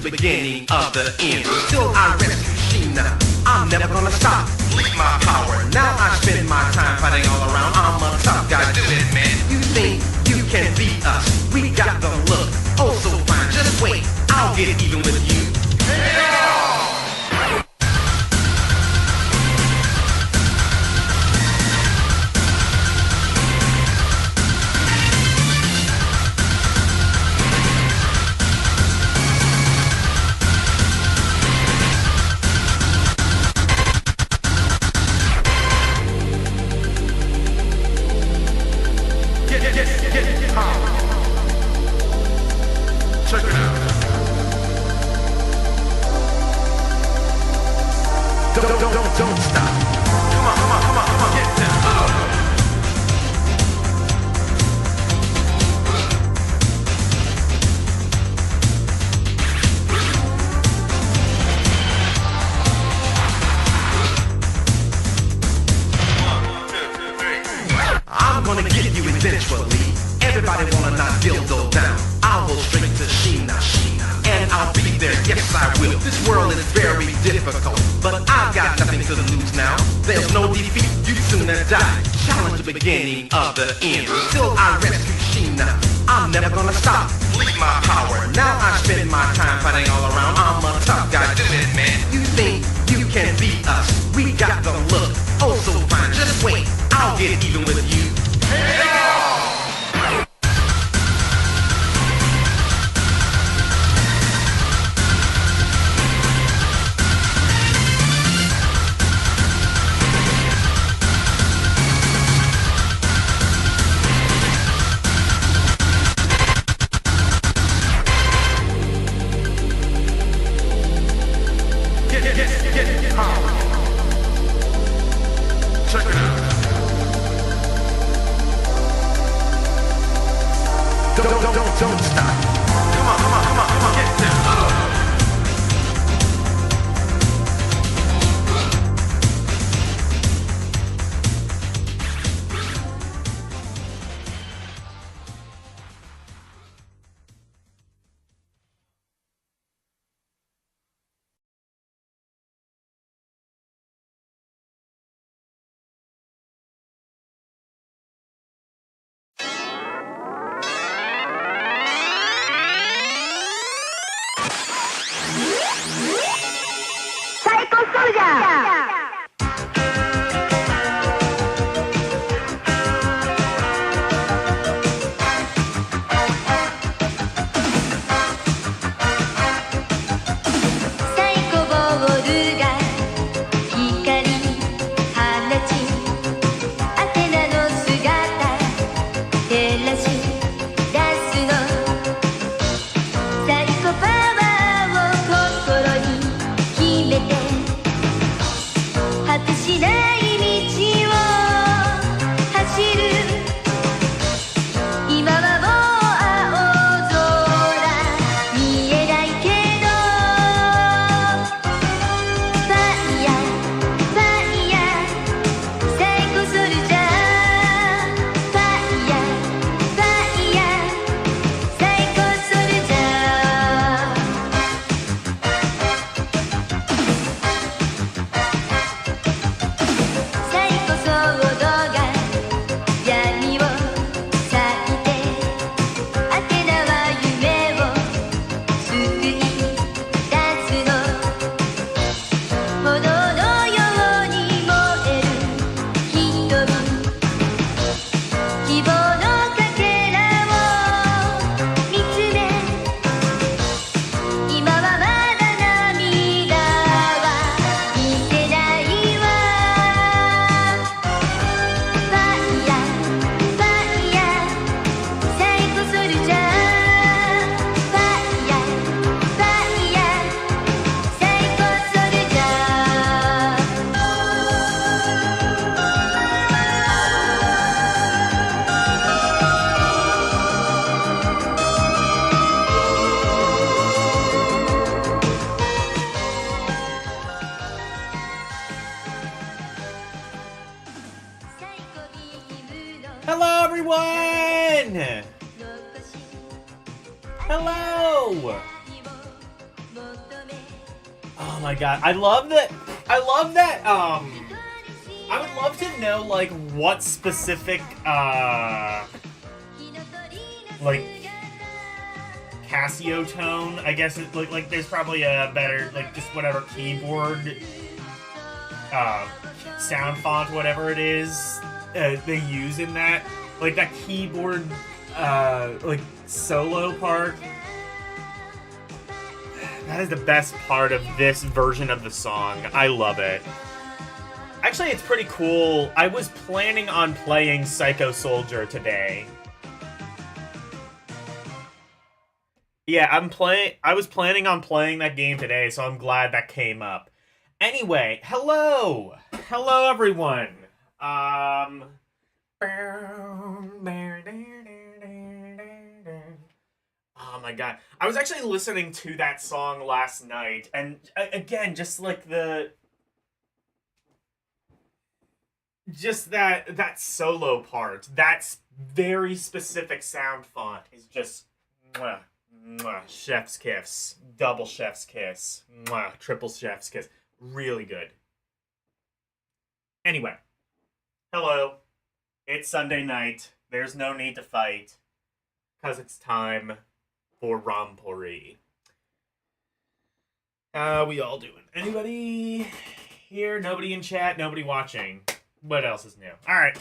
the beginning of the end. Till I rescue Sheena, I'm never gonna stop. Leave my power. Now I spend my time fighting all around. I'm a tough guy, do it, man. You think you can beat us? We got the look. Oh, so fine. Just wait. I'll get even with you. Check it out. Don't stop. Come on, get down. I'm gonna get you eventually. Everybody wanna knock dildo down. I'll go straight to Sheena, and I'll be there, yes I will. This world is very difficult, but I've got nothing to lose now. There's no defeat, you sooner die. Challenge the beginning of the end. Till I rescue Sheena, I'm never gonna stop. Leave my power. Now I spend my time fighting all around. I'm a tough guy, do it, man. You think you can beat us? We got the look. Oh, so fine. Just wait. I'll get even with you. Check it out. Don't stop. Come on, get down. everyone! Hello! my god, I love that. I would love to know like what specific like Casio tone. I guess it like there's probably a better like just whatever keyboard sound font, whatever it is they use in that, like that keyboard like solo part. That is the best part of this version of the song. I love it. Actually, it's pretty cool. I was planning on playing Psycho Soldier today. Yeah, I was planning on playing that game today, so I'm glad that came up. Anyway, hello! Hello, everyone! Oh my god. I was actually listening to that song last night, and again, just like that solo part, that very specific sound font is just mwah, mwah, chef's kiss, double chef's kiss, mwah, triple chef's kiss. Really good. Anyway, hello. It's Sunday night. There's no need to fight, because it's time for ROMpourri. How we all doing? Anybody here? Nobody in chat? Nobody watching? What else is new? Alright.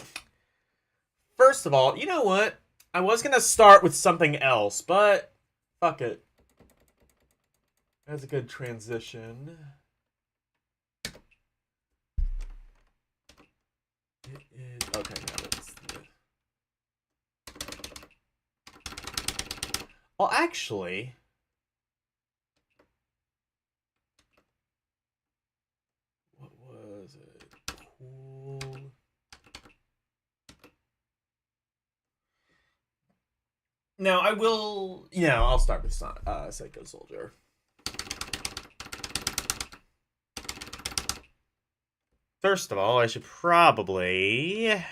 First of all, you know what? I was gonna start with something else, but fuck it. That's a good transition. It is... Okay, now let's... Well, actually... What was it? Cool... Now, I will... Yeah, I'll start with Psycho Soldier. First of all, I should probably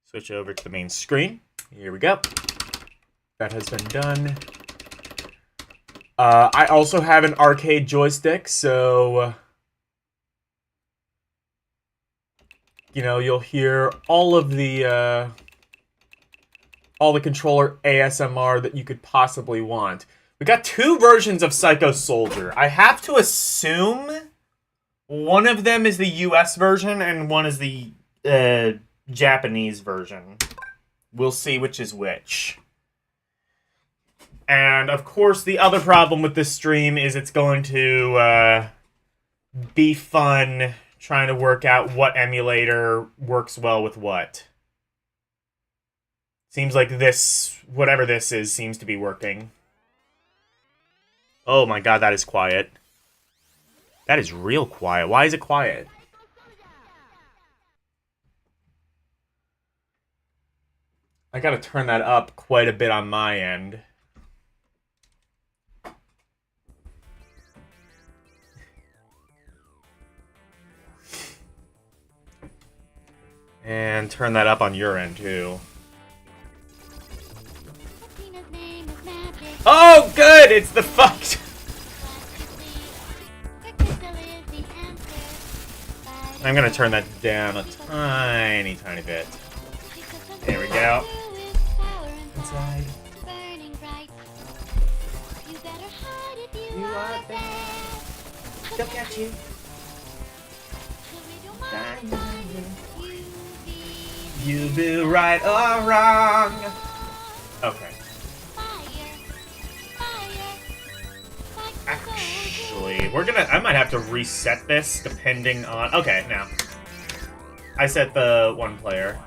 switch over to the main screen. Here we go. That has been done. I also have an arcade joystick, so... you know, you'll hear all of the controller ASMR that you could possibly want. We got two versions of Psycho Soldier. I have to assume one of them is the US version and one is the Japanese version. We'll see which is which. And, of course, the other problem with this stream is it's going to be fun trying to work out what emulator works well with what. Seems like this, whatever this is, seems to be working. Oh my god, that is quiet. That is real quiet. Why is it quiet? I gotta turn that up quite a bit on my end. And turn that up on your end, too. Oh, good! It's the fucked... I'm gonna turn that down a tiny, tiny bit. There we go. Inside. You are bad. Look at you. You be right or wrong. Okay. Actually, I might have to reset this depending on... Okay, now. I set the one player.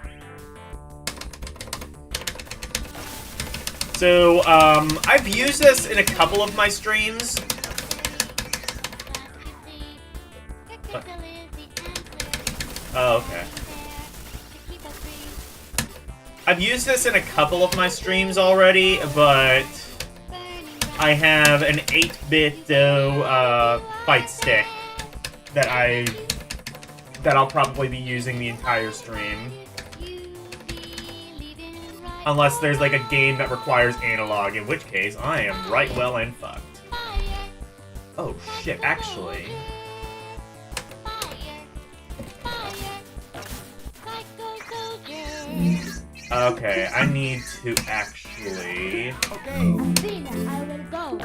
So, I've used this in a couple of my streams. Oh, okay. I've used this in a couple of my streams already, but I have an 8-bit fight stick that I'll probably be using the entire stream. Unless there's like a game that requires analog, in which case I am right well and fucked. Oh shit, actually. Okay, I need to actually... Okay. Athena, I will go.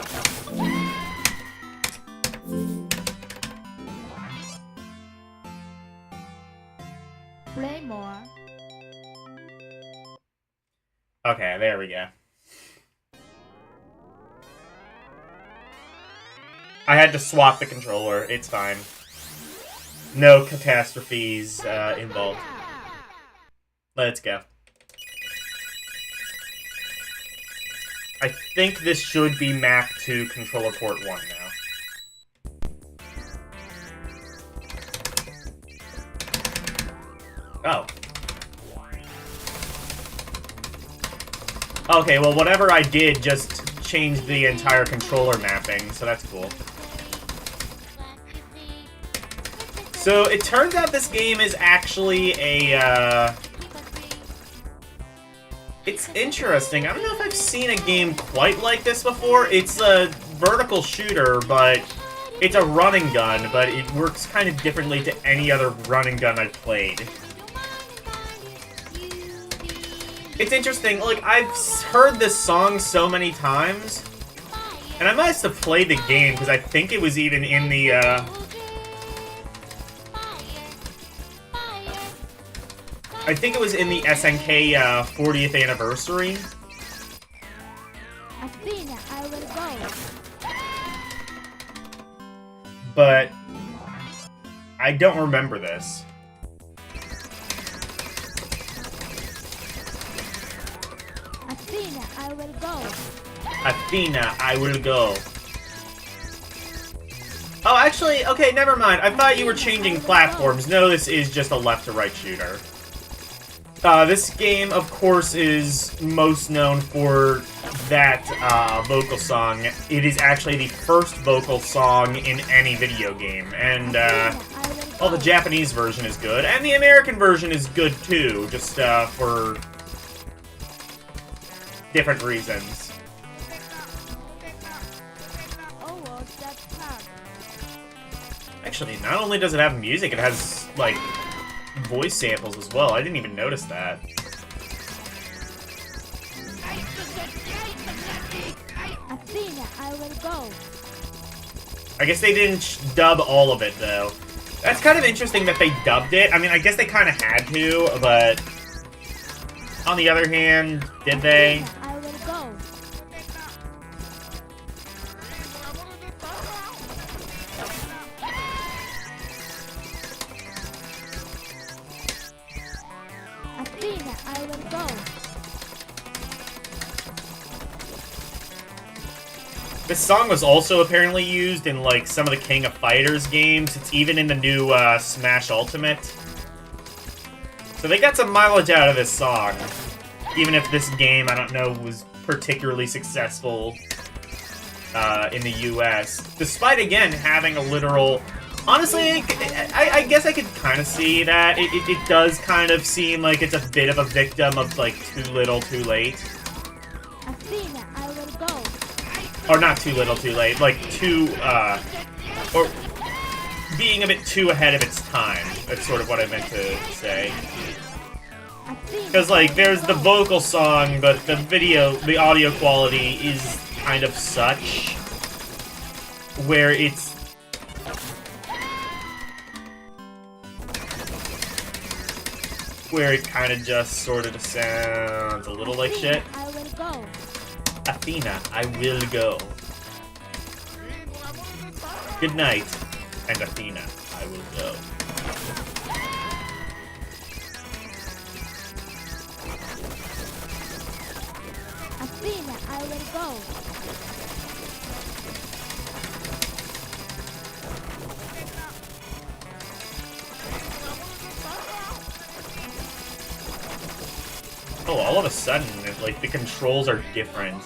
Play more. Okay, there we go. I had to swap the controller. It's fine. No catastrophes involved. Let's go. I think this should be mapped to controller port 1 now. Oh. Okay, well, whatever I did just changed the entire controller mapping, so that's cool. So, it turns out this game is actually a, It's interesting. I don't know if I've seen a game quite like this before. It's a vertical shooter, but it's a run and gun, but it works kind of differently to any other run and gun I've played. It's interesting, like, I've heard this song so many times, and I must have played the game, because I think it was even in the, I think it was in the SNK 40th anniversary. Athena, I will go. But I don't remember this. Athena, I will go. Athena, I will go. Oh, actually, okay, never mind. I thought you were changing platforms. No, this is just a left-to-right shooter. This game, of course, is most known for that vocal song. It is actually the first vocal song in any video game, and well, the Japanese version is good, and the American version is good too, just for different reasons. Actually, not only does it have music, it has, like, voice samples as well. I didn't even notice that. Athena, I will go. I guess they didn't dub all of it, though. That's kind of interesting that they dubbed it. I mean, I guess they kind of had to, but... On the other hand, did they? Athena, I will go. Athena, I will go. This song was also apparently used in, like, some of the King of Fighters games. It's even in the new Smash Ultimate. So they got some mileage out of this song. Even if this game, I don't know, was particularly successful in the US. Despite, again, having a literal... Honestly, I guess I could kind of see that. It does kind of seem like it's a bit of a victim of, like, too little, too late. Athena, I will go. Or not too little, too late. Like, too, or being a bit too ahead of its time. That's sort of what I meant to say. Because, like, there's the vocal song, but the audio quality is kind of such where it's... where it kind of just sort of sounds a little like shit. I will go. Athena, I will go. Good night, and Athena, I will go. Athena, I will go. Oh, all of a sudden, like, the controls are different.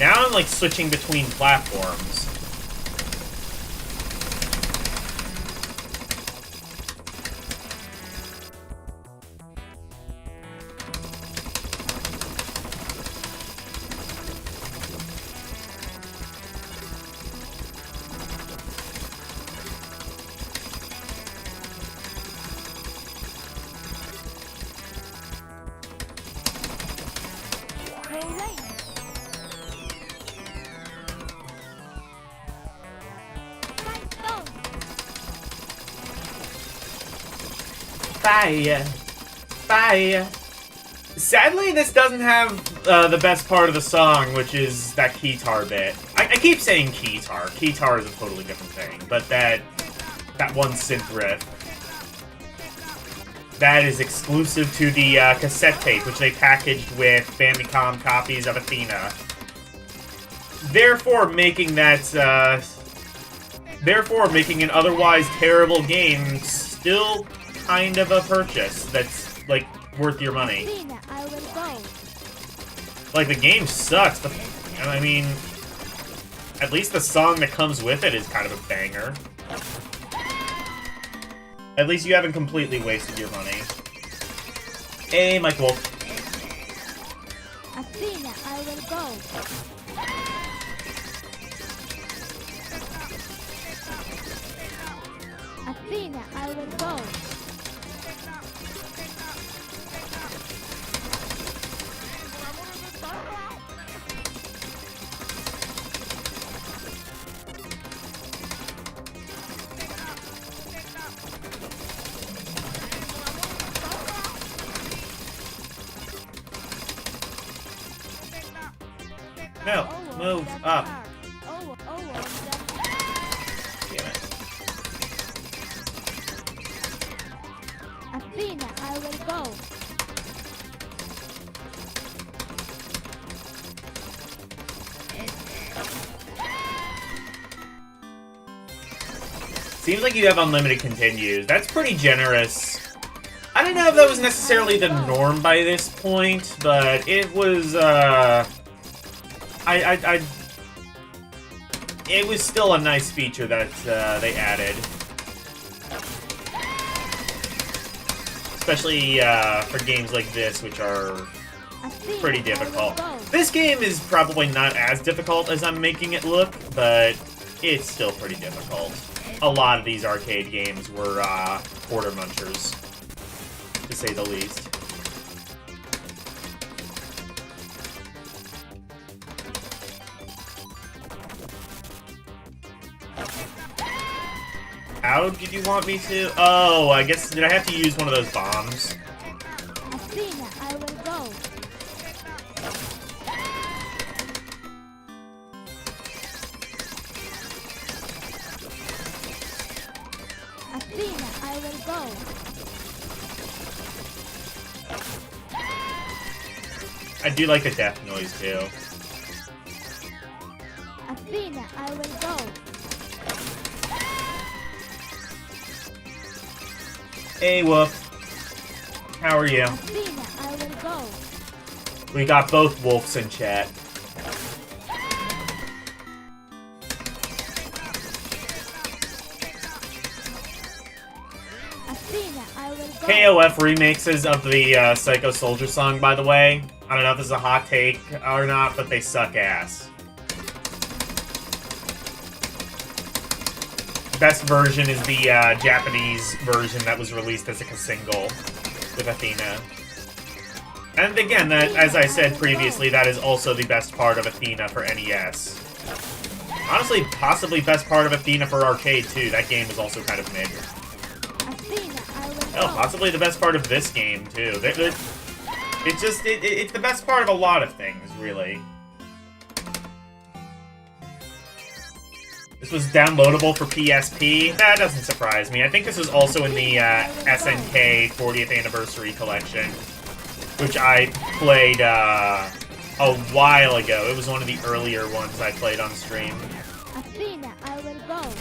Now I'm, like, switching between platforms. Fire. Fire. Sadly, this doesn't have the best part of the song, which is that keytar bit. I keep saying keytar. Keytar is a totally different thing, but that one synth riff, that is exclusive to the cassette tape, which they packaged with Famicom copies of Athena. Therefore, making an otherwise terrible game still kind of a purchase that's, like, worth your money. Athena, I will go. Like, the game sucks, but, I mean, at least the song that comes with it is kind of a banger. At least you haven't completely wasted your money. Hey, Mike Wolf. Athena, I will go. Athena, I will go. No, move up. Damn it. Athena, I will go. Seems like you have unlimited continues. That's pretty generous. I don't know if that was necessarily the norm by this point, but it was, it was still a nice feature that they added. Especially for games like this, which are pretty difficult. This game is probably not as difficult as I'm making it look, but it's still pretty difficult. A lot of these arcade games were quarter munchers, to say the least. How did you want me to? Oh, I guess, did I have to use one of those bombs? Athena, I will go. Athena, I will go. I do like the death noise, too. Athena, I will go. Hey, Woof. How are you? Athena, I will go. We got both wolves in chat. Athena, I will go. KOF remixes of the Psycho Soldier song, by the way. I don't know if this is a hot take or not, but they suck ass. Best version is the Japanese version that was released as a single with Athena. And again, that, as I said previously, that is also the best part of Athena for NES. Honestly, possibly best part of Athena for arcade, too. That game is also kind of mid. Athena, I will Oh, go. possibly the best part of this game, too. It's just, it's the best part of a lot of things, really. This was downloadable for PSP. That doesn't surprise me. I think this was also in the SNK 40th Anniversary Collection, which I played a while ago. It was one of the earlier ones I played on stream. Athena, I will go.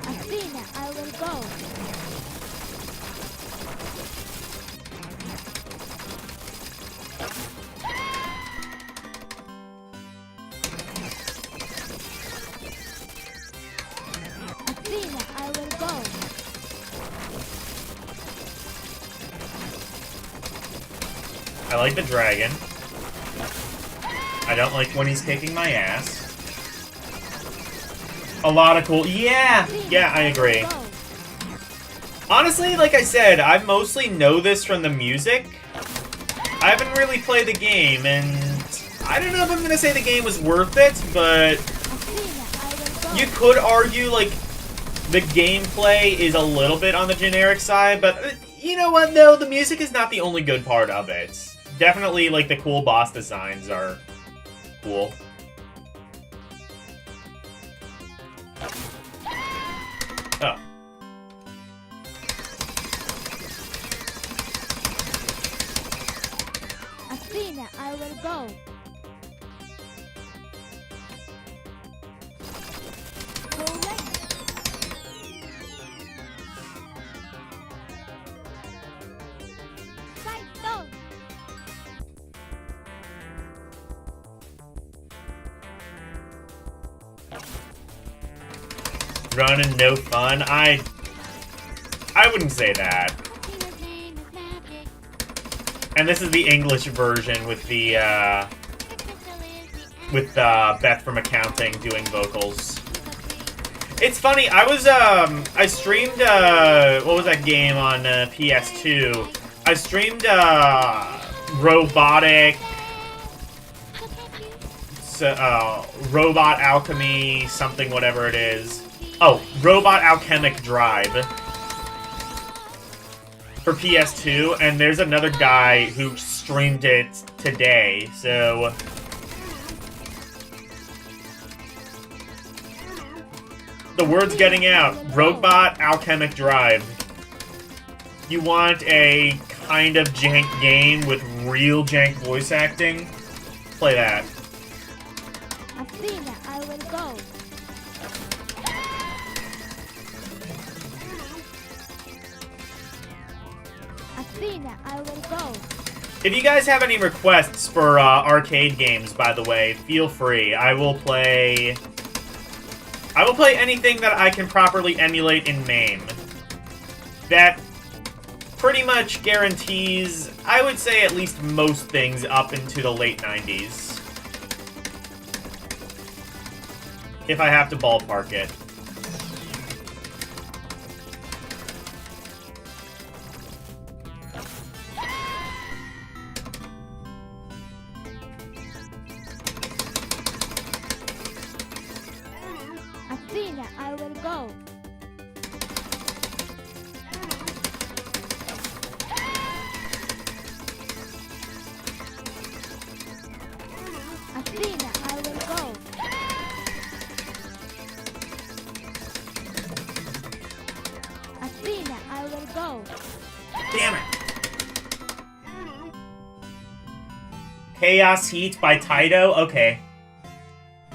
Athena, I will go. Athena, I will go. I like the dragon. I don't like when he's kicking my ass. A lot of cool... Yeah! Yeah, I agree. Go. Honestly, like I said, I mostly know this from the music. I haven't really played the game, and I don't know if I'm gonna say the game was worth it, but Athena, I will go. you could argue, like, the gameplay is a little bit on the generic side, but you know what, though? The music is not the only good part of it. Definitely, like, the cool boss designs are cool. Oh. Athena, I will go. Fight down. Run and no fun? I wouldn't say that. Athena's name is magic. And this is the English version with the, Beth from accounting doing vocals. It's funny, I streamed, what was that game on PS2? I streamed, Robot Alchemy, something, whatever it is. Oh, Robot Alchemic Drive. For PS2, and there's another guy who streamed it today, so... The word's getting out. Robot Alchemic Drive. You want a kind of jank game with real jank voice acting? Play that. Athena, I will go. Athena, I will go. If you guys have any requests for arcade games, by the way, feel free. I will play anything that I can properly emulate in MAME. That pretty much guarantees, I would say, at least most things up into the late 90s. If I have to ballpark it. Athena, I will go. Athena, I will go. Athena, I will go. Damn it! Chaos Heat by Taito? Okay.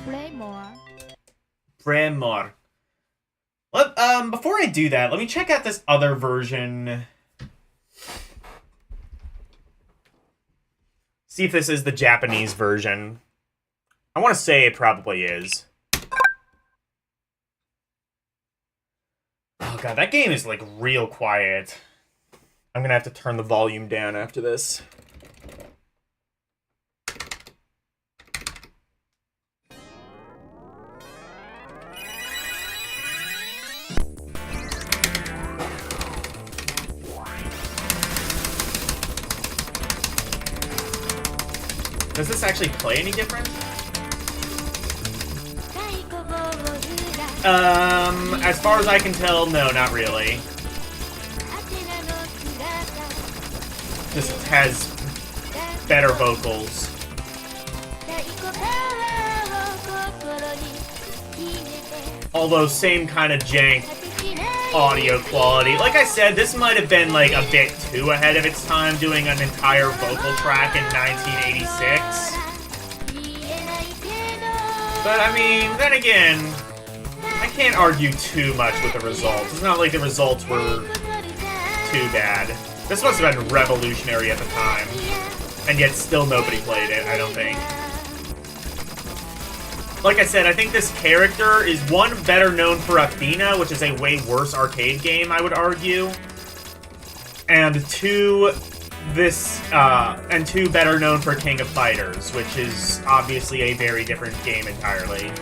Play more. Bremor. Before I do that, let me check out this other version. See if this is the Japanese version. I want to say it probably is. Oh god, that game is like real quiet. I'm gonna have to turn the volume down after this. Does this actually play any different? As far as I can tell, no, not really. Just has better vocals. Although, same kind of jank audio quality. Like I said, this might have been like a bit too ahead of its time doing an entire vocal track in 1986. But I mean, then again, I can't argue too much with the results. It's not like the results were too bad. This must have been revolutionary at the time. And yet still nobody played it, I don't think. Like I said, I think this character is, one, better known for Athena, which is a way worse arcade game, I would argue. And two, better known for King of Fighters, which is obviously a very different game entirely.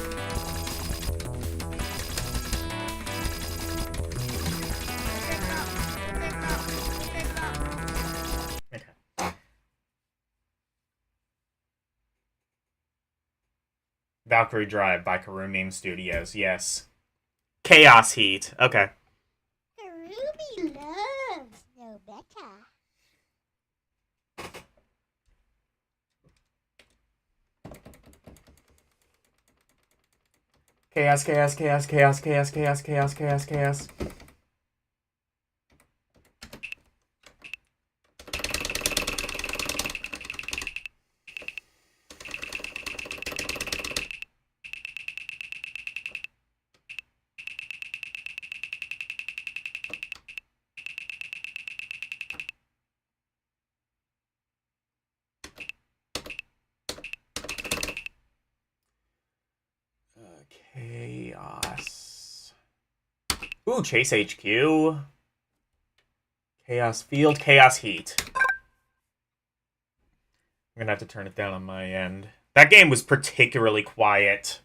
Valkyrie Drive by ROMpurri Studios. Yes. Chaos Heat. Okay. Ruby loves no better. Chaos, chaos, chaos, chaos, chaos, chaos, chaos, chaos, chaos. Chaos. Ooh, Chase HQ. Chaos Field, Chaos Heat. I'm gonna have to turn it down on my end. That game was particularly quiet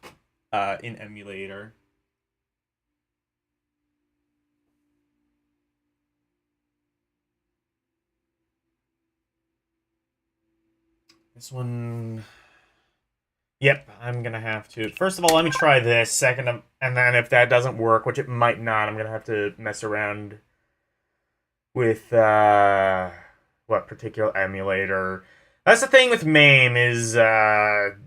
in emulator. This one... Yep, I'm gonna have to. First of all, let me try this. Second, and then if that doesn't work, which it might not, I'm gonna have to mess around with what particular emulator. That's the thing with MAME is there's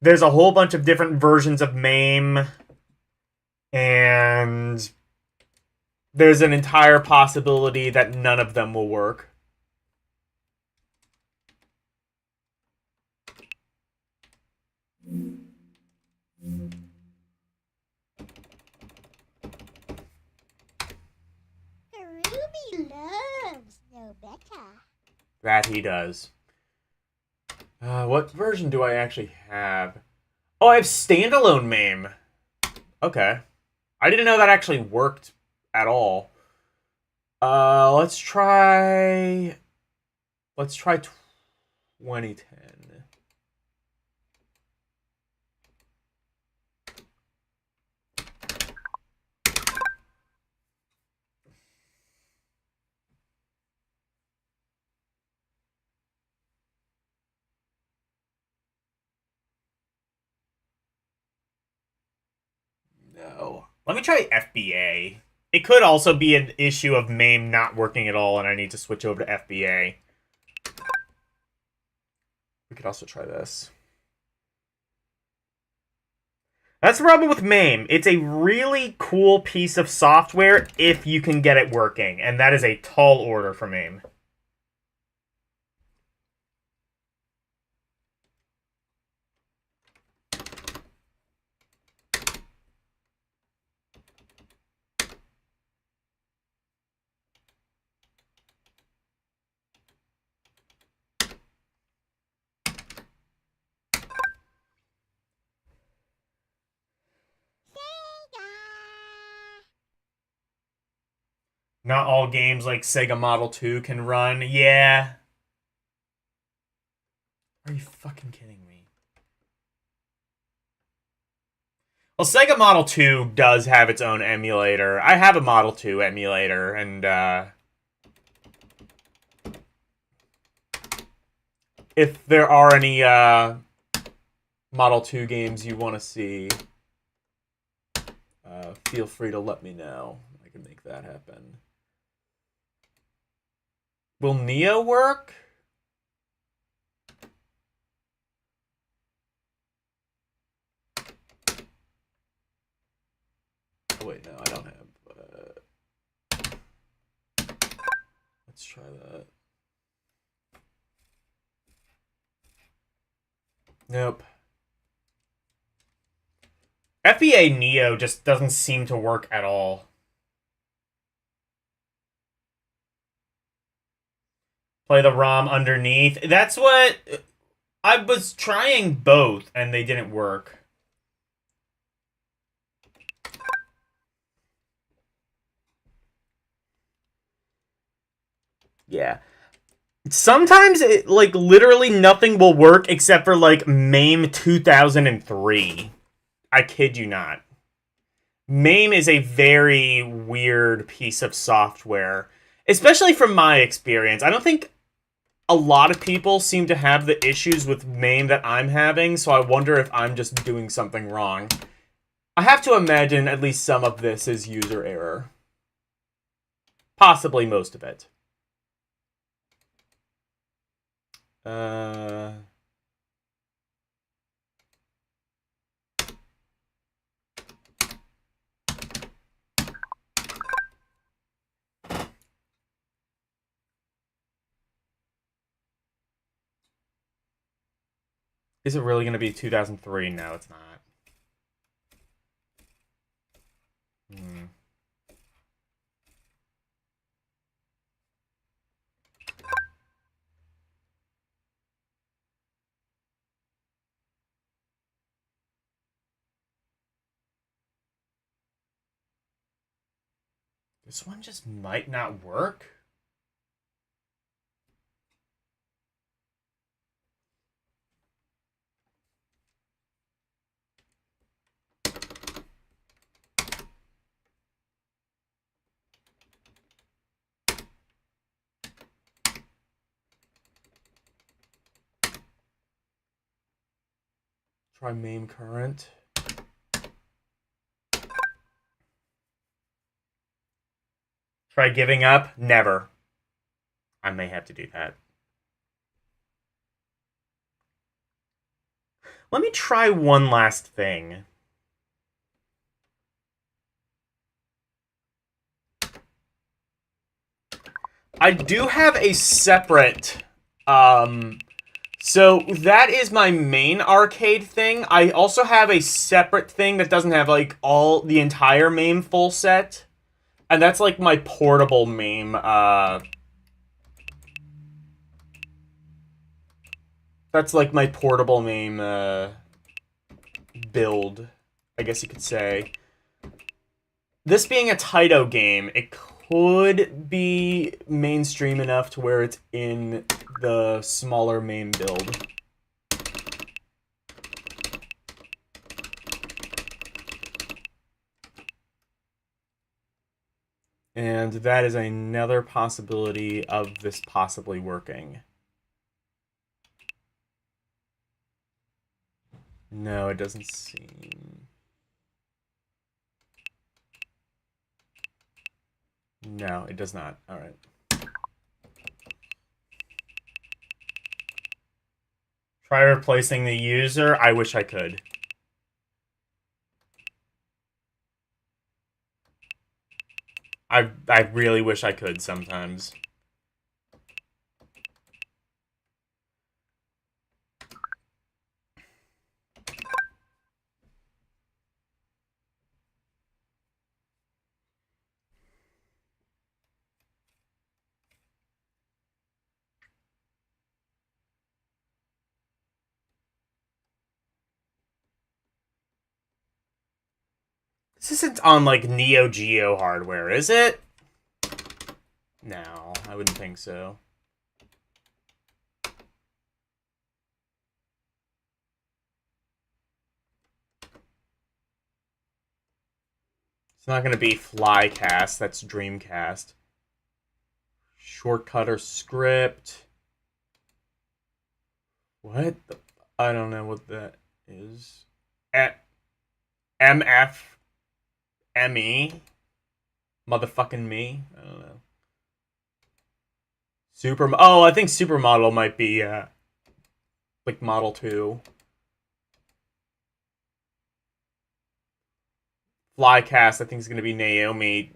a whole bunch of different versions of MAME, and there's an entire possibility that none of them will work. Ruby loves no better. That he does. What version do I actually have? Oh, I have standalone MAME. Okay. I didn't know that actually worked at all. Let's try 2010. No. Let me try FBA. It could also be an issue of MAME not working at all, and I need to switch over to FBA. We could also try this. That's the problem with MAME. It's a really cool piece of software if you can get it working, and that is a tall order for MAME. Not all games like Sega Model 2 can run. Yeah. Are you fucking kidding me? Well, Sega Model 2 does have its own emulator. I have a Model 2 emulator, and, if there are any, Model 2 games you want to see, feel free to let me know. I can make that happen. Will Neo work? Oh, wait, no, I don't have... let's try that. Nope. FBA Neo just doesn't seem to work at all. Play the ROM underneath. That's what... I was trying both, and they didn't work. Yeah. Sometimes, like, literally nothing will work except for, like, MAME 2003. I kid you not. MAME is a very weird piece of software. Especially from my experience. I don't think a lot of people seem to have the issues with MAME that I'm having, so I wonder if I'm just doing something wrong. I have to imagine at least some of this is user error. Possibly most of it. Is it really going to be 2003? No, it's not. This one just might not work. Try MAME current. Try giving up? Never. I may have to do that. Let me try one last thing. I do have a separate, so that is my main arcade thing. I also have a separate thing that doesn't have, like, the entire MAME full set. And that's, like, my portable MAME, that's, like, my portable MAME, build, I guess you could say. This being a Taito game, it could be mainstream enough to where it's in the smaller MAME build. And that is another possibility of this possibly working. No, it doesn't seem... No, it does not. Alright. Try replacing the user? I wish I could. I really wish I could sometimes. This isn't on, like, Neo Geo hardware, is it? No, I wouldn't think so. It's not going to be Flycast, that's Dreamcast. Shortcut or script. What? I don't know what that is. MF ME? Motherfucking me? I don't know. Oh, I think Supermodel might be, like, Model 2. Flycast, I think, is going to be Naomi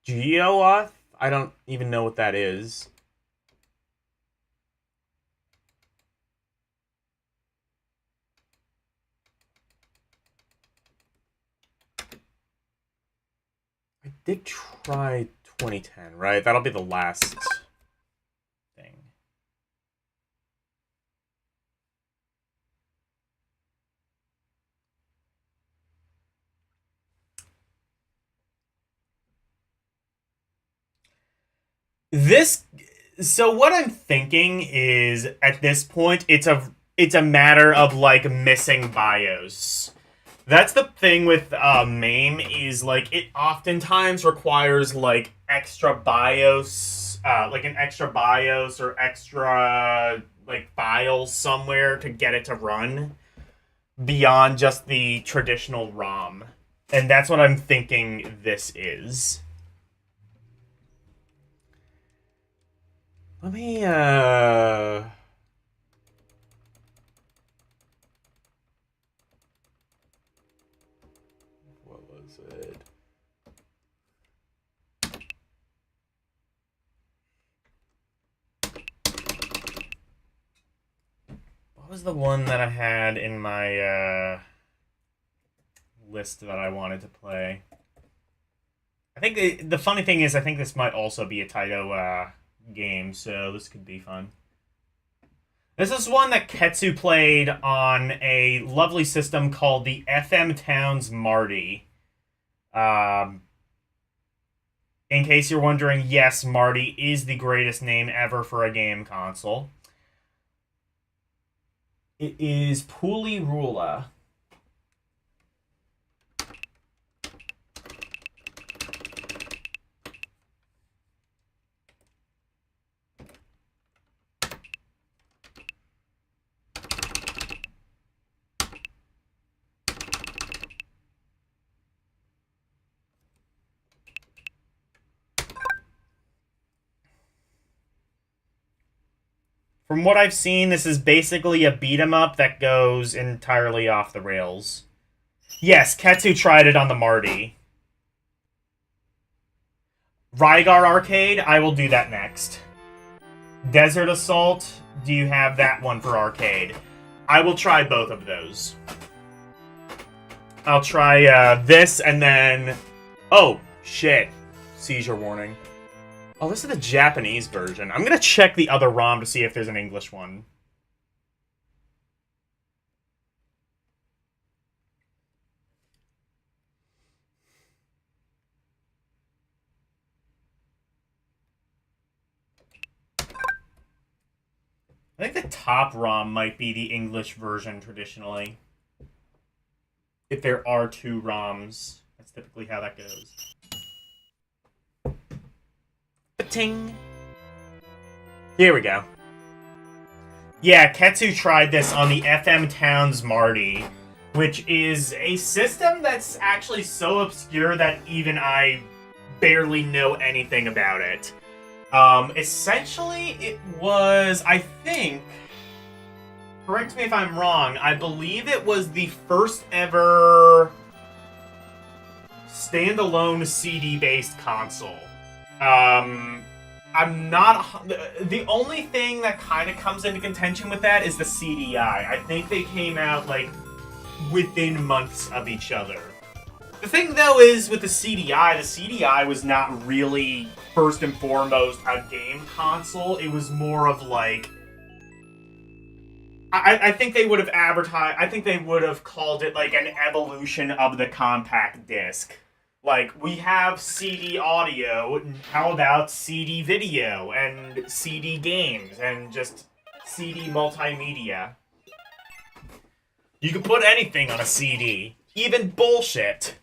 Geoth? I don't even know what that is. I did try 2010, right? That'll be the last thing. So what I'm thinking is, at this point, it's a matter of, like, missing BIOS. That's the thing with MAME, is, like, it oftentimes requires, like, extra BIOS like an extra BIOS or extra like files somewhere to get it to run beyond just the traditional ROM. And that's what I'm thinking this is. Let me, what was it? What was the one that I had in my, list that I wanted to play? I think the funny thing is, I think this might also be a Taito, game, so this could be fun. This is one that Ketsu played on a lovely system called the FM Towns Marty. In case you're wondering, yes, Marty is the greatest name ever for a game console. It is Puli Rula. From what I've seen, this is basically a beat-em-up that goes entirely off the rails. Yes, Ketsu tried it on the Marty. Rygar Arcade, I will do that next. Desert Assault, do you have that one for arcade? I will try both of those. I'll try this and then... Oh, shit. Seizure warning. Oh, this is the Japanese version. I'm gonna check the other ROM to see if there's an English one. I think the top ROM might be the English version traditionally. If there are two ROMs. That's typically how that goes. Ba-ting! Here we go. Yeah, Ketsu tried this on the FM Towns Marty, which is a system that's actually so obscure that even I barely know anything about it. Essentially, it was, I think, correct me if I'm wrong, I believe it was the first ever standalone CD-based console. I'm not... The only thing that kind of comes into contention with that is the CDI. I think they came out, like, within months of each other. The thing, though, is with the CDI was not really, first and foremost, a game console. It was more of, like... I think they would have advertised... I think they would have called it, like, an evolution of the compact disc. Like, we have CD audio, how about CD video, and CD games, and just CD multimedia? You can put anything on a CD, even bullshit.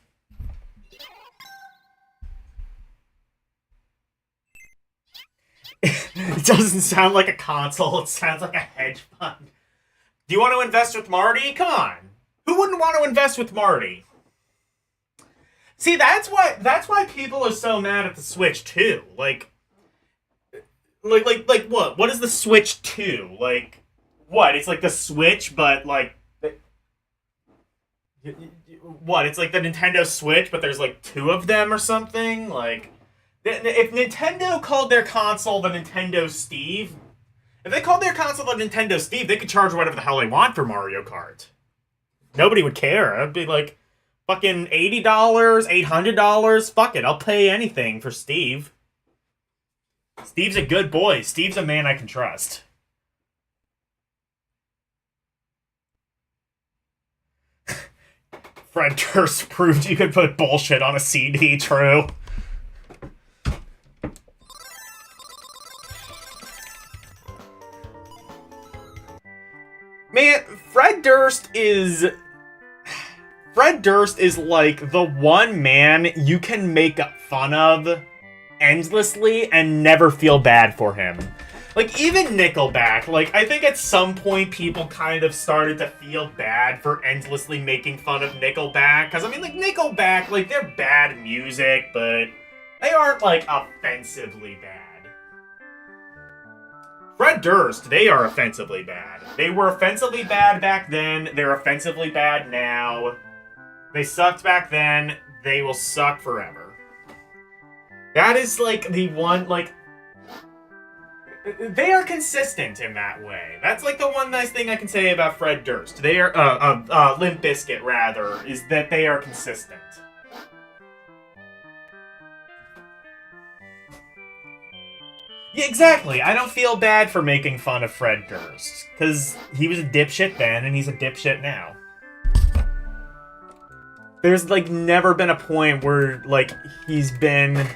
It doesn't sound like a console, it sounds like a hedge fund. Do you want to invest with Marty? Come on. Who wouldn't want to invest with Marty? See, that's why people are so mad at the Switch 2. Like what? What is the Switch 2? Like, what? It's like the Switch, but like... What? It's like the Nintendo Switch, but there's like two of them or something? Like, if Nintendo called their console the Nintendo Steve... If they called their console the Nintendo Steve, they could charge whatever the hell they want for Mario Kart. Nobody would care. I'd be like... Fucking $80, $800, fuck it, I'll pay anything for Steve. Steve's a good boy. Steve's a man I can trust. Fred Durst proved you could put bullshit on a CD, true. Man, Fred Durst is like the one man you can make fun of endlessly and never feel bad for him. Like, even Nickelback, like, I think at some point people kind of started to feel bad for endlessly making fun of Nickelback. Because, I mean, like, Nickelback, like, they're bad music, but they aren't, like, offensively bad. Fred Durst, they are offensively bad. They were offensively bad back then, they're offensively bad now. They sucked back then, they will suck forever. That is, like, the one, like... They are consistent in that way. That's, like, the one nice thing I can say about Fred Durst. They are, Limp Bizkit, rather, is that they are consistent. Yeah, exactly. I don't feel bad for making fun of Fred Durst. Because he was a dipshit then, and he's a dipshit now. There's, like, never been a point where, like, he's been...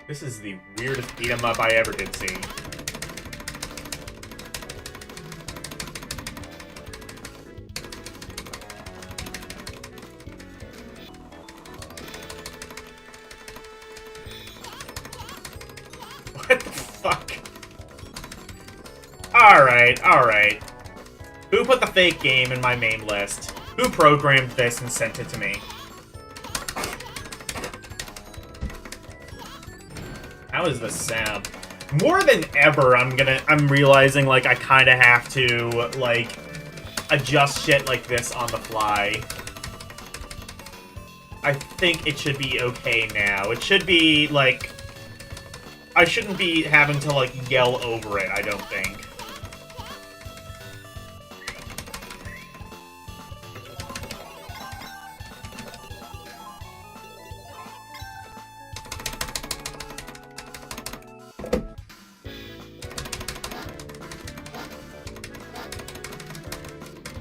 This is the weirdest beat-em-up I ever did see. What the fuck? Alright, alright. Who put the fake game in my MAME list? Who programmed this and sent it to me? How is this sound? More than ever, I'm realizing, like, I kinda have to, like, adjust shit like this on the fly. I think it should be okay now. It should be, like... I shouldn't be having to, like, yell over it, I don't think.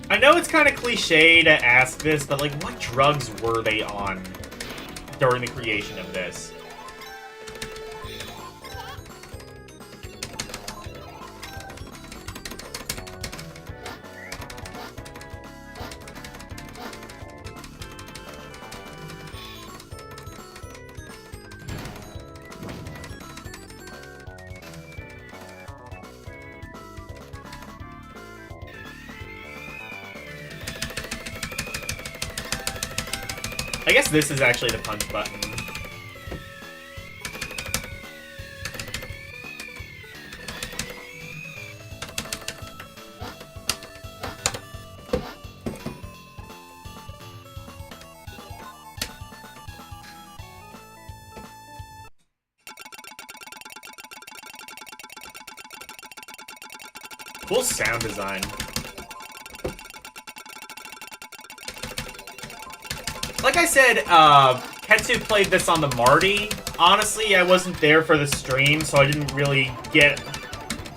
I know it's kind of cliche to ask this, but, like, what drugs were they on during the creation of this? I guess this is actually the punch button. Cool sound design. Like I said, Ketsu played this on the Marty. Honestly, I wasn't there for the stream, so I didn't really get...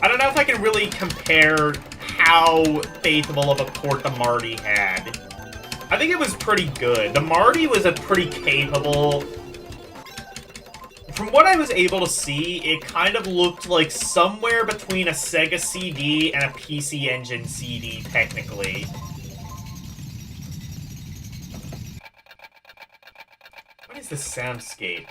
I don't know if I can really compare how faithful of a port the Marty had. I think it was pretty good. The Marty was a pretty capable... From what I was able to see, it kind of looked like somewhere between a Sega CD and a PC Engine CD, technically. What is the soundscape?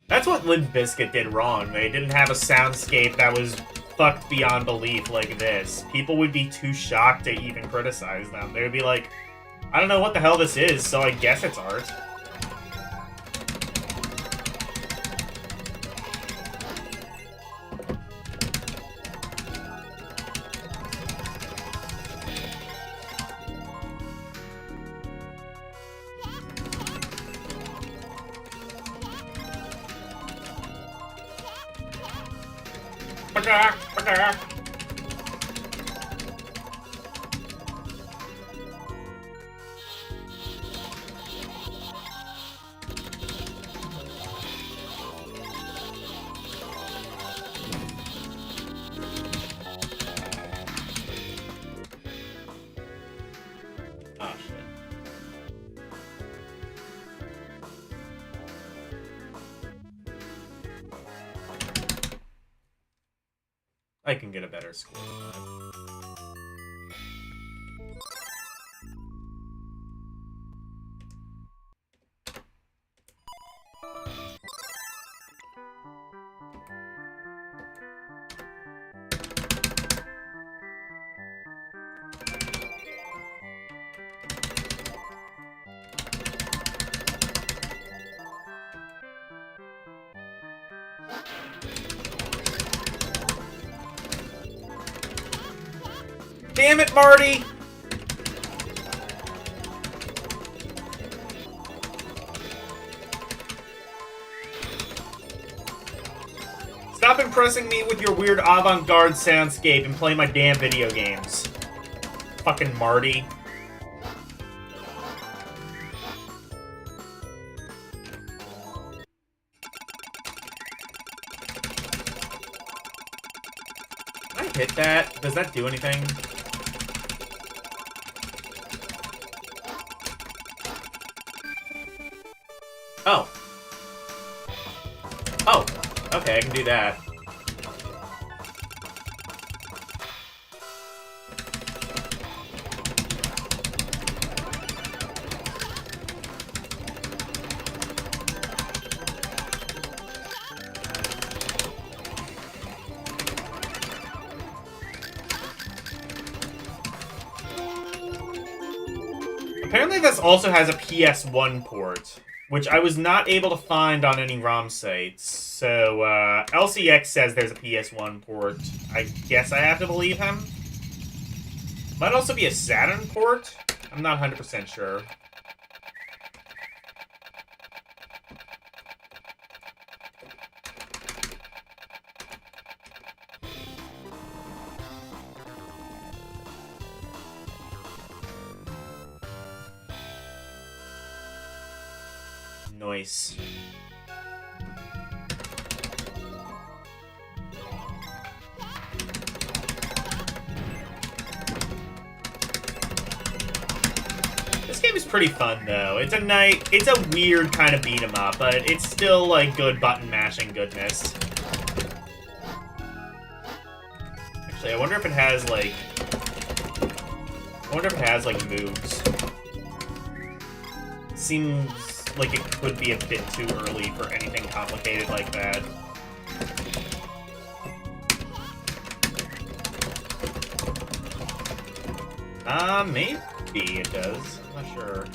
That's what Limp Bizkit did wrong. They didn't have a soundscape that was fucked beyond belief like this. People would be too shocked to even criticize them. They would be like, I don't know what the hell this is, so I guess it's art. Oh, shit. I can get a better score than that. Damn it, Marty! Stop impressing me with your weird avant-garde soundscape and play my damn video games. Fucking Marty. Can I hit that? Does that do anything? Oh. Oh. Okay, I can do that. Apparently this also has a PS1 port, which I was not able to find on any ROM sites. So, LCX says there's a PS1 port. I guess I have to believe him. Might also be a Saturn port. I'm not 100% sure. Nice. This game is pretty fun though. It's a weird kind of beat 'em up, but it's still like good button mashing goodness. Actually, I wonder if it has like moves. Seems like it could be a bit too early for anything complicated like that. Maybe it does. I'm not sure.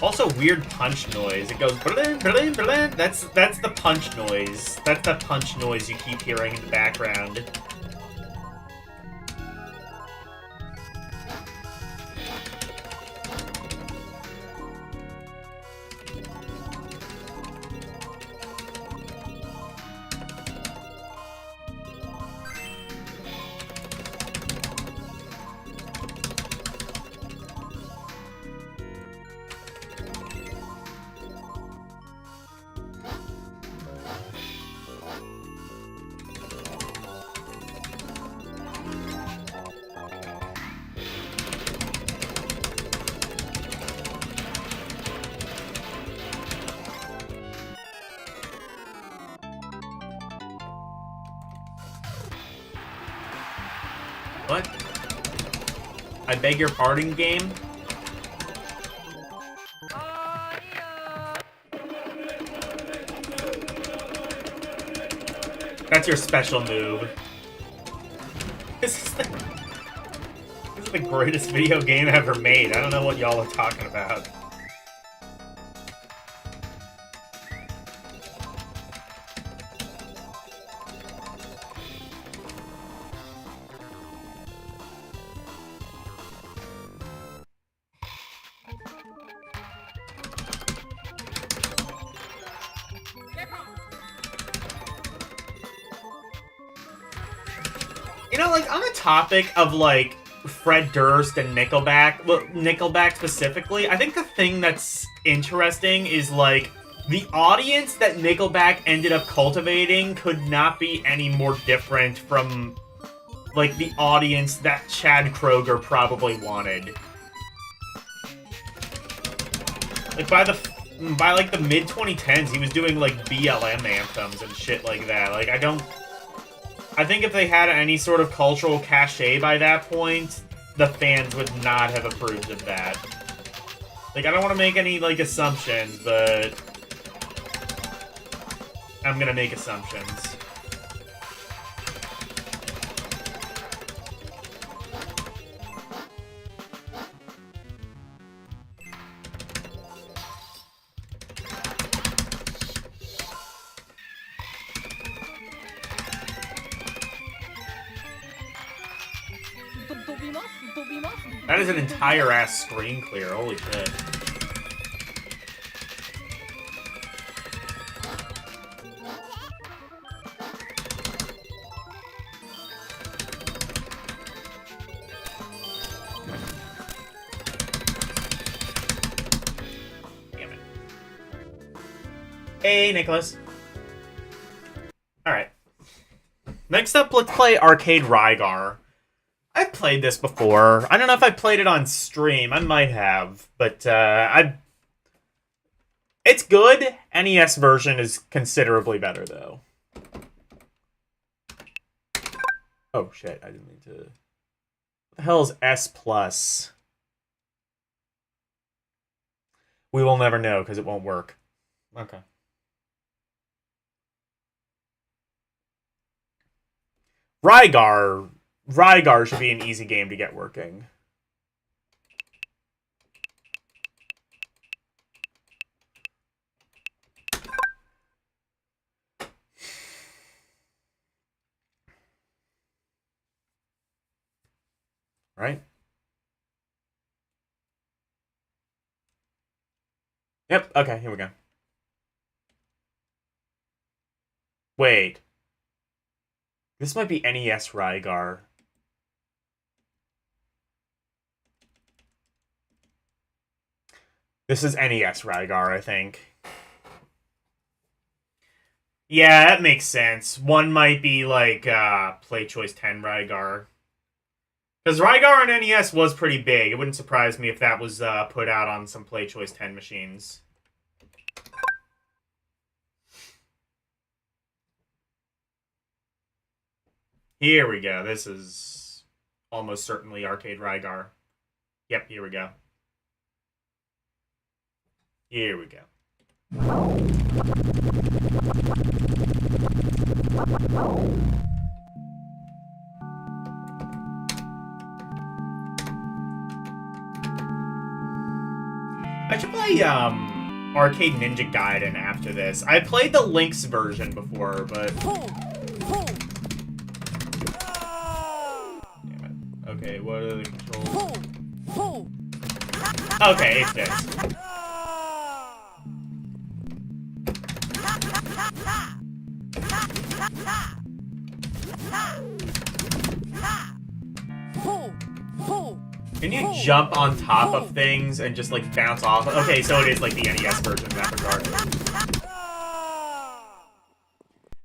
Also, weird punch noise. It goes blin, blin, blin. That's the punch noise. That's the punch noise you keep hearing in the background. What? I beg your pardon, game? That's your special move. This is the greatest video game ever made. I don't know what y'all are talking about. You know, like, on the topic of, like, Fred Durst and Nickelback, well, Nickelback specifically, I think the thing that's interesting is, like, the audience that Nickelback ended up cultivating could not be any more different from, like, the audience that Chad Kroeger probably wanted. Like, by like, the mid-2010s, he was doing, like, BLM anthems and shit like that. Like, I think if they had any sort of cultural cachet by that point, the fans would not have approved of that. Like, I don't want to make any, like, assumptions, but I'm gonna make assumptions. That is an entire ass screen clear, holy shit. Damn it. Hey, Nicholas. Alright. Next up, let's play Arcade Rygar. I've played this before. I don't know if I played it on stream. I might have, but it's good. NES version is considerably better, though. Oh shit! I didn't mean to. What the hell is S+? We will never know because it won't work. Okay. Rygar should be an easy game to get working. Right? Yep, okay, here we go. Wait. This might be NES Rygar. This is NES Rygar, I think. Yeah, that makes sense. One might be like Play Choice 10 Rygar. Because Rygar on NES was pretty big. It wouldn't surprise me if that was put out on some Play Choice 10 machines. Here we go. This is almost certainly Arcade Rygar. Yep, here we go. Here we go. I should play Arcade Ninja Gaiden after this. I played the Lynx version before, but damn it. Okay, what are the controls? Okay, it's this. Can you jump on top of things and just, like, bounce off? Okay, so it is, like, the NES version in that regard.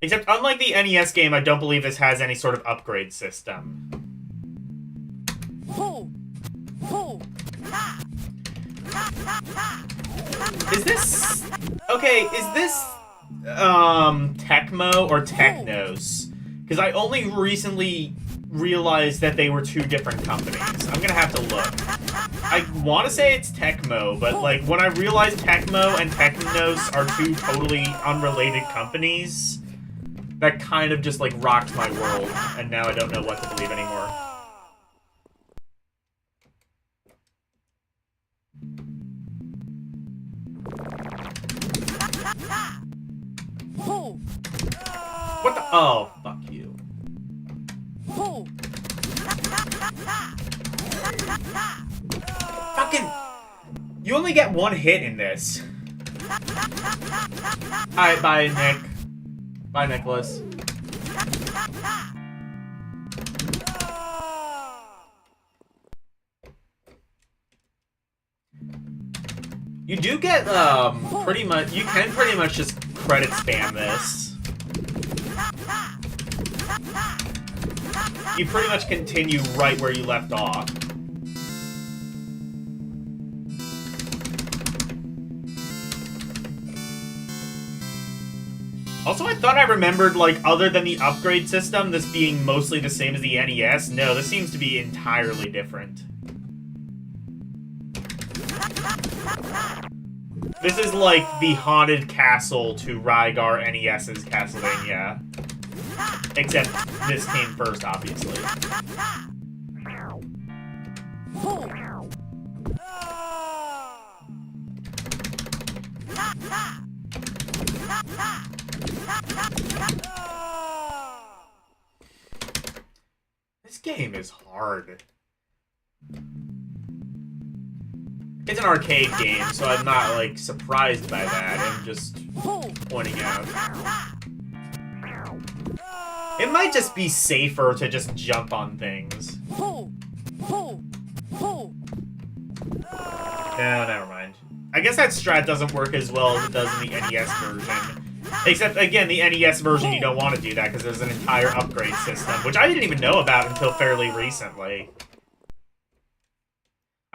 Except, unlike the NES game, I don't believe this has any sort of upgrade system. Is this... Okay, is this... Tecmo or Technos? Because I only recently realized that they were two different companies. I'm gonna have to look. I want to say it's Tecmo, but like when I realized Tecmo and Technos are two totally unrelated companies, that kind of just like rocked my world, and now I don't know what to believe anymore. What the? Oh, fuck you. Fucking... You only get one hit in this. Alright, bye, Nick. Bye, Nicholas. You do get, pretty much, you can pretty much just credit spam this. You pretty much continue right where you left off. Also, I thought I remembered, like, other than the upgrade system, this being mostly the same as the NES. No, this seems to be entirely different. This is like the haunted castle to Rygar NES's Castlevania. Except this came first, obviously. This game is hard. It's an arcade game, so I'm not, like, surprised by that. I'm just pointing out. It might just be safer to just jump on things. No, never mind. I guess that strat doesn't work as well as it does in the NES version. Except, again, the NES version, you don't want to do that because there's an entire upgrade system, which I didn't even know about until fairly recently.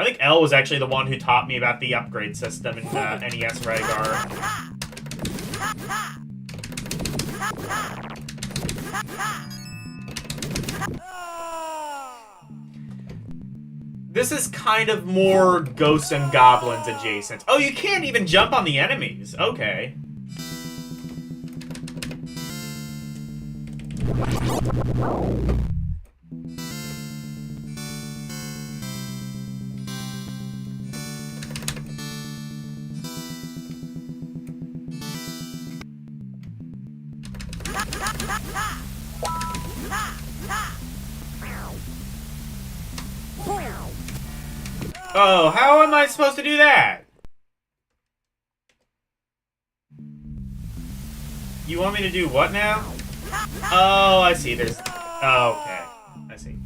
I think L was actually the one who taught me about the upgrade system in NES Rygar. This is kind of more Ghosts and Goblins adjacent. Oh, you can't even jump on the enemies. Okay. Oh, how am I supposed to do that? You want me to do what now? Oh, I see. There's... Oh, okay. I see.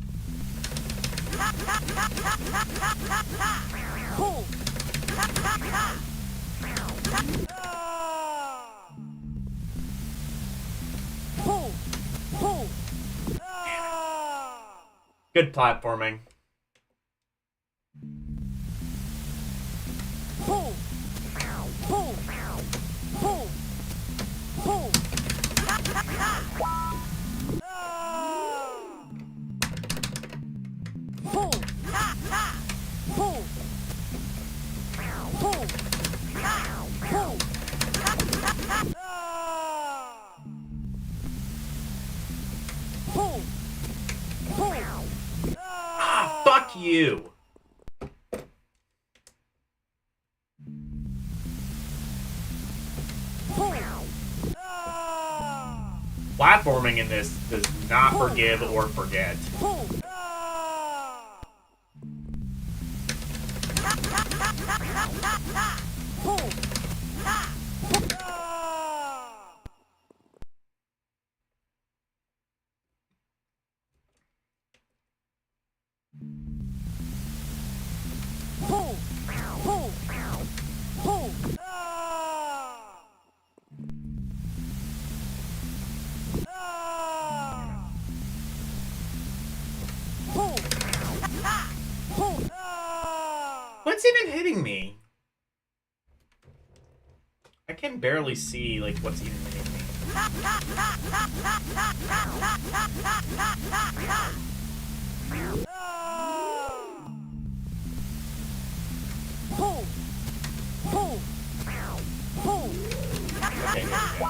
Good platforming. Ah, fuck you. Platforming in this does not forgive or forget. What's even hitting me? I can barely see, like, what's even hitting me. Okay, here we go.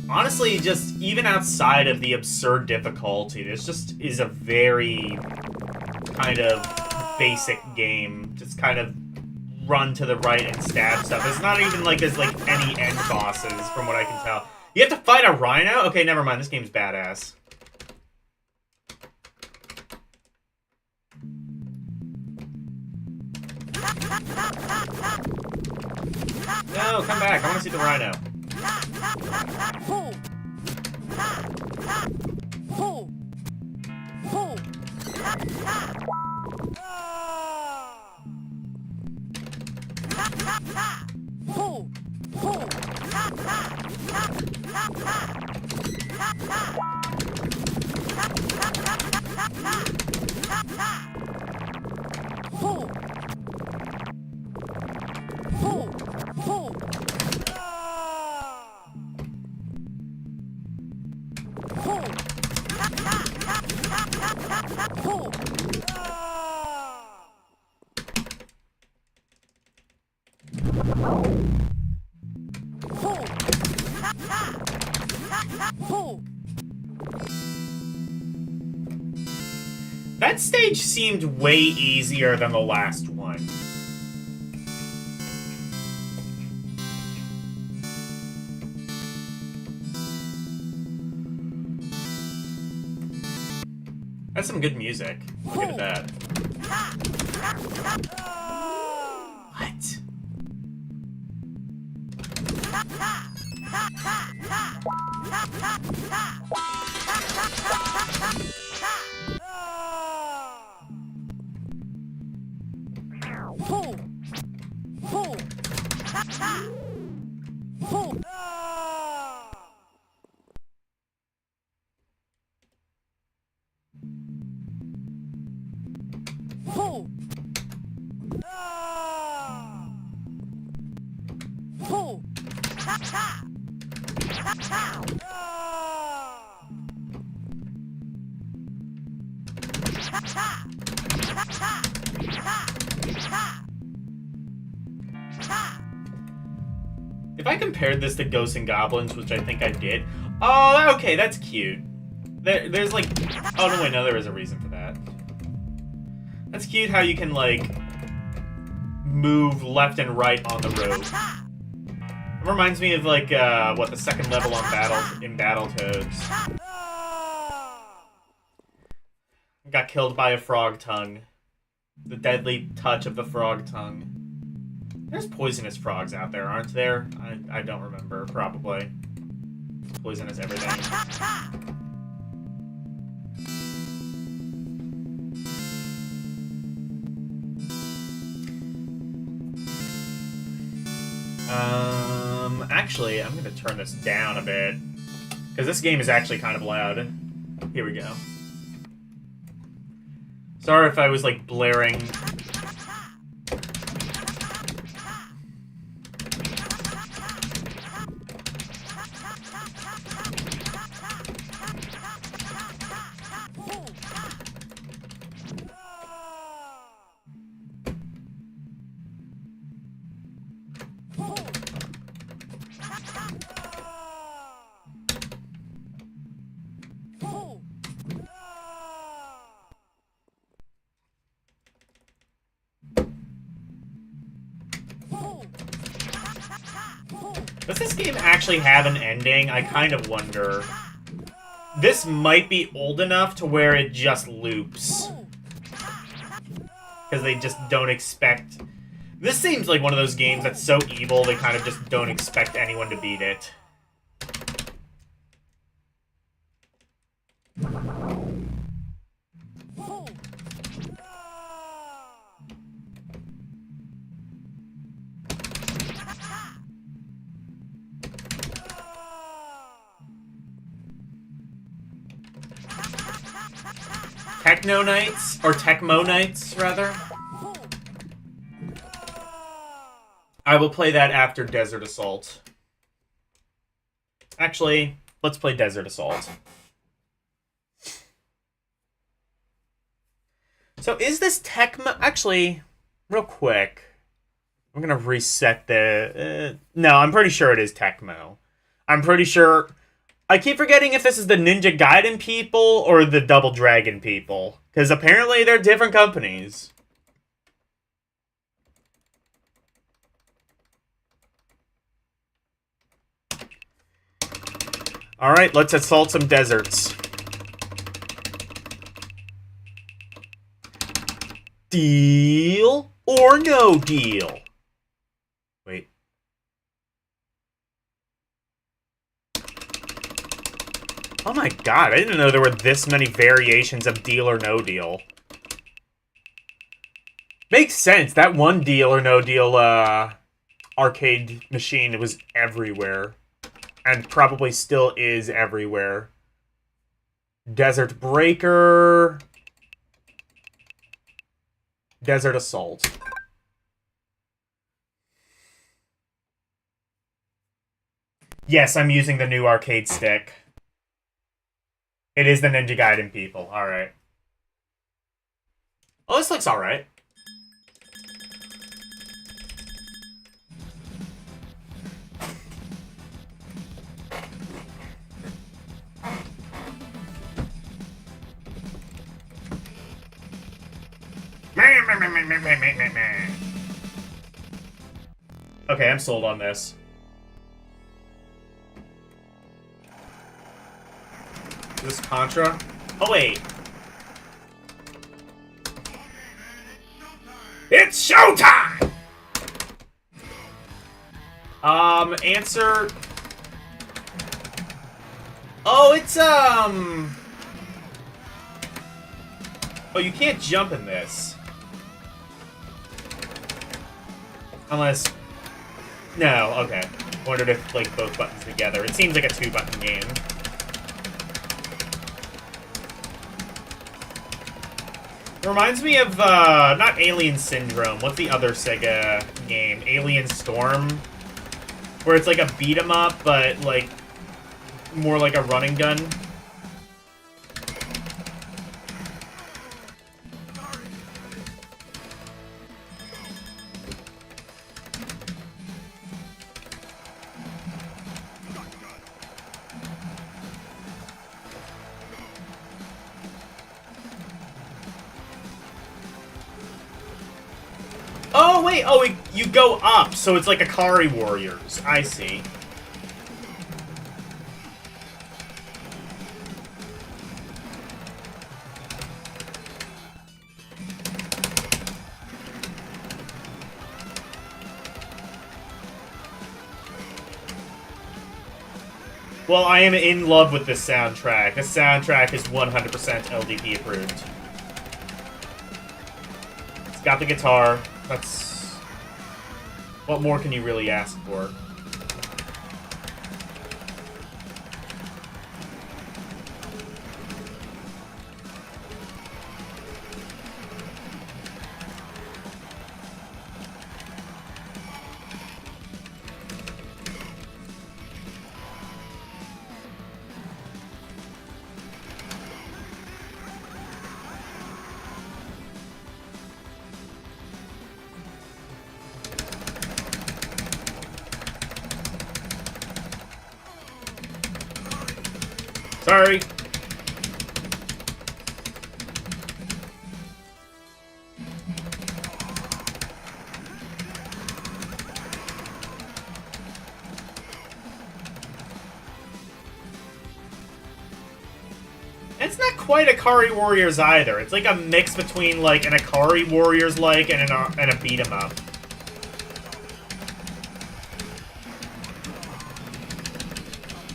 Honestly, just even outside of the absurd difficulty, this just is a very kind of basic game. Just kind of run to the right and stab stuff. It's not even like there's like any end bosses, from what I can tell. You have to fight a rhino? Okay, never mind. This game's badass. No, come back. I want to see the rhino. That stage seemed way easier than the last one. That's some good music. Look at that. What? If I compared this to Ghosts and Goblins, which I think I did, oh, okay, that's cute. There's like, oh no, wait, no, there is a reason for that. That's cute how you can like move left and right on the road. It reminds me of like what, the second level on Battletoads. Got killed by a frog tongue. The deadly touch of the frog tongue. There's poisonous frogs out there, aren't there? I don't remember. Probably. Poisonous everything. Actually, I'm gonna turn this down a bit. Because this game is actually kind of loud. Here we go. Sorry if I was, like, blaring. Does this game actually have an ending? I kind of wonder. This might be old enough to where it just loops. Because they just don't expect... This seems like one of those games that's so evil, they kind of just don't expect anyone to beat it. Techno Knights? Or Tecmo Knights, rather? I will play that after Desert Assault. Actually, let's play Desert Assault. So is this Tecmo... Actually, real quick. I'm gonna reset the... no, I'm pretty sure it is Tecmo. I'm pretty sure... I keep forgetting if this is the Ninja Gaiden people or the Double Dragon people. Because apparently they're different companies. Alright, let's assault some deserts. Deal or no deal? Wait. Oh my god, I didn't know there were this many variations of Deal or No Deal. Makes sense. That one Deal or No Deal arcade machine was everywhere. And probably still is everywhere. Desert Breaker. Desert Assault. Yes, I'm using the new arcade stick. It is the Ninja Gaiden people. Alright. Oh, this looks alright. Okay, I'm sold on this. Is this Contra? Oh, wait. It's showtime! Answer... Oh, it's, Oh, you can't jump in this. Unless... No, okay. Wondered if, like, both buttons together. It seems like a 2-button game. Reminds me of, not Alien Syndrome. What's the other Sega game? Alien Storm? Where it's like a beat-em-up, but, like, more like a running gun. Oh, wait! Oh, you go up, so it's like Akari Warriors. I see. Well, I am in love with this soundtrack. This soundtrack is 100% LDP approved. It's got the guitar. That's... What more can you really ask for? Sorry. It's not quite Akari Warriors either. It's like a mix between like an Akari Warriors like and a beat 'em up.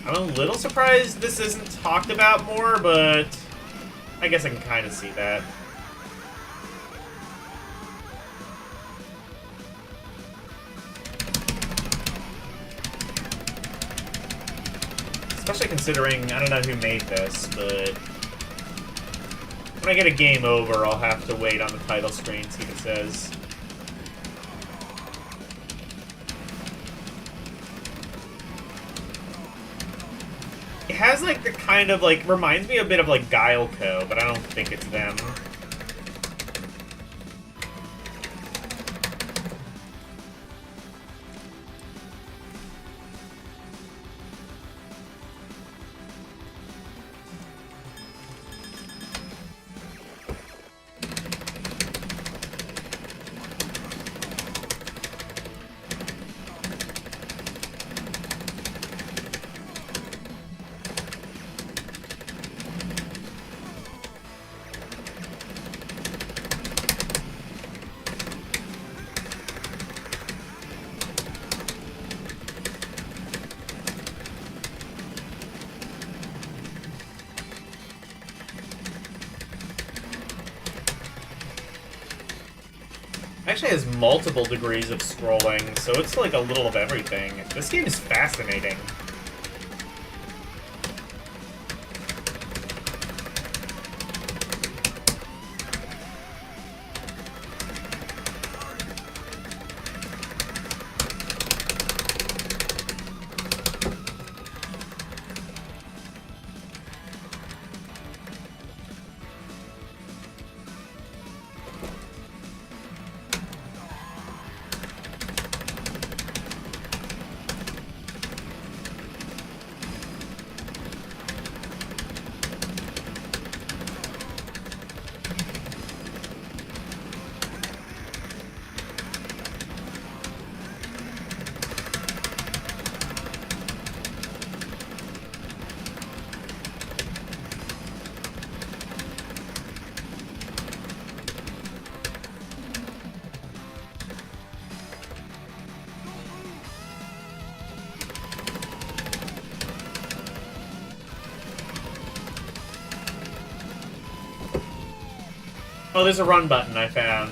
I'm a little surprised this isn't talked about more, but I guess I can kind of see that. Especially considering, I don't know who made this, but when I get a game over, I'll have to wait on the title screen, see what it says. It has, like, the kind of, like, reminds me a bit of, like, Guile.co, but I don't think it's them. Actually has multiple degrees of scrolling, so it's like a little of everything. This game is fascinating. Oh, there's a run button I found.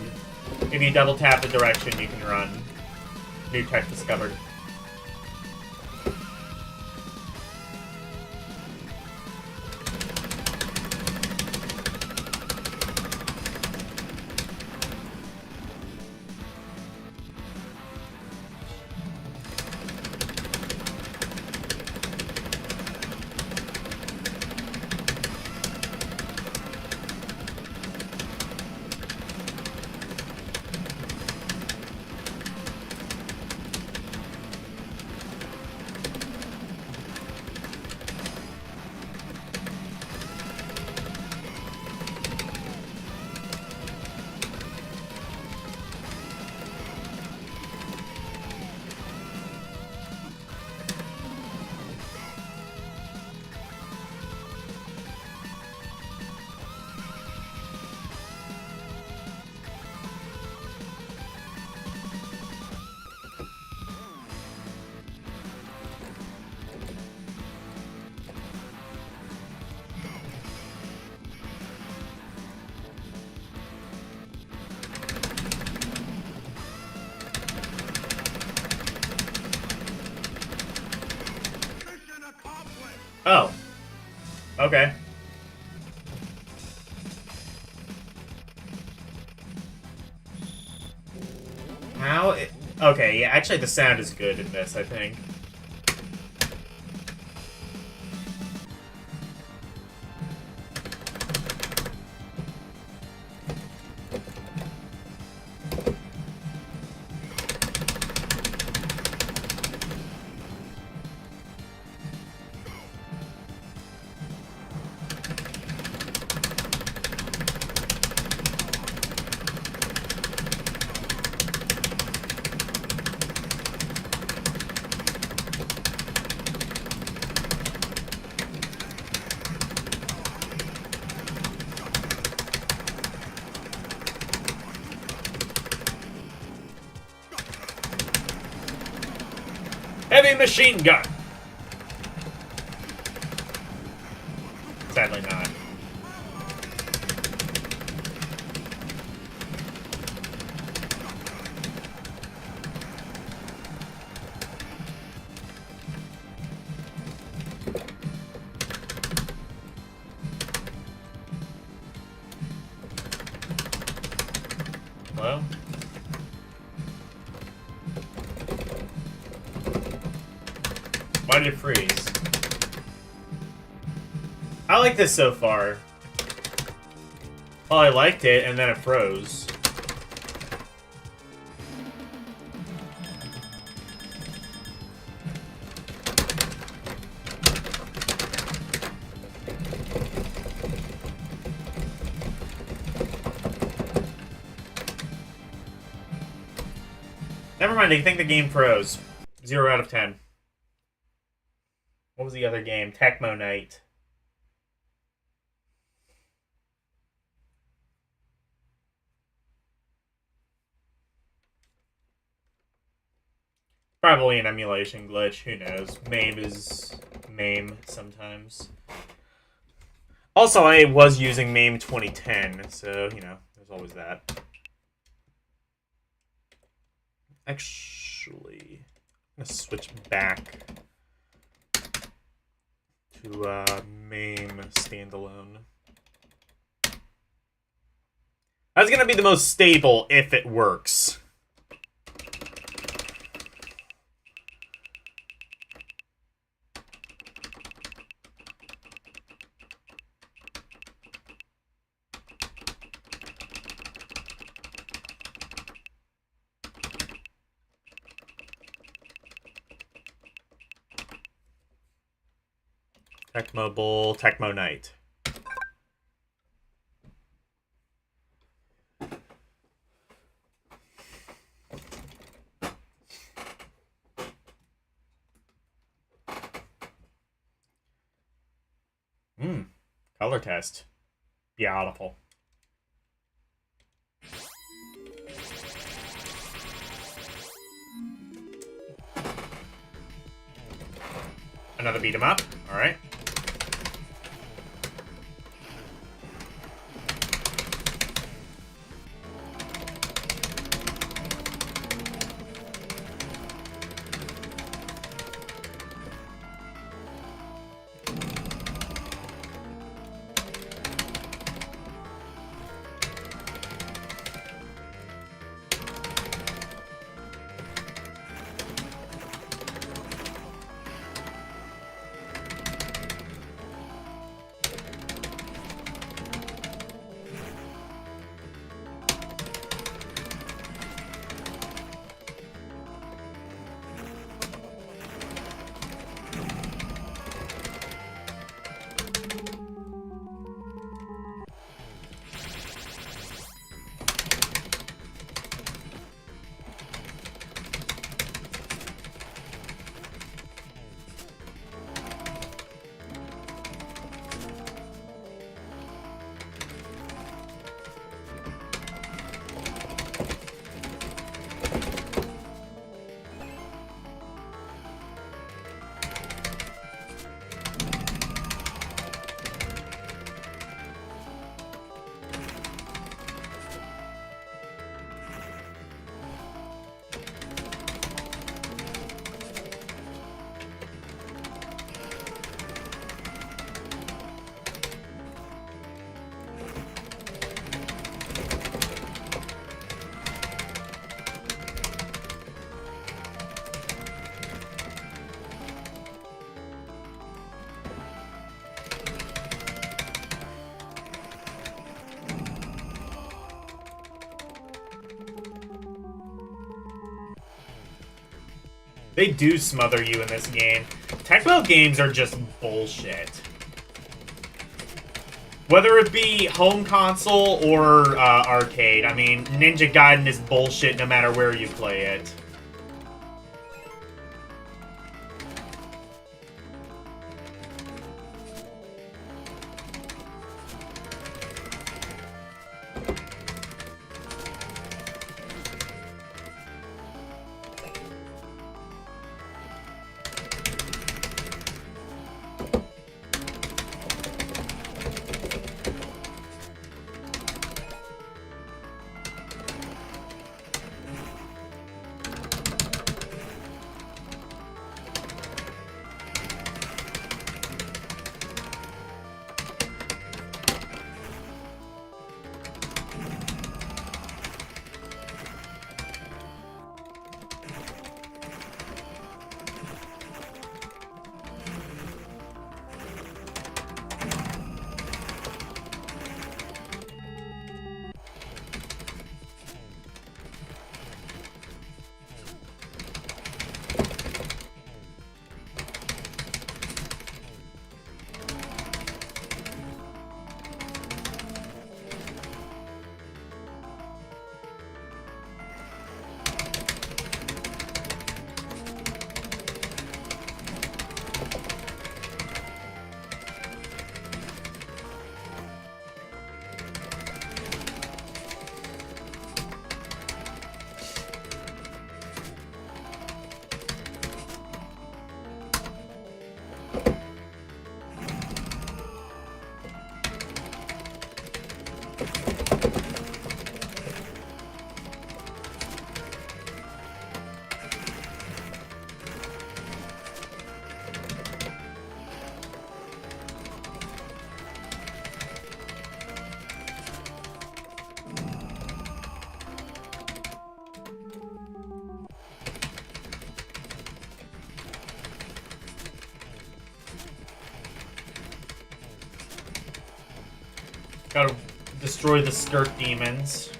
If you double tap the direction, you can run. New tech discovered. Oh. Okay. How? Okay, yeah, actually the sound is good in this, I think. Heavy machine gun! Sadly not. Well... Why did it freeze? I like this so far. Well, I liked it, and then it froze. Never mind, I think the game froze. 0 out of 10. What was the other game? Tecmo Night. Probably an emulation glitch. Who knows? MAME is MAME sometimes. Also, I was using MAME 2010, so, you know, there's always that. Actually, I'm gonna switch back to MAME standalone. That's gonna be the most stable if it works. Tecmo Bowl, Tecmo Night. Color test. Beautiful. Another beat 'em up. All right. They do smother you in this game. Tecmo games are just bullshit. Whether it be home console or arcade, I mean, Ninja Gaiden is bullshit no matter where you play it. Gotta destroy the skirt demons.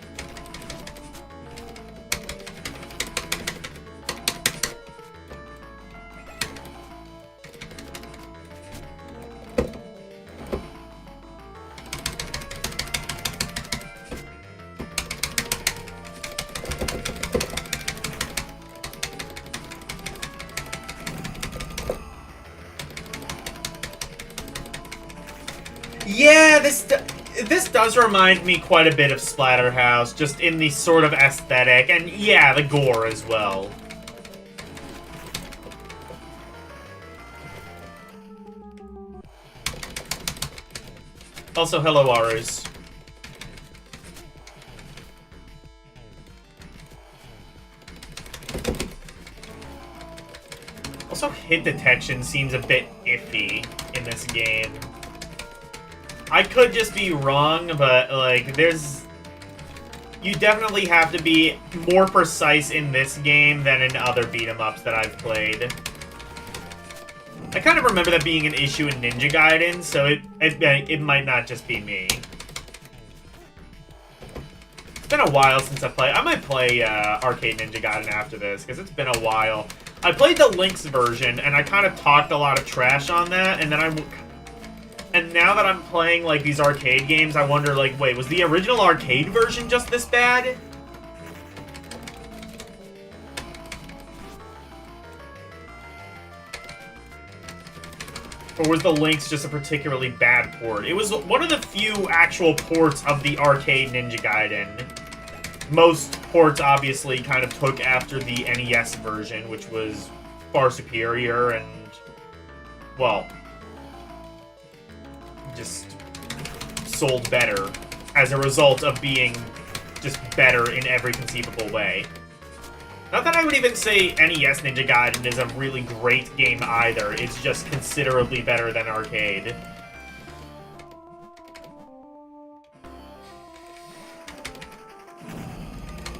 Yeah, this does remind me quite a bit of Splatterhouse, just in the sort of aesthetic, and yeah, the gore as well. Also, hello, Arus. Also, hit detection seems a bit iffy in this game. I could just be wrong, but, like, you definitely have to be more precise in this game than in other beat-em-ups that I've played. I kind of remember that being an issue in Ninja Gaiden, so it might not just be me. It's been a while since I played. I might play Arcade Ninja Gaiden after this, because it's been a while. I played the Lynx version, and I kind of talked a lot of trash on that, and then And now that I'm playing, like, these arcade games, I wonder, like, wait, was the original arcade version just this bad? Or was the Lynx just a particularly bad port? It was one of the few actual ports of the arcade Ninja Gaiden. Most ports, obviously, kind of took after the NES version, which was far superior and, well, just sold better as a result of being just better in every conceivable way. Not that I would even say NES Ninja Gaiden is a really great game either, it's just considerably better than arcade.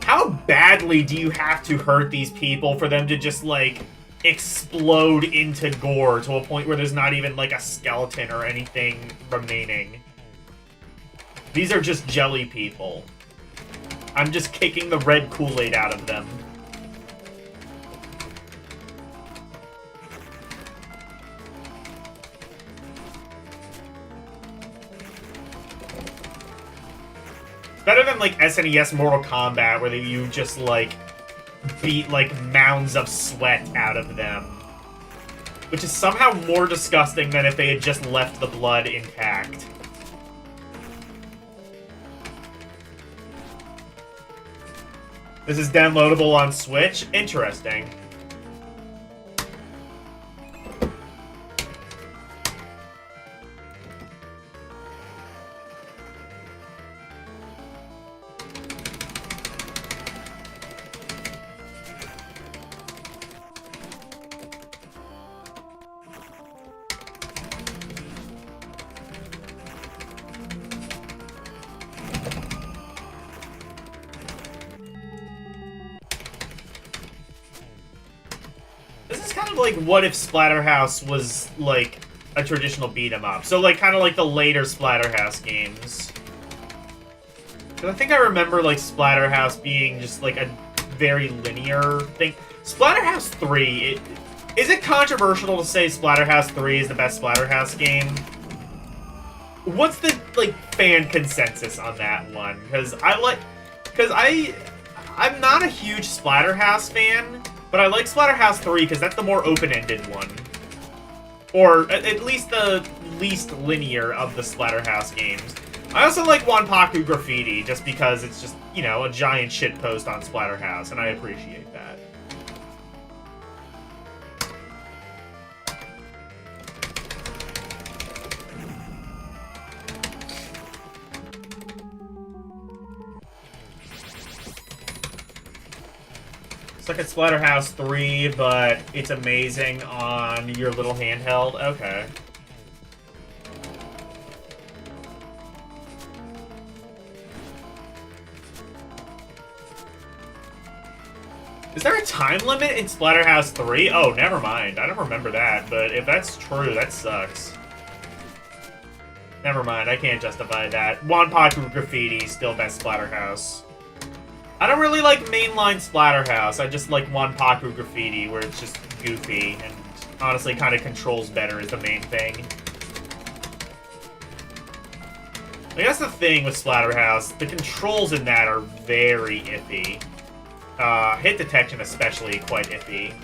How badly do you have to hurt these people for them to just, like, explode into gore to a point where there's not even, like, a skeleton or anything remaining? These are just jelly people. I'm just kicking the red Kool-Aid out of them. Better than, like, SNES Mortal Kombat, where you just, like, beat, like, mounds of sweat out of them. Which is somehow more disgusting than if they had just left the blood intact. This is downloadable on Switch? Interesting. Like, what if Splatterhouse was, like, a traditional beat-em-up? So, like, kind of like the later Splatterhouse games. Because I think I remember, like, Splatterhouse being just, like, a very linear thing. Splatterhouse 3, is it controversial to say Splatterhouse 3 is the best Splatterhouse game? What's the, like, fan consensus on that one? Because I'm not a huge Splatterhouse fan, but I like Splatterhouse 3 because that's the more open-ended one. Or at least the least linear of the Splatterhouse games. I also like Wanpaku Graffiti just because it's just, you know, a giant shitpost on Splatterhouse, and I appreciate that. It's like a Splatterhouse 3, but it's amazing on your little handheld. Okay. Is there a time limit in Splatterhouse 3? Oh, never mind. I don't remember that, but if that's true, that sucks. Never mind, I can't justify that. Wanpaku Graffiti, still best Splatterhouse. I don't really like mainline Splatterhouse. I just like Wanpaku Graffiti, where it's just goofy and honestly kind of controls better is the main thing. I guess the thing with Splatterhouse, the controls in that are very iffy. Hit detection especially quite iffy.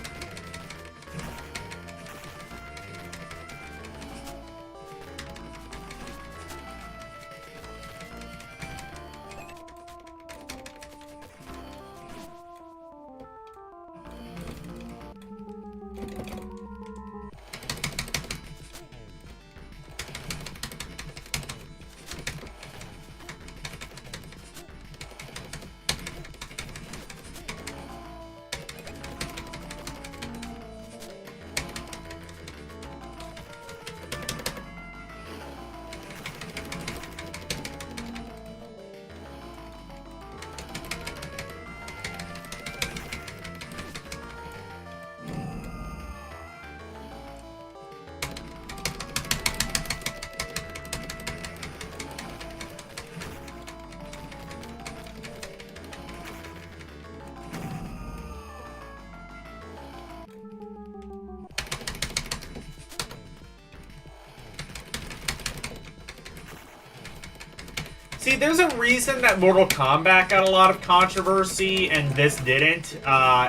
See, there's a reason that Mortal Kombat got a lot of controversy and this didn't.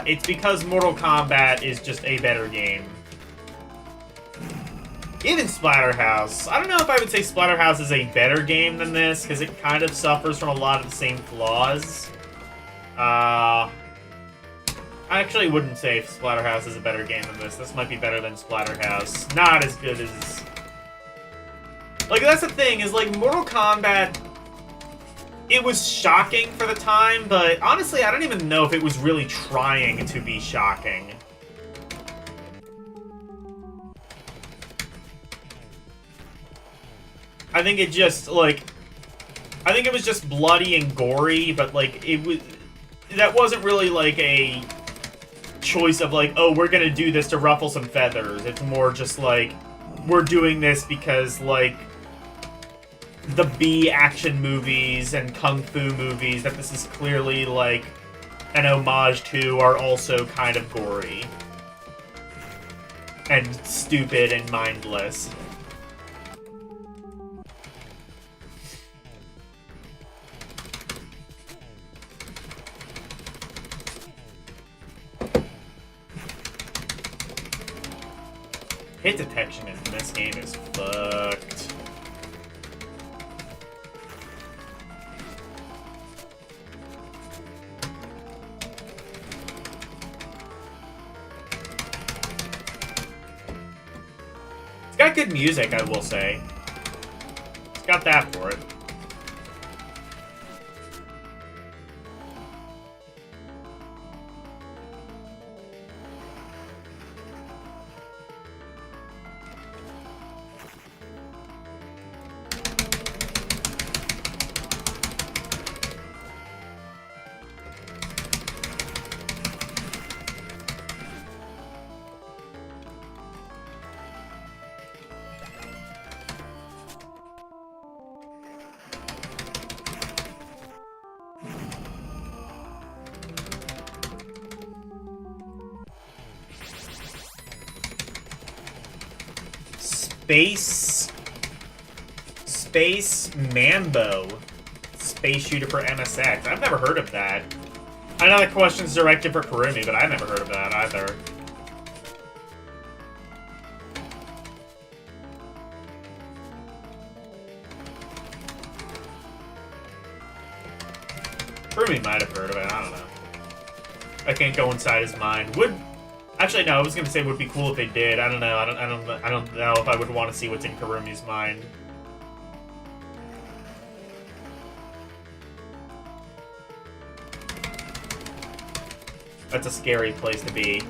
It's because Mortal Kombat is just a better game. Even Splatterhouse. I don't know if I would say Splatterhouse is a better game than this, because it kind of suffers from a lot of the same flaws. I actually wouldn't say Splatterhouse is a better game than this. This might be better than Splatterhouse. Not as good as... Like, that's the thing, is, like, Mortal Kombat... It was shocking for the time, but honestly, I don't even know if it was really trying to be shocking. I think it just, like... I think it was just bloody and gory, but, like, it was... That wasn't really, like, a choice of, like, oh, we're gonna do this to ruffle some feathers. It's more just, like, we're doing this because, like... the B action movies and kung fu movies that this is clearly like an homage to are also kind of gory and stupid and mindless. Hit detection in this game is fucked. It's got good music, I will say. It's got that for it. Space Mambo. Space shooter for MSX. I've never heard of that. I know the question's directed for Kurumi, but I've never heard of that either. Kurumi might have heard of it, I don't know. I can't go inside his mind. Actually, no, I was gonna say it would be cool if they did. I don't know. I don't know if I would want to see what's in Kurumi's mind. That's a scary place to be.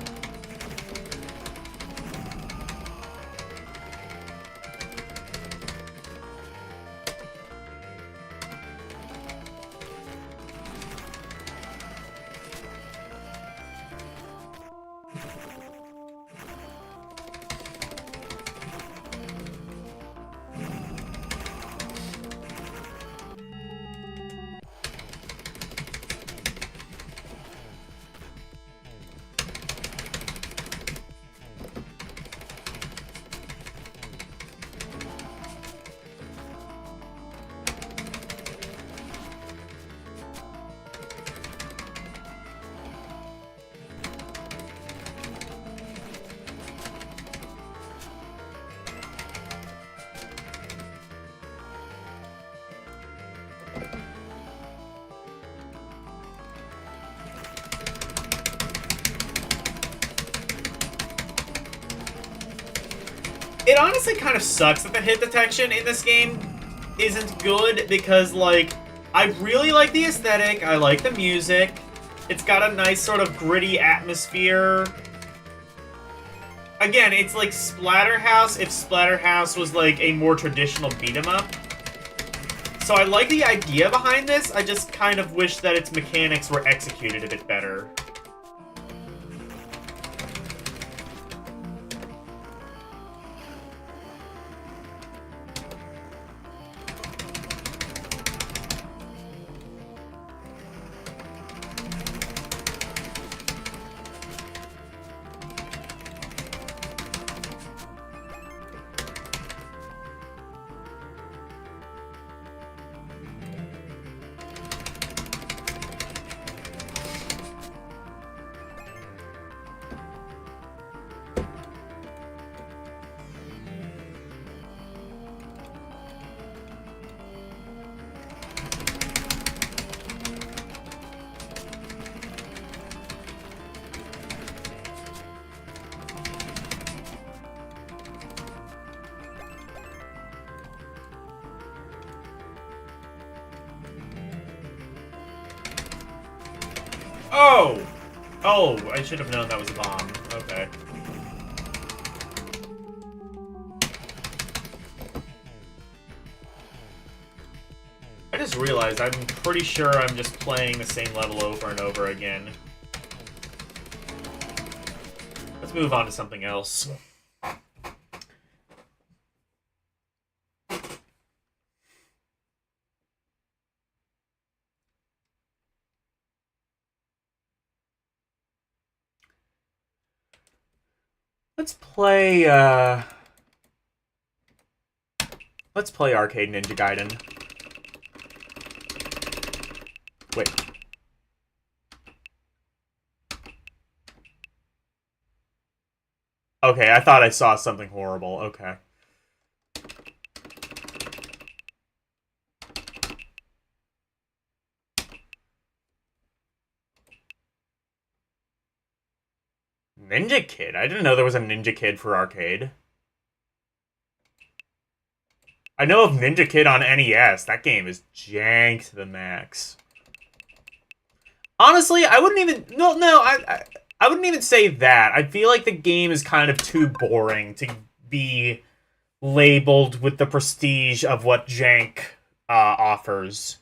honestly kind of sucks that the hit detection in this game isn't good because, like, I really like the aesthetic, I like the music, it's got a nice sort of gritty atmosphere. Again, it's like Splatterhouse if Splatterhouse was like a more traditional beat-em-up. So I like the idea behind this, I just kind of wish that its mechanics were executed a bit better. Oh! Oh, I should have known that was a bomb. Okay. I just realized I'm pretty sure I'm just playing the same level over and over again. Let's move on to something else. Let's play Arcade Ninja Gaiden. Wait. Okay, I thought I saw something horrible. Okay. Ninja Kid? I didn't know there was a Ninja Kid for arcade. I know of Ninja Kid on NES. That game is jank to the max. Honestly, I wouldn't even... I wouldn't even say that. I feel like the game is kind of too boring to be labeled with the prestige of what jank offers.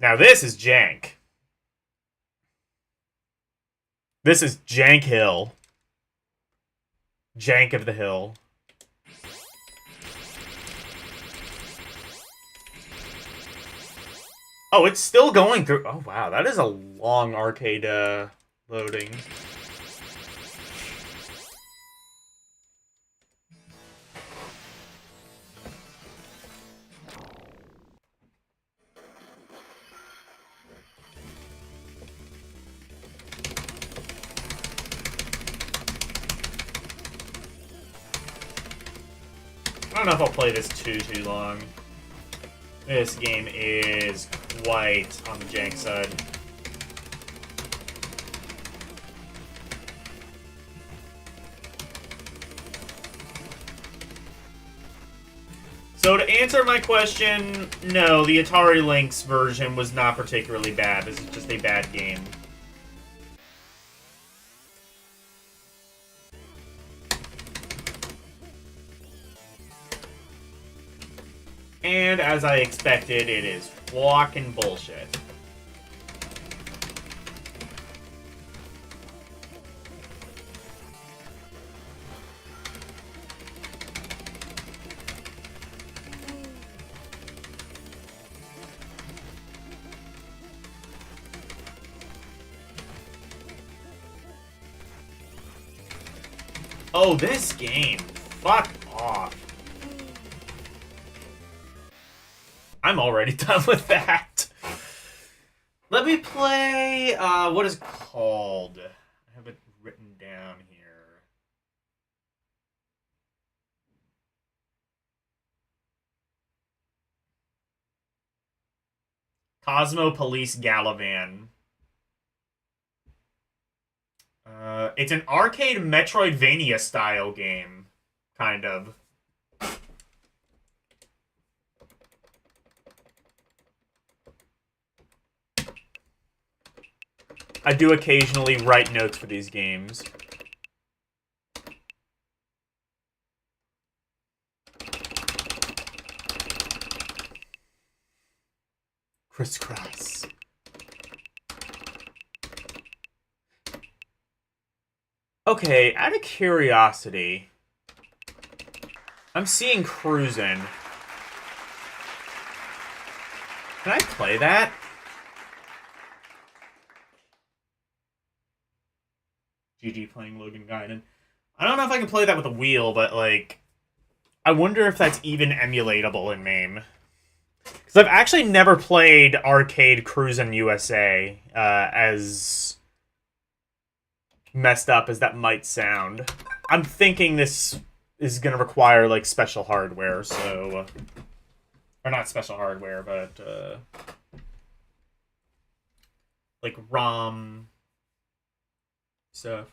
Now this is jank. This is Jank Hill. Jank of the Hill. Oh, it's still going through. Oh, wow. That is a long arcade loading. I don't know if I'll play this too long. This game is quite on the jank side. So to answer my question, no, the Atari Lynx version was not particularly bad. This is just a bad game. And as I expected, it is fucking bullshit. Oh, this game. Fuck off. I'm already done with that. Let me play, what is it called? I have it written down here. Cosmo Police Galavan. It's an arcade Metroidvania style game, kind of. I do occasionally write notes for these games. Crisscross. Okay, out of curiosity, I'm seeing Cruisin'. Can I play that? GG playing Logan Gaiden. I don't know if I can play that with a wheel, but, like, I wonder if that's even emulatable in MAME. Because I've actually never played Arcade Cruisin' USA, as messed up as that might sound. I'm thinking this is going to require, like, special hardware, so... Or not special hardware, but, like, ROM stuff.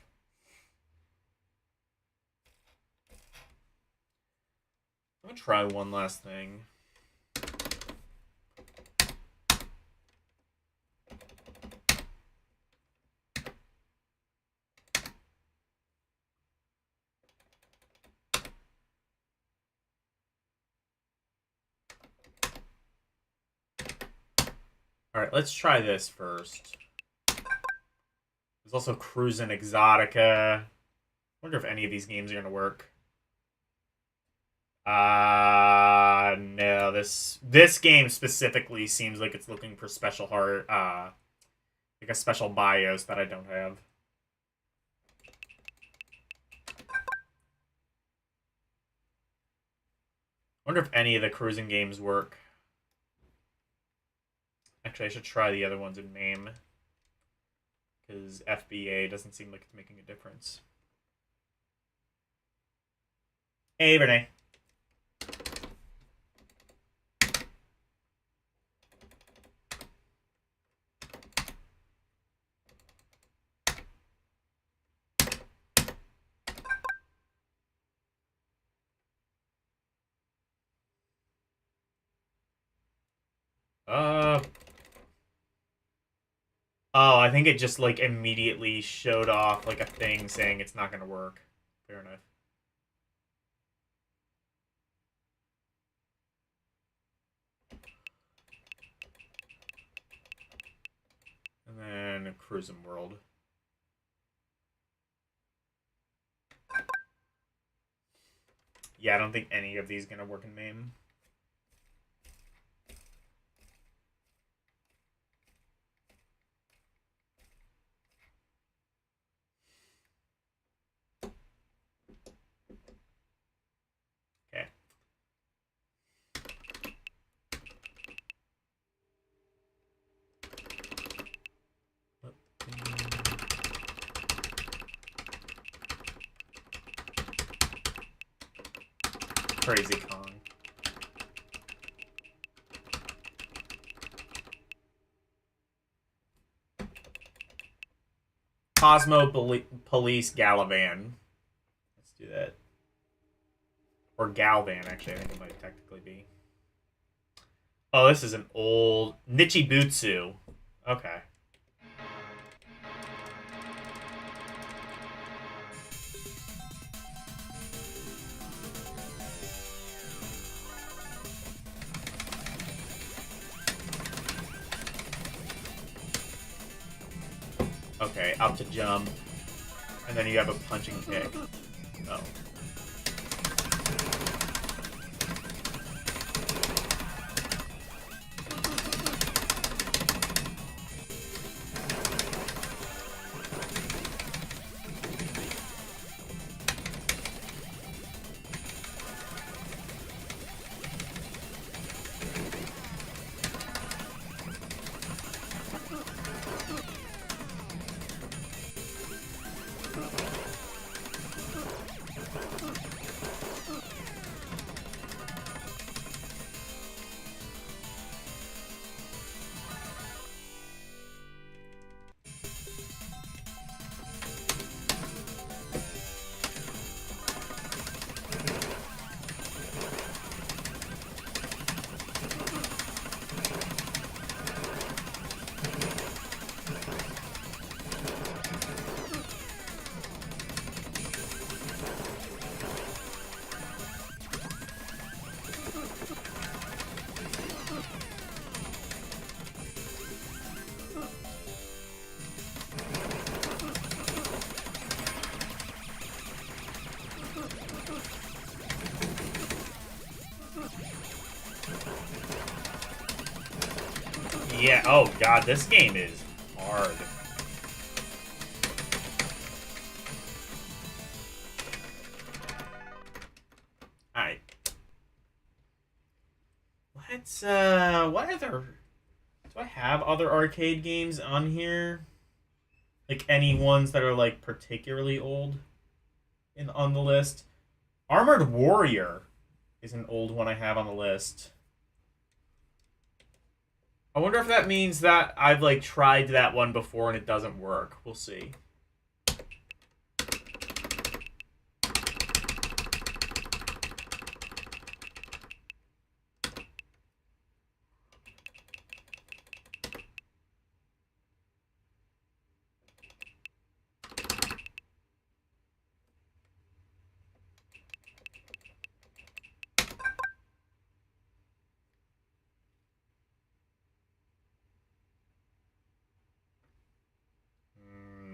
I'm gonna try one last thing. Alright, let's try this first. There's also Cruisin' Exotica. I wonder if any of these games are gonna work. No, this game specifically seems like it's looking for special like a special BIOS that I don't have. I wonder if any of the cruising games work. Actually, I should try the other ones in MAME. Because FBA doesn't seem like it's making a difference. Hey, Renee. Oh, I think it just, like, immediately showed off, like, a thing saying it's not gonna work. Fair enough. And then Cruisin' World. Yeah, I don't think any of these gonna work in MAME. Okay. Crazy Kong. Cosmo Police Galavan. Let's do that. Or Galvan, actually, I think it might technically be. Oh, this is an old... Nichibutsu. Okay. Okay, up to jump. And then you have a punching kick. Oh. Yeah, oh god, this game is hard. Alright. What other... Do I have other arcade games on here? Like, any ones that are, like, particularly old on the list? Armored Warrior is an old one I have on the list. I wonder if that means that I've, like, tried that one before and it doesn't work. We'll see.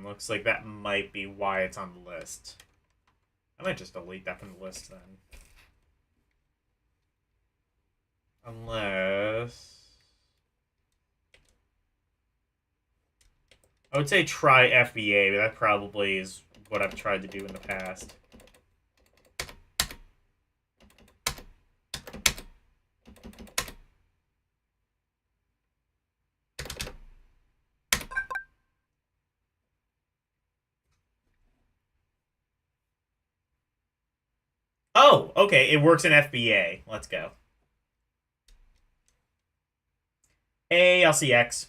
Looks like that might be why it's on the list. I might just delete that from the list then. Unless... I would say try FBA, but that probably is what I've tried to do in the past. Oh, okay, it works in FBA. Let's go. ALCX.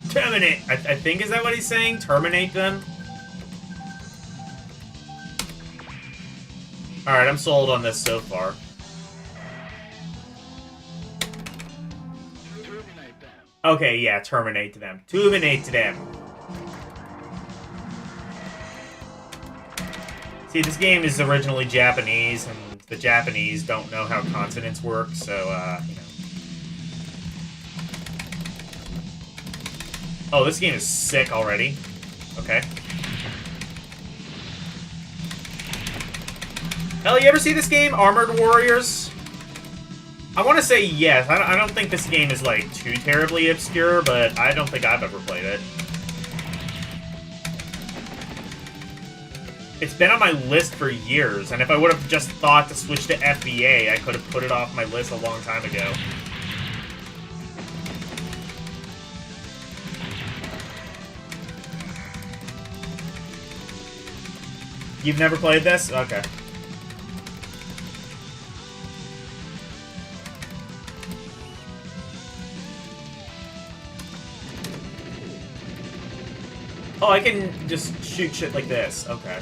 Terminate. I think, is that what he's saying? Terminate them? Alright, I'm sold on this so far. Okay, yeah, terminate them. Terminate them. See, this game is originally Japanese, and the Japanese don't know how consonants work, so, you know. Oh, this game is sick already. Okay. Hell, you ever see this game, Armored Warriors? I want to say yes. I don't think this game is, like, too terribly obscure, but I don't think I've ever played it. It's been on my list for years, and if I would have just thought to switch to FBA, I could have put it off my list a long time ago. You've never played this? Okay. Oh, I can just shoot shit like this. Okay.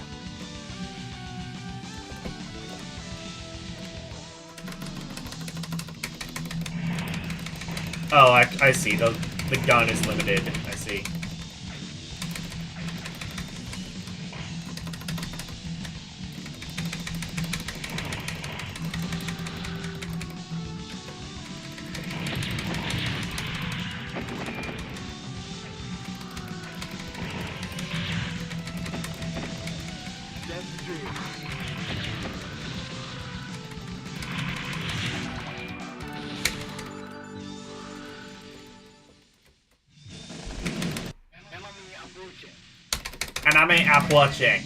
Oh, I see. The gun is limited. I see. Anime approaching.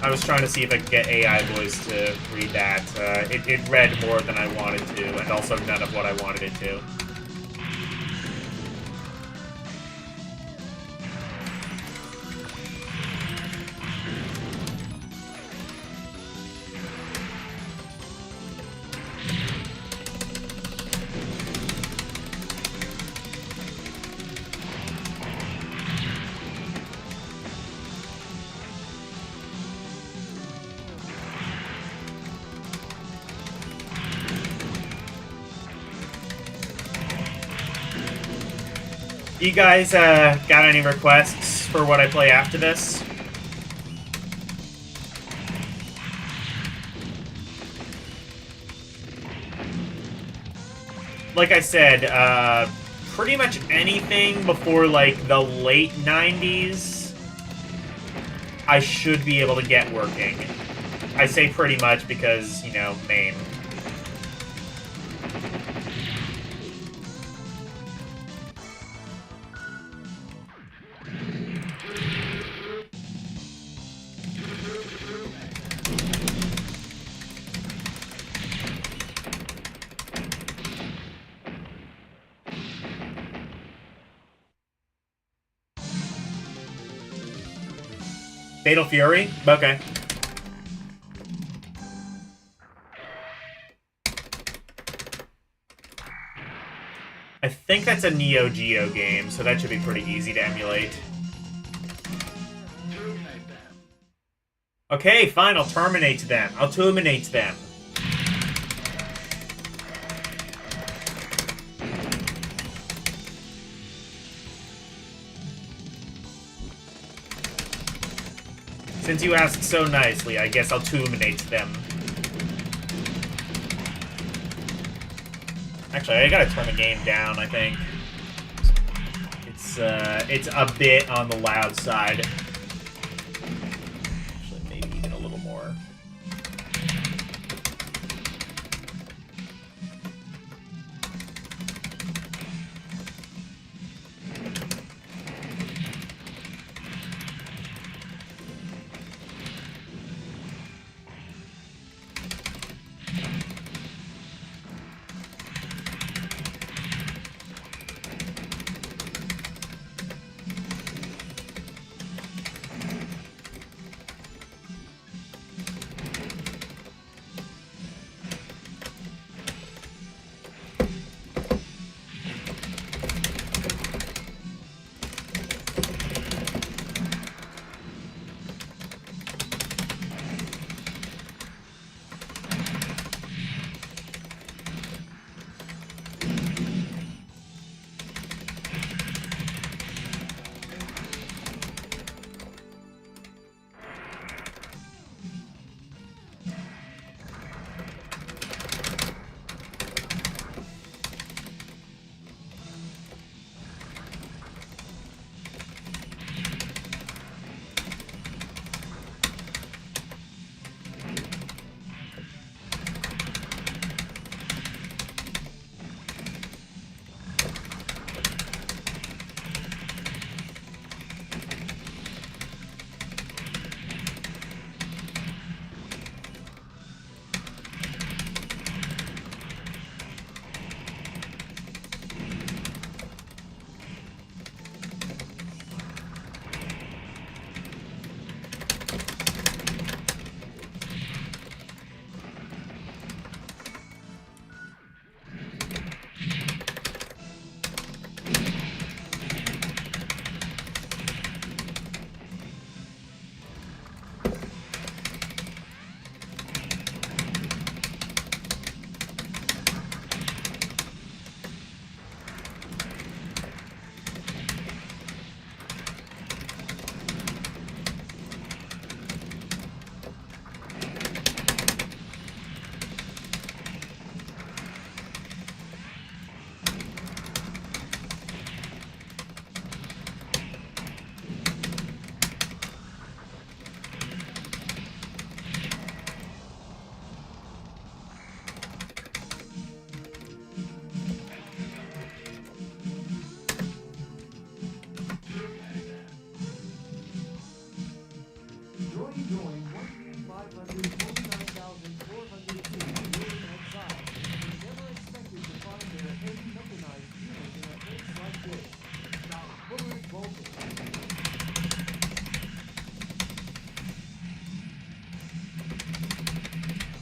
I was trying to see if I could get AI voice to read that. It read more than I wanted to, and also none of what I wanted it to. You guys got any requests for what I play after this? like I said, pretty much anything before, like, the late 90s, I should be able to get working. I say pretty much because, you know, MAME. Fatal Fury? Okay. I think that's a Neo Geo game, so that should be pretty easy to emulate. Okay, fine, I'll terminate them. I'll terminate them. Since you asked so nicely, I guess I'll terminate them. Actually, I gotta turn the game down, I think. It's a bit on the loud side. Actually, maybe even a little more.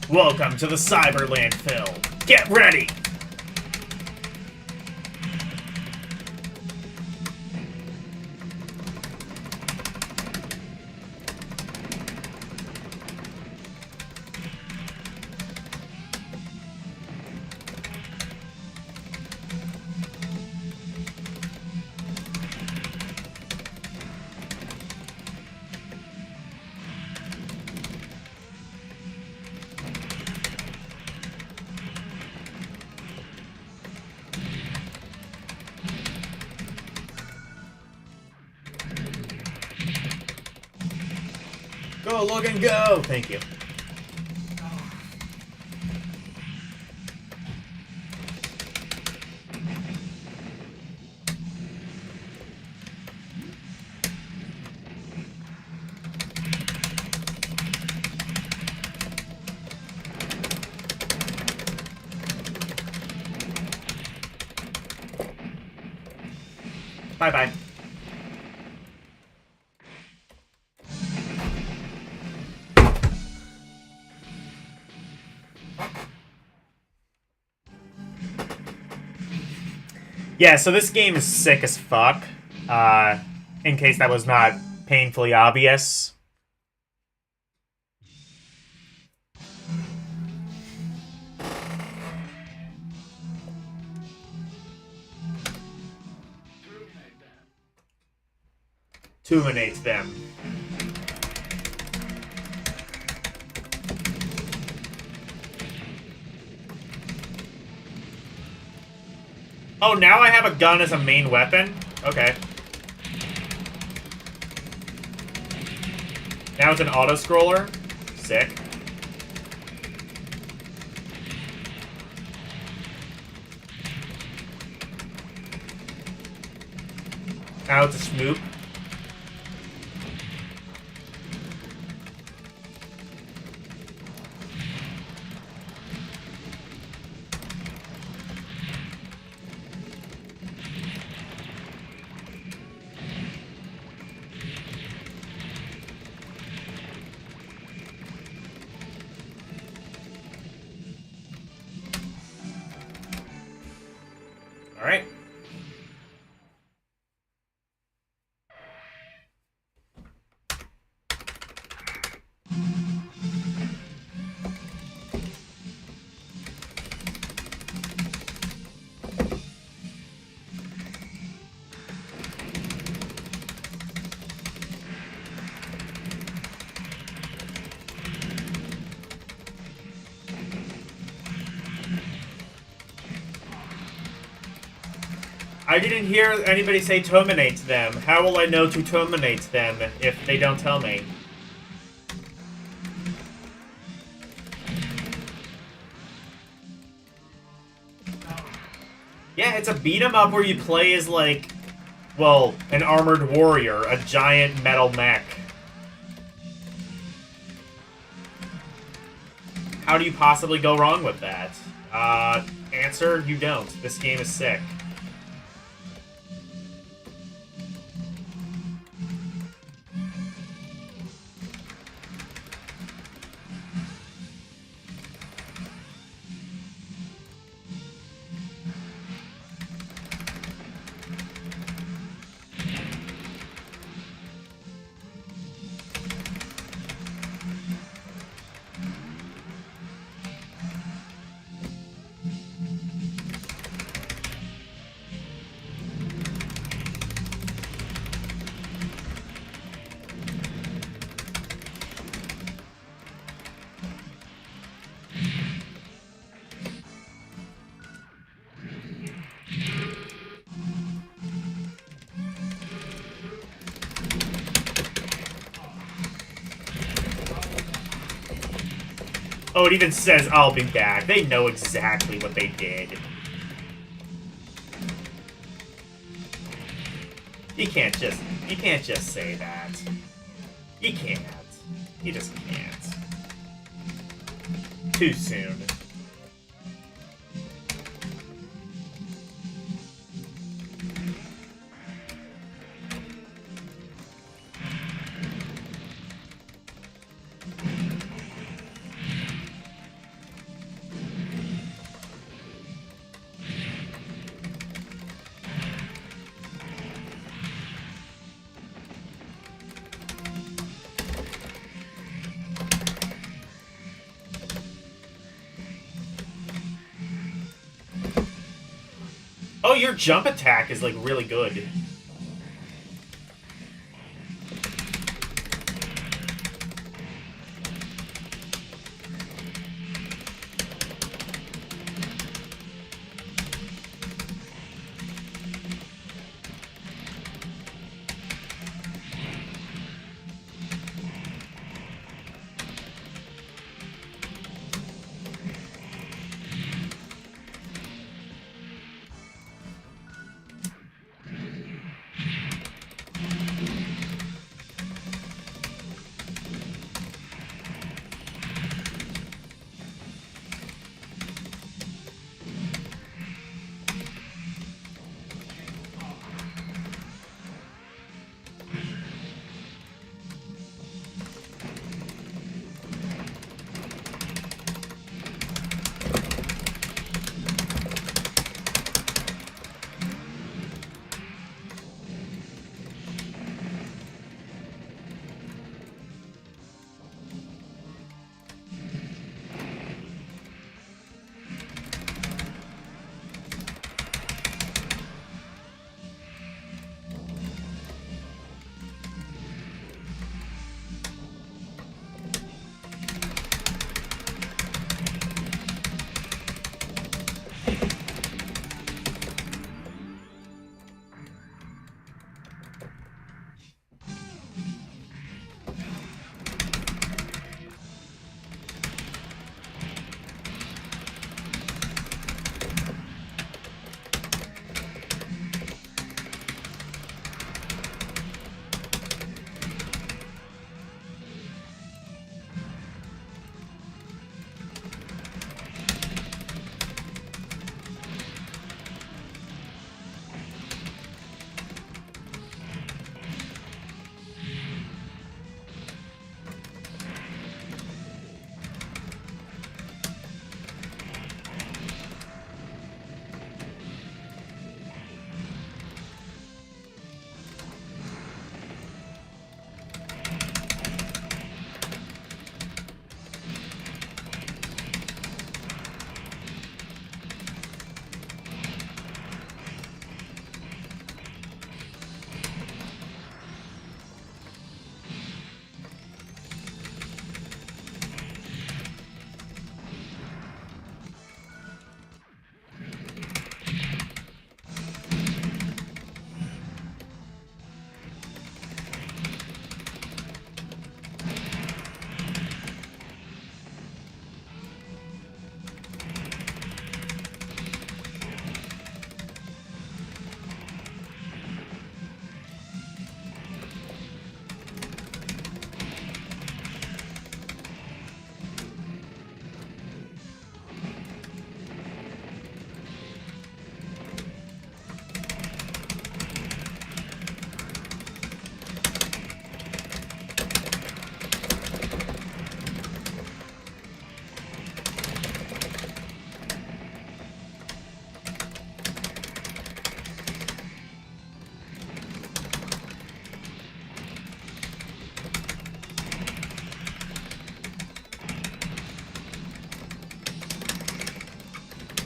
Welcome to the cyber landfill. Get ready! Go, Logan, go! Thank you. Bye-bye. Yeah, so this game is sick as fuck. In case that was not painfully obvious. Terminate them. Oh, now I have a gun as a main weapon? Okay. Now it's an auto-scroller? Sick. Now it's a snoop. All right. I didn't hear anybody say terminate them. How will I know to terminate them if they don't tell me? Yeah, it's a beat 'em up where you play as, like, well, an armored warrior, a giant metal mech. How do you possibly go wrong with that? Answer, you don't. This game is sick. Oh, it even says I'll be back. They know exactly what they did. You can't just say that. You can't. You just can't. Too soon. Oh, your jump attack is, like, really good.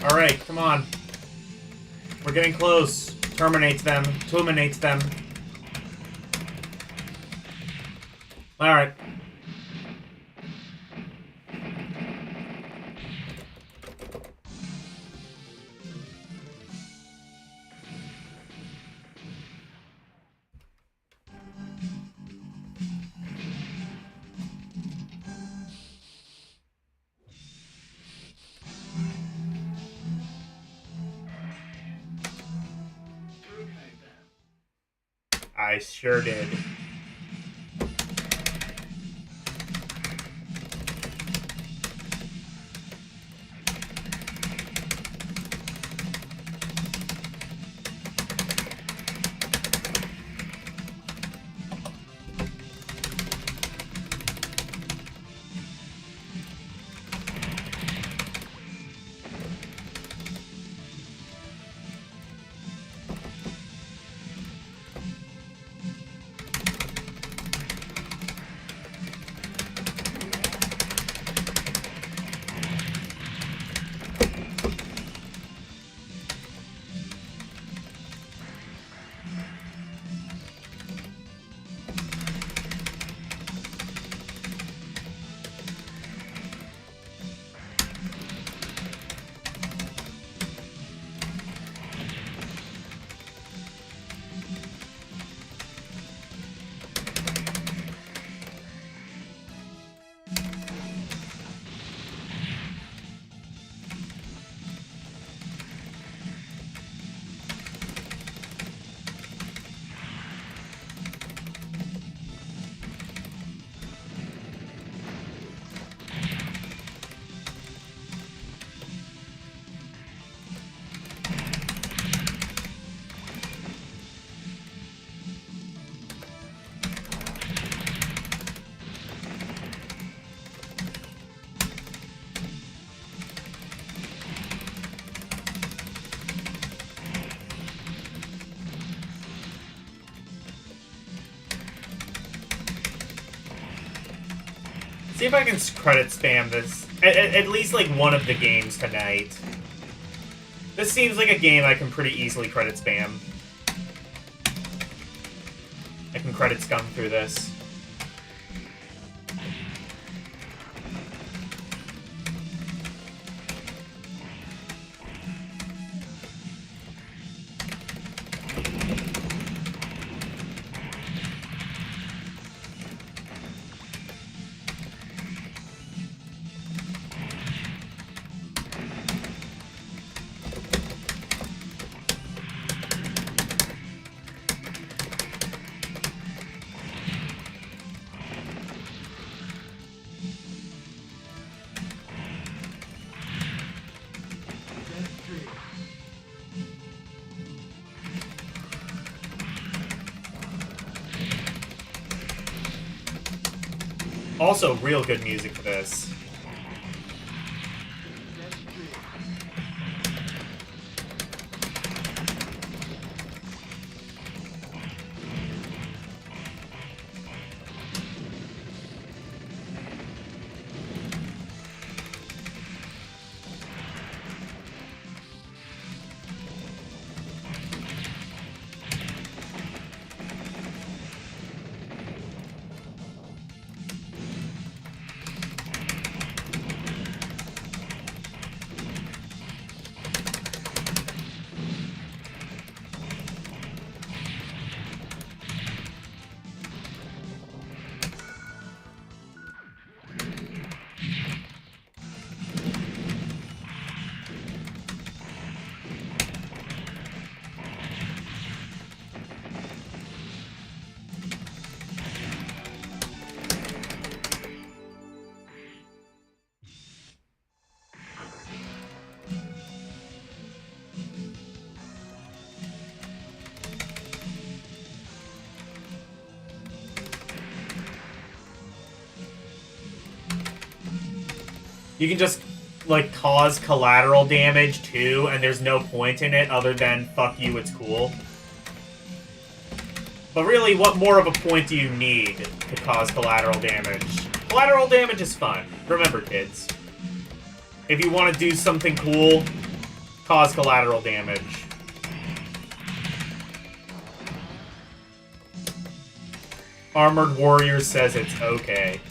Alright, come on. We're getting close. Terminate them. Terminate them. Alright. I sure did. See if I can credit spam this. At least, like, one of the games tonight. This seems like a game I can pretty easily credit spam. I can credit scum through this. Also, real good music for this. You can just, like, cause collateral damage, too, and there's no point in it other than, fuck you, it's cool. But really, what more of a point do you need to cause collateral damage? Collateral damage is fun. Remember, kids. If you want to do something cool, cause collateral damage. Armored Warrior says it's okay.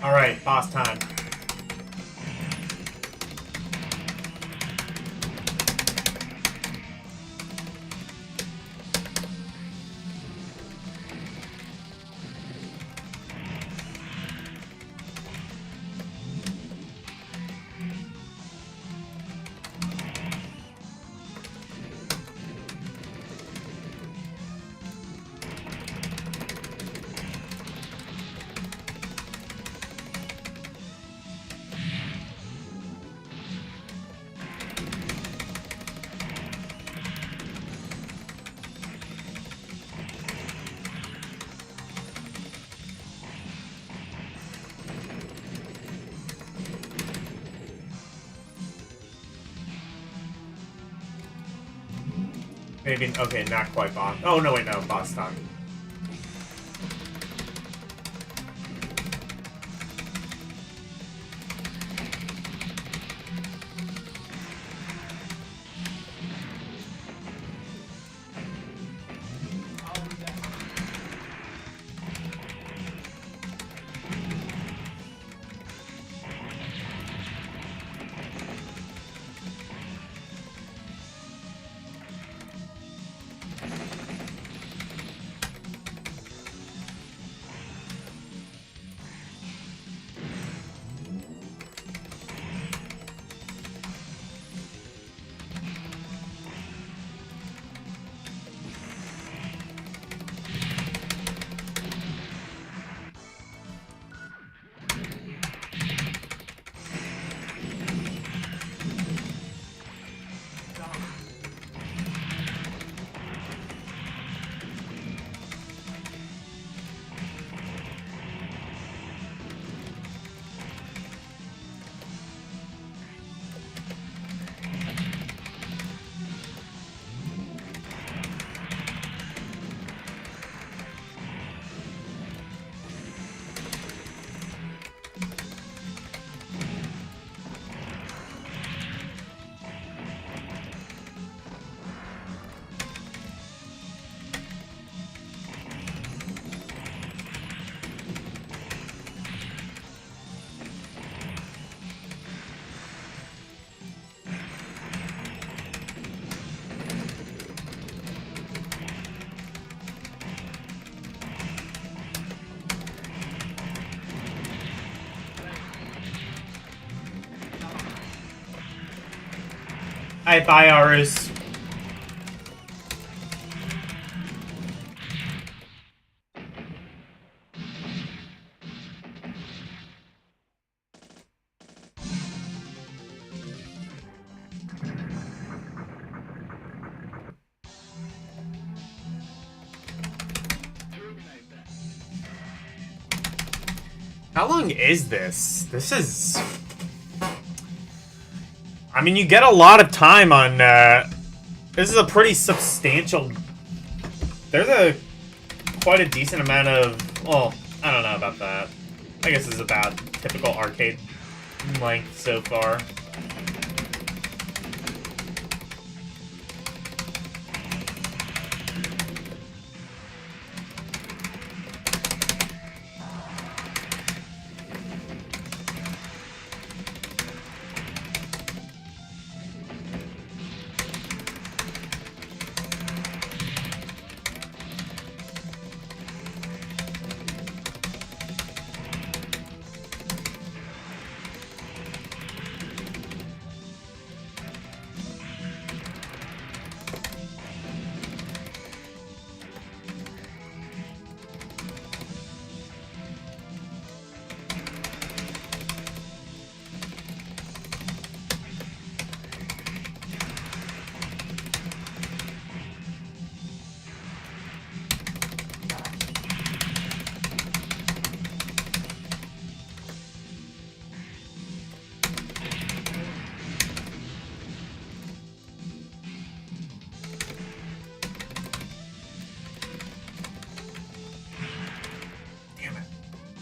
Alright, boss time. Maybe, okay, not quite boss. Oh, no, wait, no, boss time. Alright, bye, Arus. How long is this? This is... I mean, you get a lot of time on, this is a pretty substantial... There's quite a decent amount of... Well, I don't know about that. I guess this is about typical arcade length so far.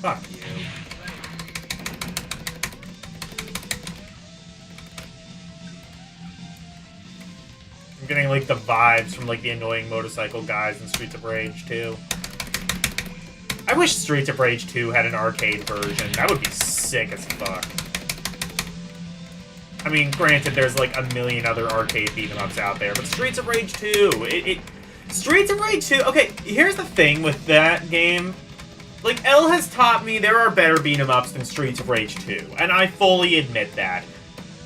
Fuck you. I'm getting like the vibes from like the annoying motorcycle guys in Streets of Rage too. I wish Streets of Rage 2 had an arcade version. That would be sick as fuck. I mean, granted, there's like a million other arcade beat-em-ups out there, but Streets of Rage 2, Streets of Rage 2, okay, here's the thing with that game. Like, L has taught me there are better beat-em-ups than Streets of Rage 2, and I fully admit that.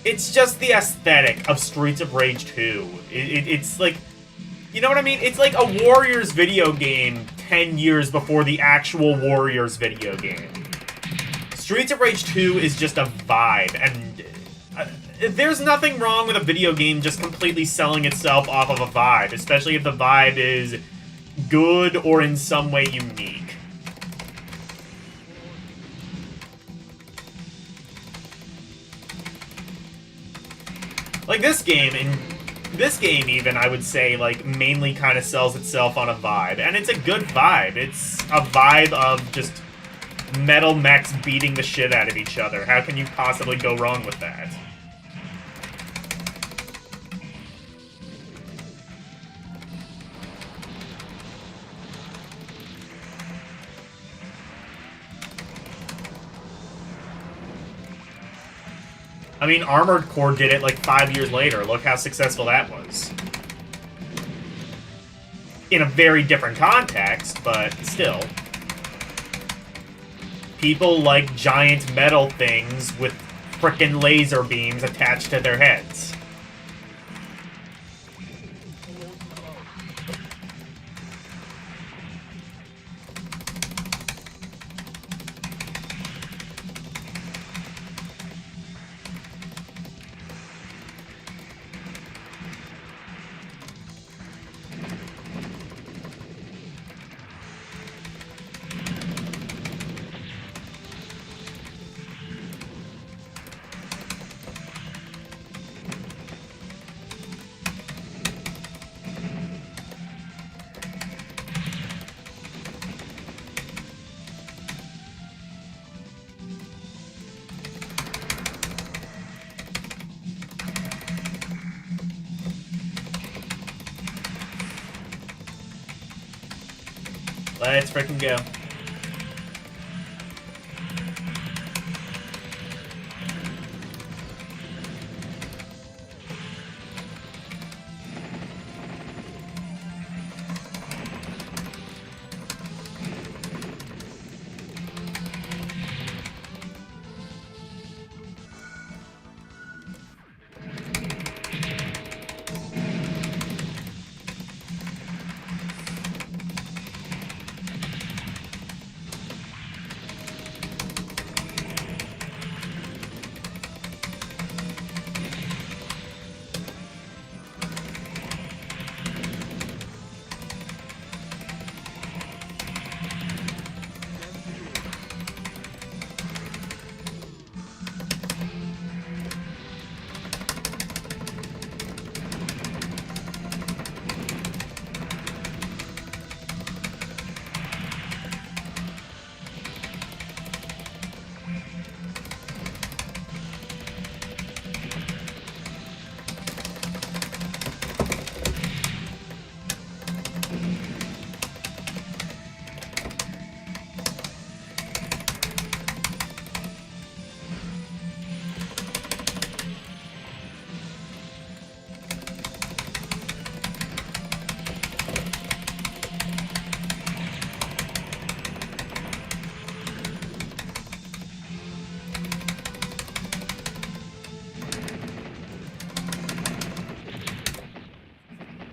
It's just the aesthetic of Streets of Rage 2. It's like, you know what I mean? It's like a Warriors video game 10 years before the actual Warriors video game. Streets of Rage 2 is just a vibe, and there's nothing wrong with a video game just completely selling itself off of a vibe, especially if the vibe is good or in some way unique. Like this game even, I would say, like, mainly kind of sells itself on a vibe. And it's a good vibe. It's a vibe of just metal mechs beating the shit out of each other. How can you possibly go wrong with that? I mean, Armored Core did it like 5 years later. Look how successful that was. In a very different context, but still. People like giant metal things with frickin' laser beams attached to their heads. Let's frickin' go.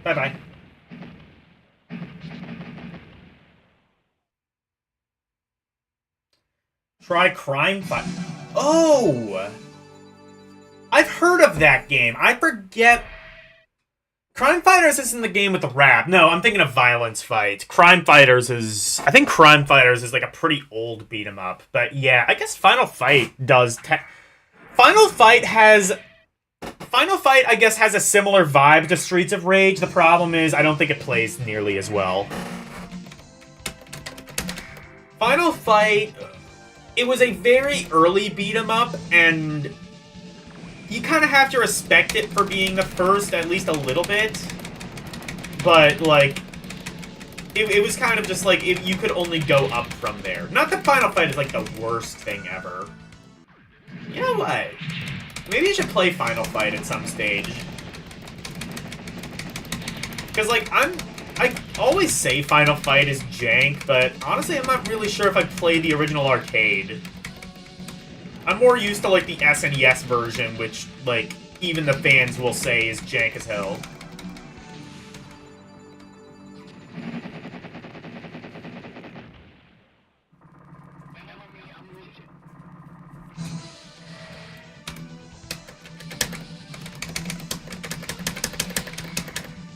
Bye-bye. Try Crime Fight. Oh! I've heard of that game. I forget. Crime Fighters isn't the game with the rap. No, I'm thinking of Violence Fight. Crime Fighters is... I think Crime Fighters is like a pretty old beat 'em up. But yeah, I guess Final Fight does... Final Fight, I guess, has a similar vibe to Streets of Rage. The problem is, I don't think it plays nearly as well. Final Fight... It was a very early beat 'em up, and... you kind of have to respect it for being the first, at least a little bit. But, like... it was kind of just like, if you could only go up from there. Not that Final Fight is like the worst thing ever. You know what? Maybe I should play Final Fight at some stage. Because, like, I always say Final Fight is jank, but honestly, I'm not really sure if I played the original arcade. I'm more used to, like, the SNES version, which, like, even the fans will say is jank as hell.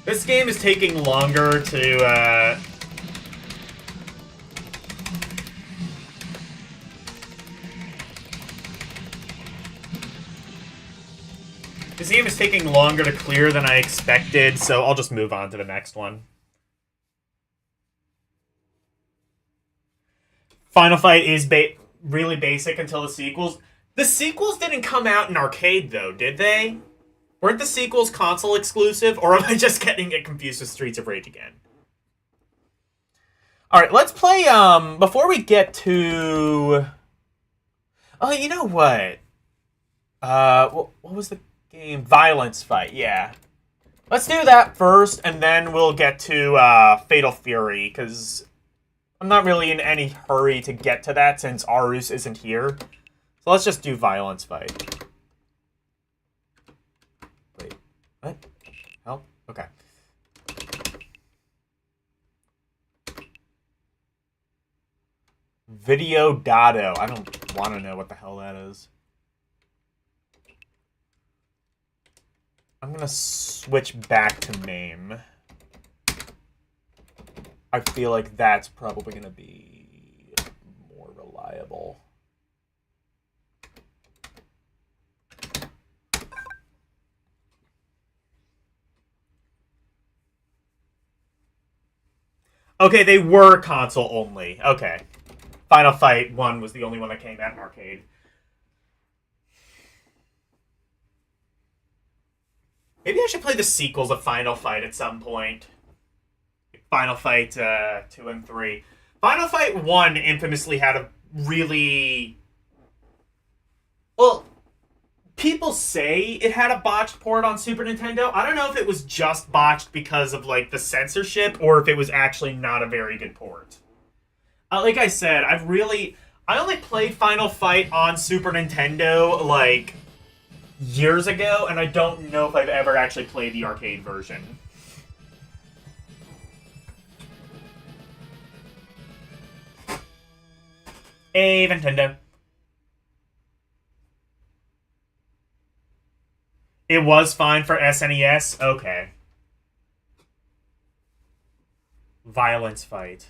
This game is taking longer to, This game is taking longer to clear than I expected, so I'll just move on to the next one. Final Fight is really basic until the sequels. The sequels didn't come out in arcade, though, did they? Weren't the sequels console exclusive, or am I just getting it confused with Streets of Rage again? Alright, let's play, before we get to... Oh, you know what? What was the game? Violence Fight, yeah. Let's do that first, and then we'll get to, Fatal Fury, because I'm not really in any hurry to get to that since Arus isn't here. So let's just do Violence Fight. Wait, what? Help? Okay. Video Dado. I don't want to know what the hell that is. I'm gonna switch back to MAME. I feel like that's probably gonna be more reliable. Okay, they were console only. Okay. Final Fight 1 was the only one that came out in arcade. Maybe I should play the sequels of Final Fight at some point. Final Fight 2 and 3. Final Fight 1 infamously had a really... Well, people say it had a botched port on Super Nintendo. I don't know if it was just botched because of, like, the censorship, or if it was actually not a very good port. Like I said, I only played Final Fight on Super Nintendo, like, years ago, and I don't know if I've ever actually played the arcade version. Hey, Nintendo. It was fine for SNES? Okay. Violence Fight.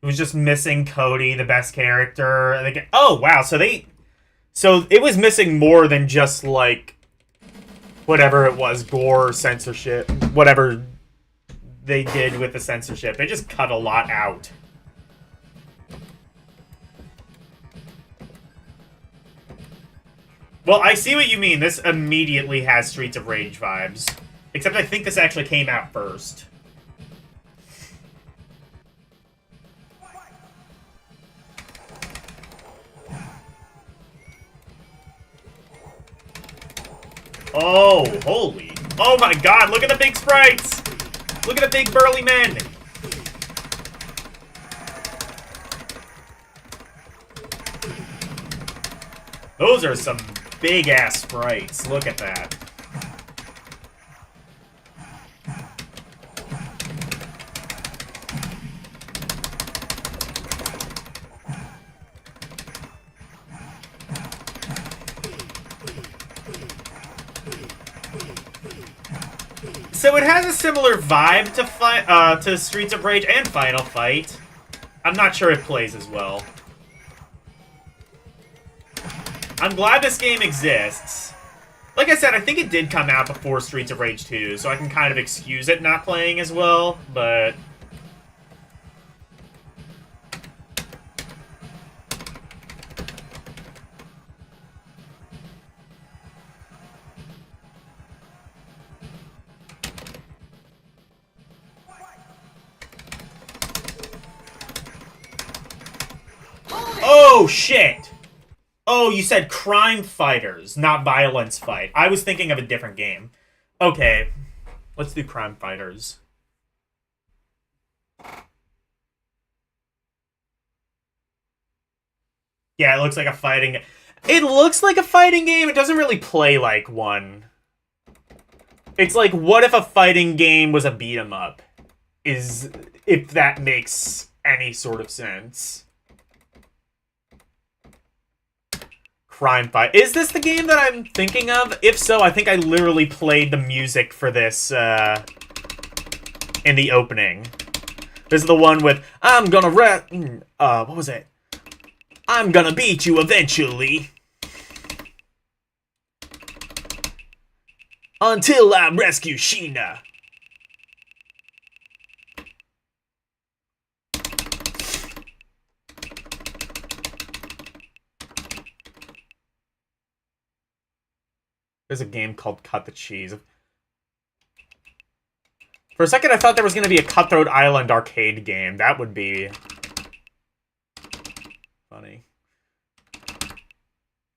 It was just missing Cody, the best character. Oh, wow. So it was missing more than just, like, whatever it was, gore, censorship, whatever they did with the censorship. They just cut a lot out. Well, I see what you mean. This immediately has Streets of Rage vibes. Except I think this actually came out first. Oh, holy. Oh my god, look at the big sprites! Look at the big burly men! Those are some big-ass sprites. Look at that. So it has a similar vibe to Streets of Rage and Final Fight. I'm not sure it plays as well. I'm glad this game exists. Like I said, I think it did come out before Streets of Rage 2, so I can kind of excuse it not playing as well, but... Oh, shit! Oh, you said crime fighters, not violence fight. I was thinking of a different game. Okay, let's do crime fighters. Yeah, it looks like a fighting... It looks like a fighting game. It doesn't really play like one. It's like, what if a fighting game was a beat 'em up? If that makes any sort of sense. Crime fight. Is this the game that I'm thinking of? If so, I think I literally played the music for this in the opening. This is the one with, I'm gonna what was it? I'm gonna beat you eventually. Until I rescue Sheena. There's a game called Cut the Cheese. For a second, I thought there was going to be a Cutthroat Island arcade game. That would be funny.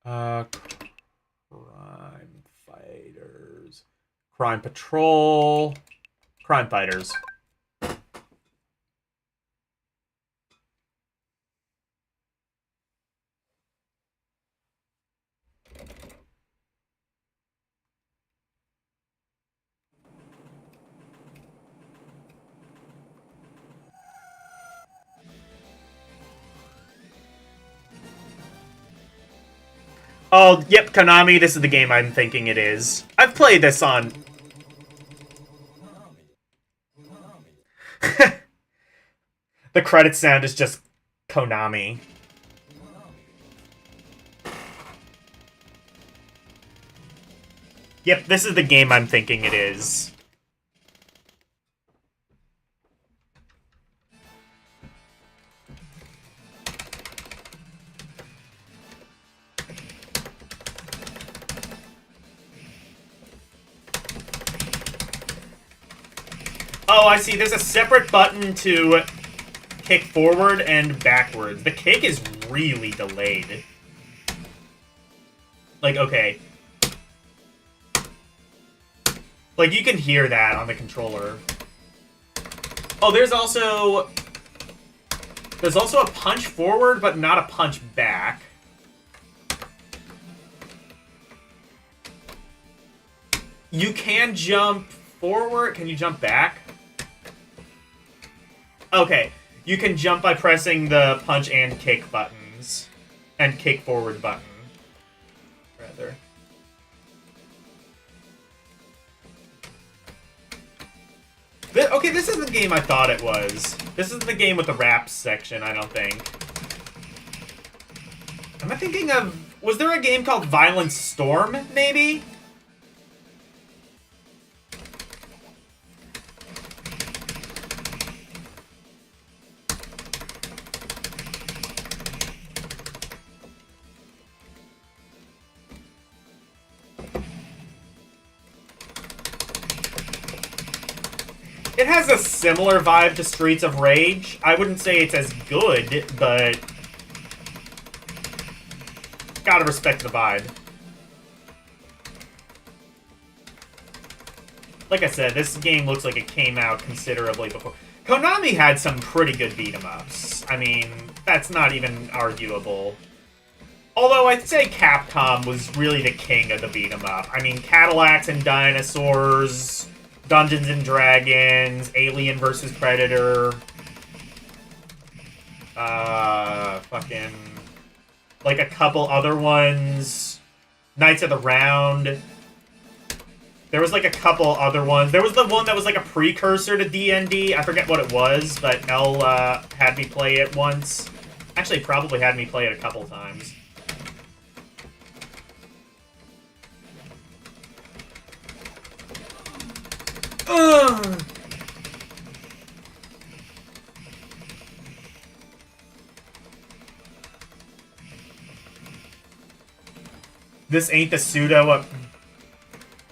Crime Fighters. Crime Patrol. Crime Fighters. Oh, yep, Konami, this is the game I'm thinking it is. I've played this on... The credit sound is just Konami. Yep, this is the game I'm thinking it is. Oh, I see. There's a separate button to kick forward and backwards. The kick is really delayed. Like, okay. Like, you can hear that on the controller. Oh, there's also a punch forward, but not a punch back. You can jump forward. Can you jump back? Okay. You can jump by pressing the punch and kick buttons. And kick forward button. Rather. Okay, this isn't the game I thought it was. This isn't the game with the rap section, I don't think. Am I thinking of... Was there a game called Violent Storm, maybe? It has a similar vibe to Streets of Rage. I wouldn't say it's as good, but... Gotta respect the vibe. Like I said, this game looks like it came out considerably before. Konami had some pretty good beat-em-ups. I mean, that's not even arguable. Although I'd say Capcom was really the king of the beat-em-up. I mean, Cadillacs and Dinosaurs... Dungeons and Dragons, Alien vs. Predator, fucking, like a couple other ones, Knights of the Round. There was like a couple other ones. There was the one that was like a precursor to D&D. I forget what it was, but Elle had me play it once. Actually, probably had me play it a couple times. Ugh. This ain't the pseudo...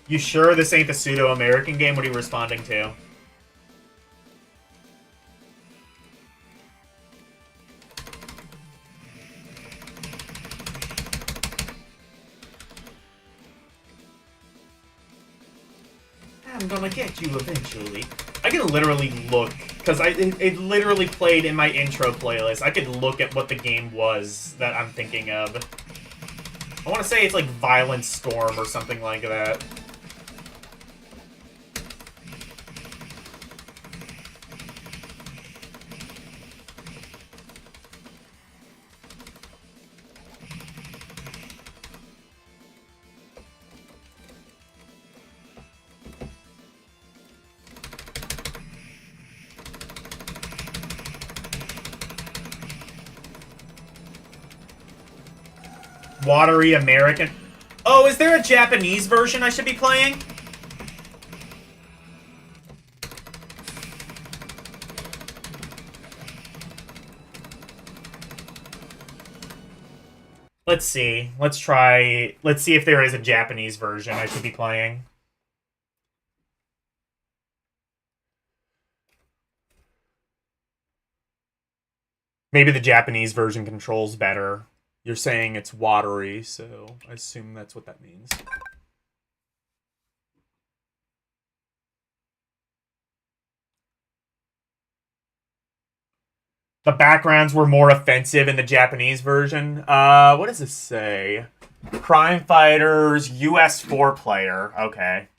You sure this ain't the pseudo-American game? What are you responding to? I'm gonna get you eventually. I can literally look, because it literally played in my intro playlist. I could look at what the game was that I'm thinking of. I want to say it's like Violent Storm or something like that. Watery American. Oh, is there a Japanese version I should be playing? Let's see. Let's try. Let's see if there is a Japanese version I should be playing. Maybe the Japanese version controls better. You're saying it's watery, so I assume that's what that means. The backgrounds were more offensive in the Japanese version. What does this say? Crime Fighters, US 4 player. Okay.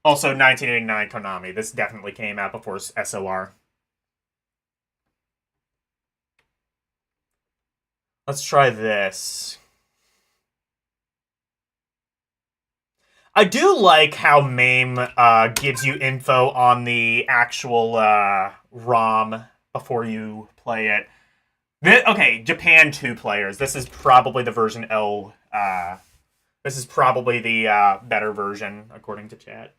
Also 1989 Konami. This definitely came out before SOR. Let's try this. I do like how MAME gives you info on the actual ROM before you play it. Okay, Japan 2 players. This is probably the version L. This is probably the better version, according to chat.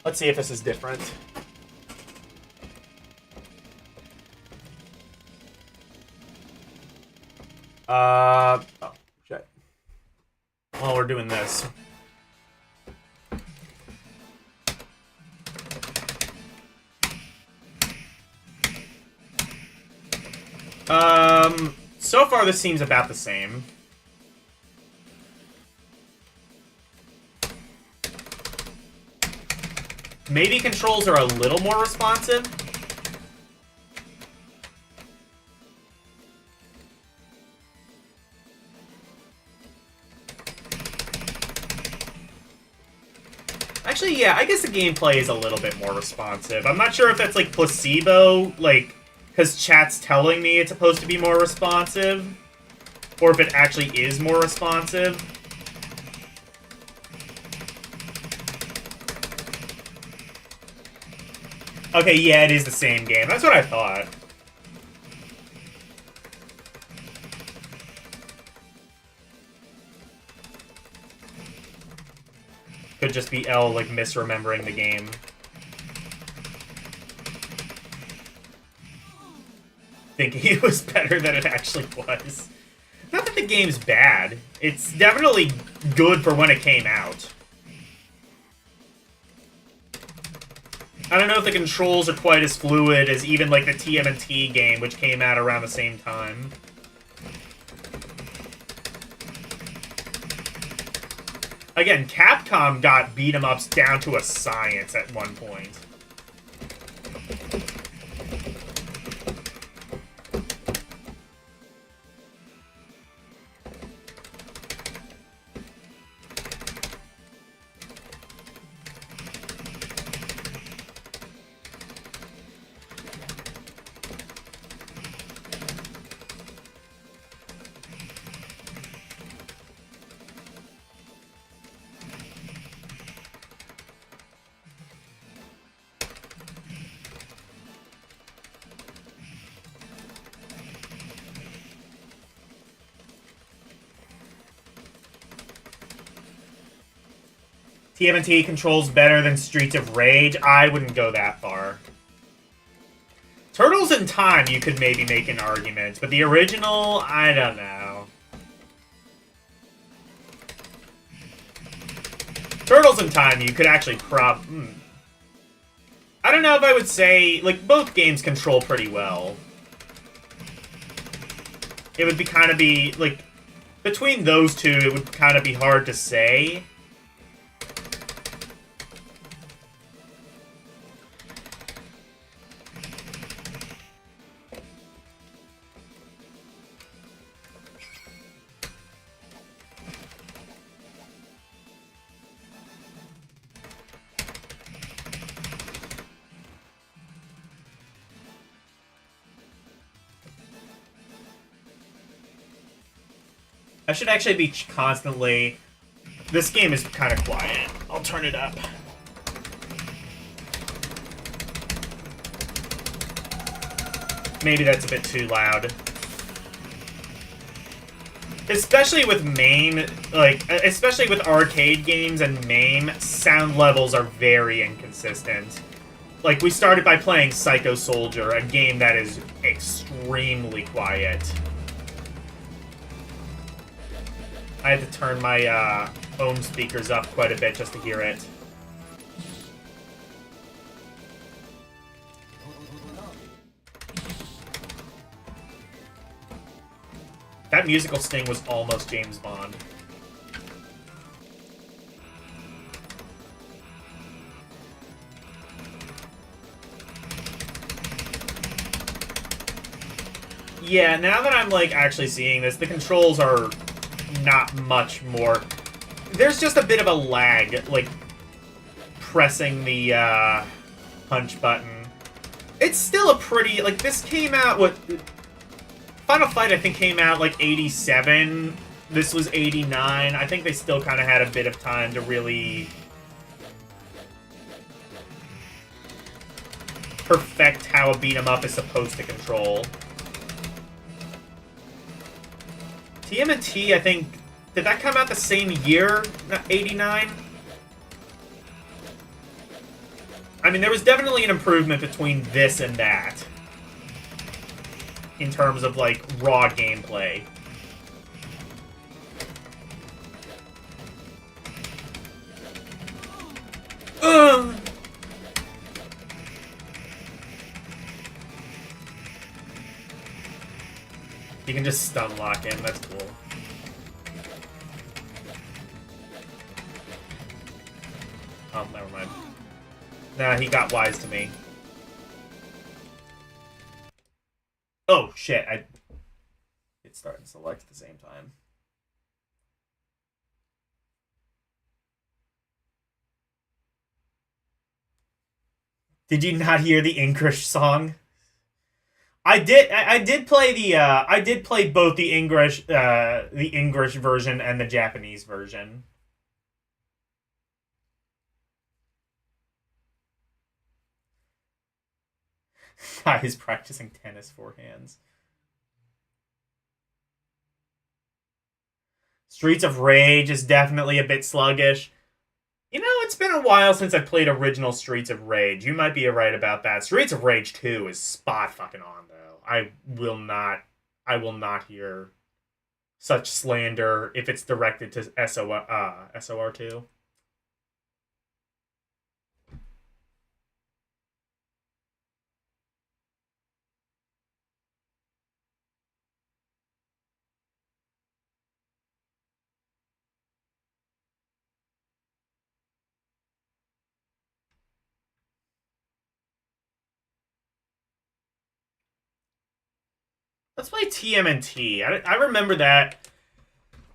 Let's see if this is different. Oh, shit. While we're doing this. So far this seems about the same. Maybe controls are a little more responsive. Actually, yeah, I guess the gameplay is a little bit more responsive. I'm not sure if that's like placebo, like, because chat's telling me it's supposed to be more responsive, or if it actually is more responsive. Okay, yeah, it is the same game. That's what I thought. Could just be L, like, misremembering the game. Thinking it was better than it actually was. Not that the game's bad. It's definitely good for when it came out. I don't know if the controls are quite as fluid as even, like, the TMNT game, which came out around the same time. Again, Capcom got beat-em-ups down to a science at one point. TMNT controls better than Streets of Rage? I wouldn't go that far. Turtles in Time, you could maybe make an argument, but the original, I don't know. Turtles in Time, you could actually I don't know if I would say, like, both games control pretty well. It would be like, between those two, it would kind of be hard to say. I should actually be constantly... This game is kind of quiet. I'll turn it up. Maybe that's a bit too loud. Especially with MAME, like, especially with arcade games and MAME, sound levels are very inconsistent. Like, we started by playing Psycho Soldier, a game that is extremely quiet. I had to turn my ohm speakers up quite a bit just to hear it. That musical sting was almost James Bond. Yeah, now that I'm, like, actually seeing this, the controls are not much more. There's just a bit of a lag, like, pressing the, punch button. It's still a pretty, like, this came out, what... Final Fight, I think, came out, like, 87. This was 89. I think they still kind of had a bit of time to really... perfect how a beat-em-up is supposed to control. TMNT, I think... Did that come out the same year? 89? I mean, there was definitely an improvement between this and that. In terms of, like, raw gameplay. Ugh! You can just stun lock him, that's cool. Oh, never mind. Nah, he got wise to me. Oh, shit, I hit start and select at the same time. Did you not hear the English song? I did play both the English version and the Japanese version. Guys practicing tennis forehands. Streets of Rage is definitely a bit sluggish. You know, it's been a while since I played original Streets of Rage. You might be right about that. Streets of Rage 2 is spot fucking on, though. I will not hear such slander if it's directed to SOR2. Let's play TMNT. I remember that.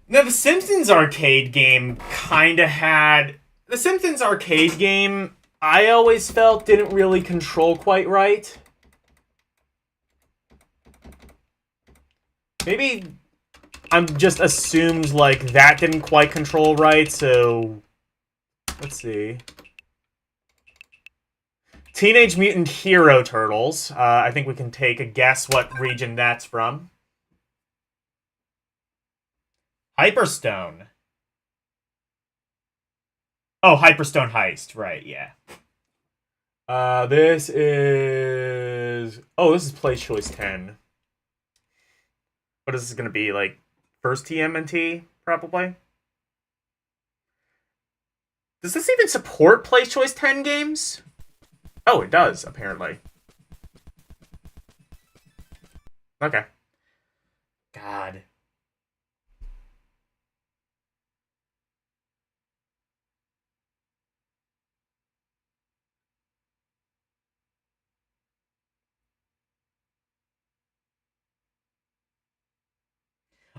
Now, the Simpsons arcade game kind of had... The Simpsons arcade game, I always felt, didn't really control quite right. Maybe I'm just assumed, like, that didn't quite control right, so... Let's see. Teenage Mutant Hero Turtles. I think we can take a guess what region that's from. Hyperstone. Oh, Hyperstone Heist. Right, yeah. This is... Oh, this is Play Choice 10. What is this going to be? Like, first TMNT, probably? Does this even support Play Choice 10 games? Oh, it does, apparently. Okay. God.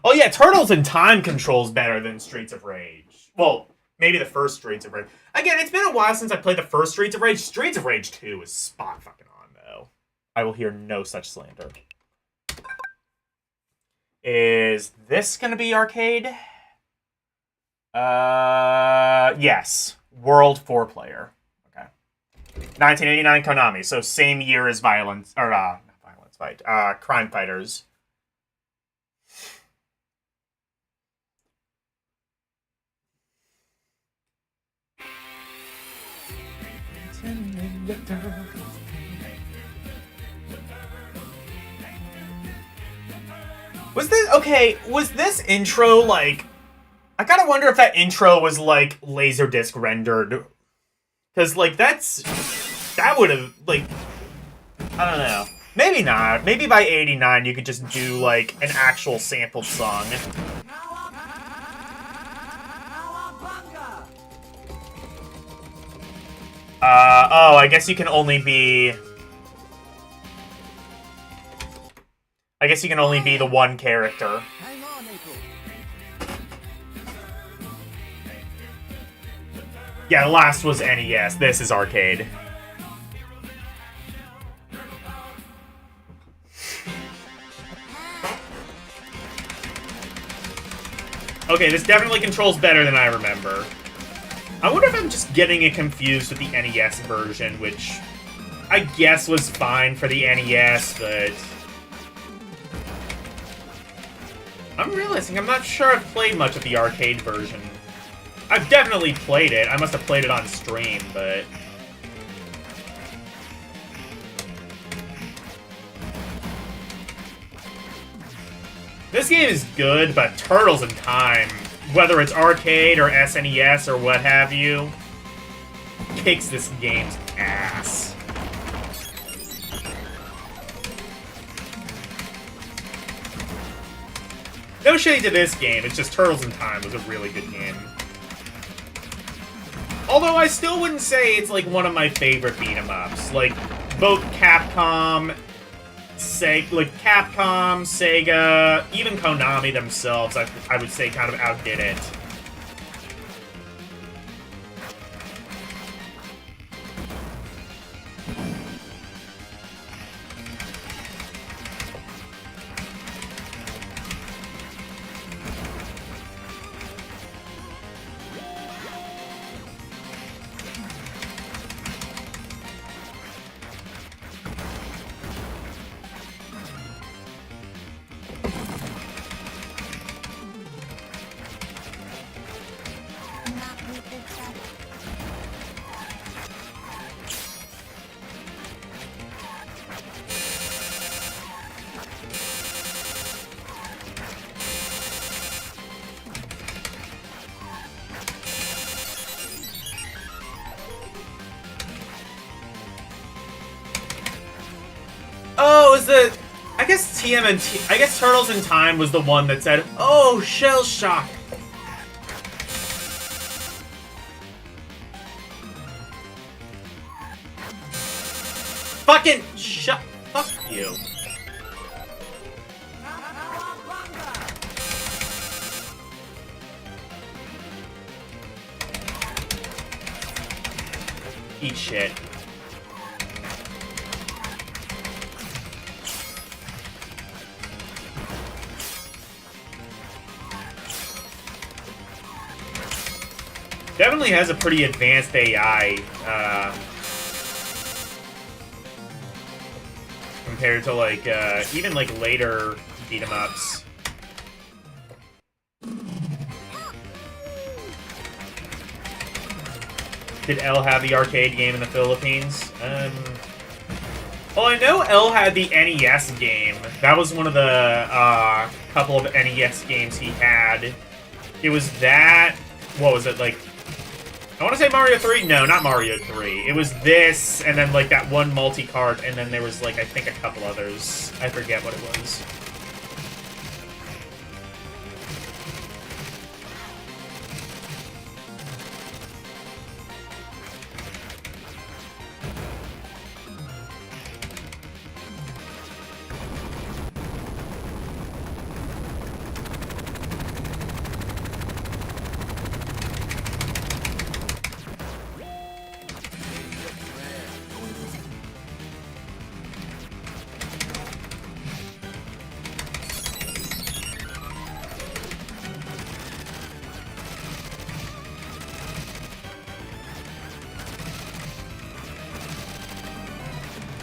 Oh yeah, Turtles in Time controls better than Streets of Rage. Well, maybe the first Streets of Rage. Again, it's been a while since I played the first Streets of Rage. Streets of Rage 2 is spot fucking on, though. I will hear no such slander. Is this gonna be arcade? Yes. World 4-player. Okay. 1989 Konami, so same year as Violence, or, not Violence Fight, Crime Fighters. Was this intro, like... I gotta wonder if that intro was, like, Laserdisc rendered. Because, like, that would have, like... I don't know. Maybe not. Maybe by 89 you could just do, like, an actual sampled song. Oh, I guess you can only be... I guess you can only be the one character. Yeah, the last was NES. This is arcade. Okay, this definitely controls better than I remember. I wonder if I'm just getting it confused with the NES version, which I guess was fine for the NES, but... I'm realizing I'm not sure I've played much of the arcade version. I've definitely played it. I must have played it on stream, but... This game is good, but Turtles in Time, whether it's arcade or SNES or what have you, kicks this game's ass. No shade to this game, it's just Turtles in Time was a really good game. Although I still wouldn't say it's like one of my favorite beat-em-ups. Like, both Capcom, Sega, even Konami themselves, I would say kind of outdid it. Oh, is the... I guess TMNT... I guess Turtles in Time was the one that said, oh, shell shock. Fucking shut... Fuck you. Eat shit. Definitely has a pretty advanced AI, compared to, like, even, like, later beat-em-ups. Did L have the arcade game in the Philippines? Well, I know L had the NES game. That was one of the, couple of NES games he had. It was that... What was it, like... I want to say Mario 3. No, not Mario 3. It was this, and then, like, that one multi-cart, and then there was, like, I think a couple others. I forget what it was.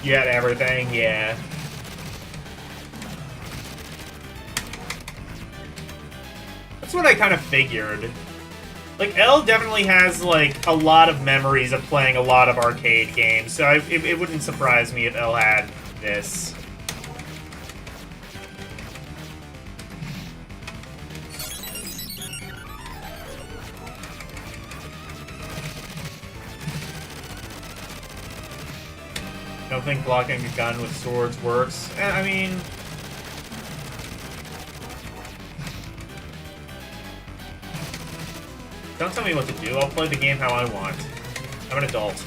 You had everything, yeah. That's what I kind of figured. Like, L definitely has, like, a lot of memories of playing a lot of arcade games, so it wouldn't surprise me if L had this. Don't think blocking a gun with swords works. I mean... Don't tell me what to do. I'll play the game how I want. I'm an adult.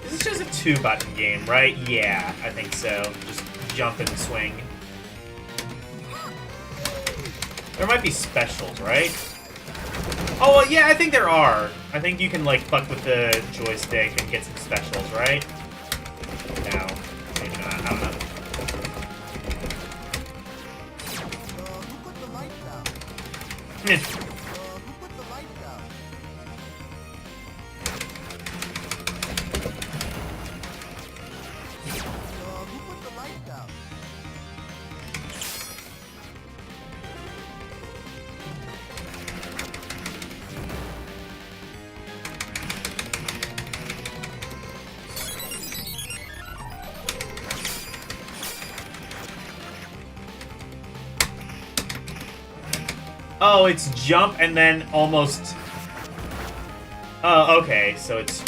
This is just a two-button game, right? Yeah, I think so. Just jump and swing. There might be specials, right? Oh, well, yeah, I think there are. I think you can, like, fuck with the joystick and get some specials, right? No. Maybe not. I don't know. Who put the lights out? Meh. Who put the lights out? Who put the lights out? Oh, it's jump and then almost... Oh, okay, so it's...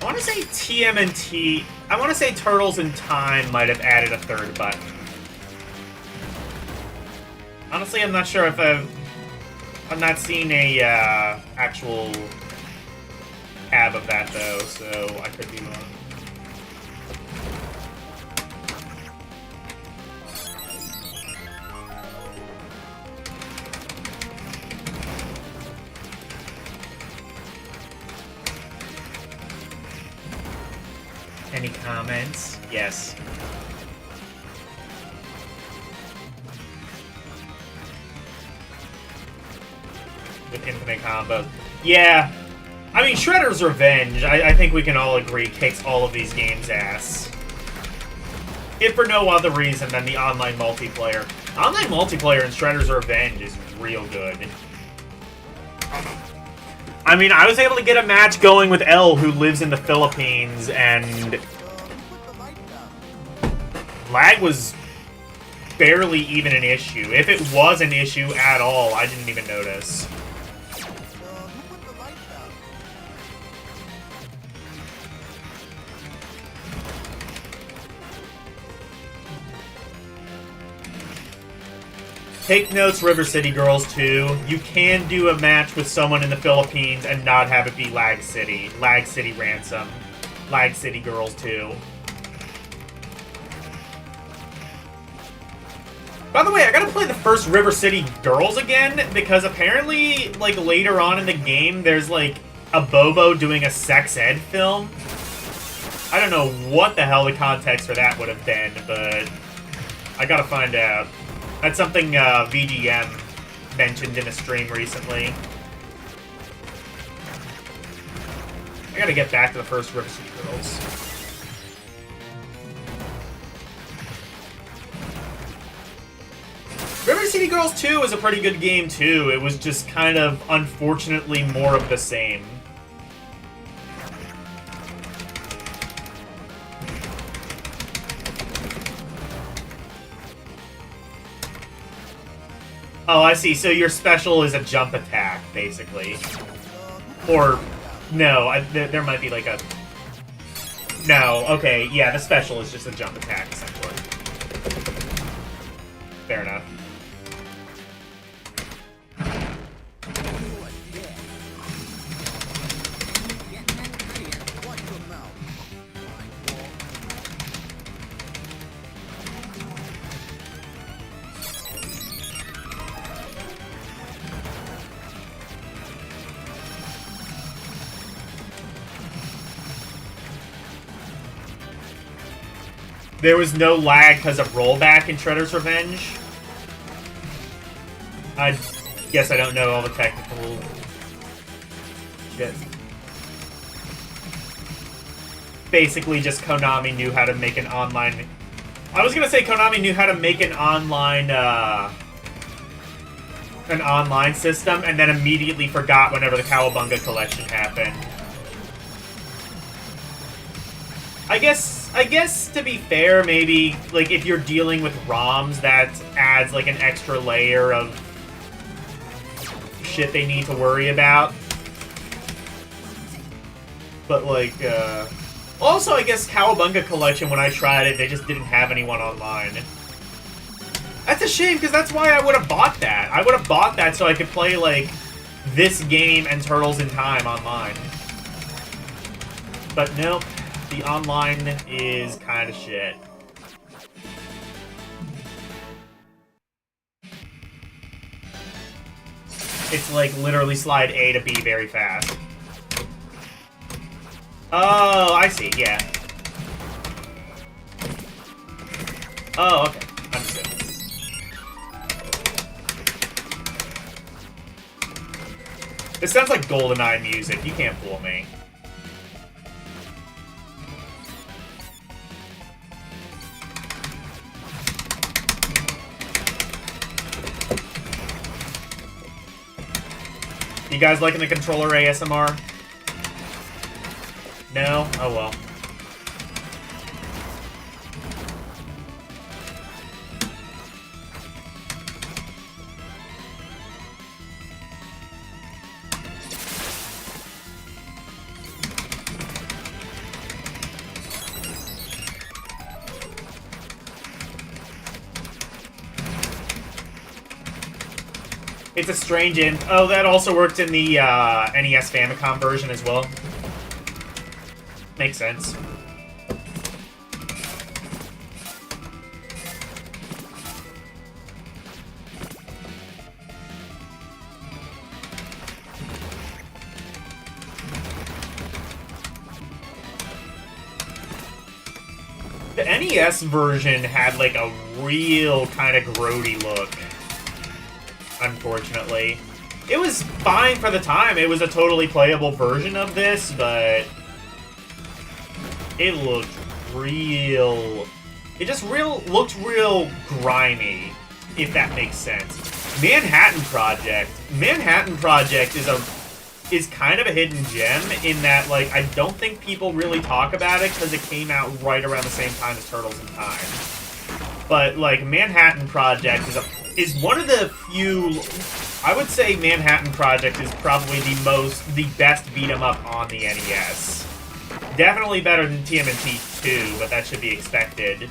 I want to say TMNT... I want to say Turtles in Time might have added a third button. Honestly, I'm not sure if I'm not seeing a actual tab of that though, so I could be wrong. Any comments? Yes. With infinite combos. Yeah. I mean, Shredder's Revenge, I think we can all agree, kicks all of these games' ass. If for no other reason than the online multiplayer. Online multiplayer in Shredder's Revenge is real good. I mean, I was able to get a match going with Elle, who lives in the Philippines, and lag was barely even an issue. If it was an issue at all, I didn't even notice. Take notes, River City Girls 2. You can do a match with someone in the Philippines and not have it be Lag City. Lag City Ransom. Lag City Girls 2. By the way, I gotta play the first River City Girls again, because apparently, like, later on in the game, there's, like, a Bobo doing a sex ed film. I don't know what the hell the context for that would have been, but I gotta find out. That's something VGM mentioned in a stream recently. I gotta get back to the first River City Girls. River City Girls 2 is a pretty good game, too. It was just kind of, unfortunately, more of the same. Oh, I see. So your special is a jump attack, basically. Or, no, there might be like a... No, okay, yeah, the special is just a jump attack, essentially. Fair enough. There was no lag because of rollback in Shredder's Revenge. I guess I don't know all the technical shit. Basically, just Konami knew how to make an online... I was gonna say Konami knew how to make an online system, and then immediately forgot whenever the Cowabunga collection happened. I guess, to be fair, maybe, like, if you're dealing with ROMs, that adds, like, an extra layer of shit they need to worry about. But, like, also, I guess Cowabunga Collection, when I tried it, they just didn't have anyone online. That's a shame, because that's why I would have bought that. I would have bought that so I could play, like, this game and Turtles in Time online. But nope. The online is kind of shit. It's like literally slide A to B very fast. Oh, I see, yeah. Oh, okay. Understood. This sounds like GoldenEye music. You can't fool me. You guys liking the controller ASMR? No? Oh well. It's a strange Oh, that also worked in the NES Famicom version as well. Makes sense. The NES version had like a real kind of grody look. Unfortunately. It was fine for the time. It was a totally playable version of this, but it looked real It just looked real grimy, if that makes sense. Manhattan Project is kind of a hidden gem in that, like, I don't think people really talk about it because it came out right around the same time as Turtles in Time. But, like, Manhattan Project is one of the few... I would say Manhattan Project is probably the best beat-em-up on the NES. Definitely better than TMNT 2, but that should be expected.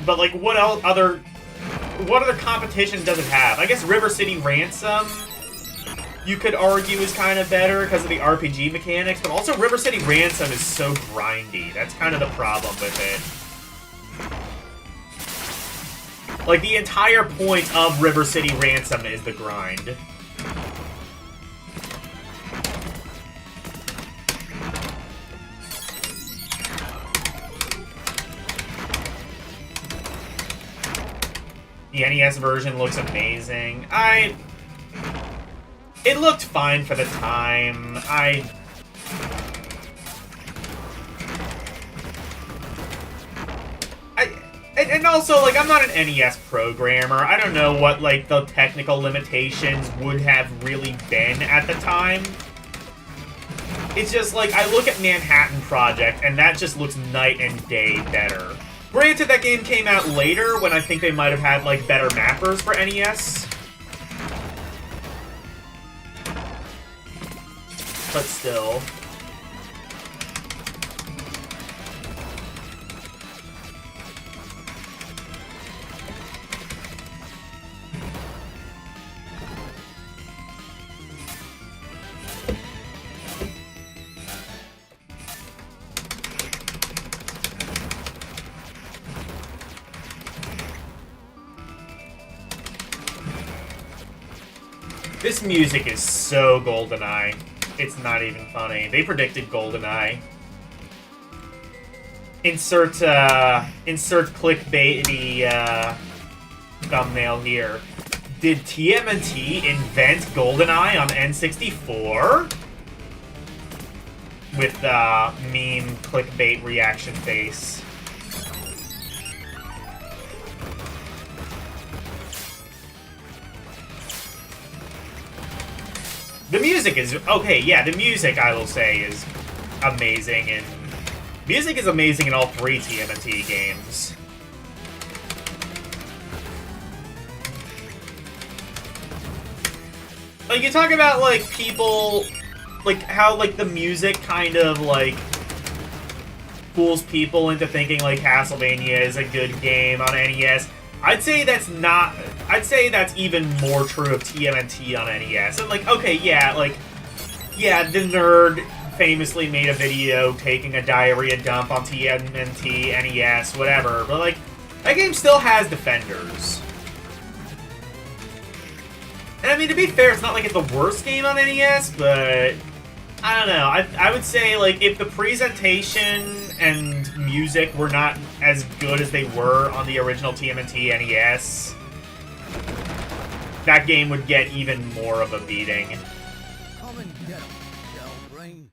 But, like, what other competition does it have? I guess River City Ransom, you could argue, is kind of better because of the RPG mechanics, but also River City Ransom is so grindy. That's kind of the problem with it. Like, the entire point of River City Ransom is the grind. The NES version looks amazing. It looked fine for the time. And also, like, I'm not an NES programmer. I don't know what, like, the technical limitations would have really been at the time. It's just, like, I look at Manhattan Project, and that just looks night and day better. Granted, that game came out later, when I think they might have had, like, better mappers for NES. But still... This music is so GoldenEye. It's not even funny. They predicted GoldenEye. Insert clickbaity thumbnail here. Did TMNT invent GoldenEye on N64? With meme clickbait reaction face. The music is... Okay, yeah, the music, I will say, is amazing, and... Music is amazing in all three TMNT games. Like, you talk about, like, people... Like, how, like, the music kind of, like... fools people into thinking, like, Castlevania is a good game on NES. I'd say that's not... I'd say that's even more true of TMNT on NES. And, like, okay, yeah, like... Yeah, the nerd famously made a video taking a diarrhea dump on TMNT, NES, whatever. But, like, that game still has defenders. And, I mean, to be fair, it's not like it's the worst game on NES, but... I don't know. I would say, like, if the presentation and music were not as good as they were on the original TMNT NES, that game would get even more of a beating. Come and get 'em, Shell Brain.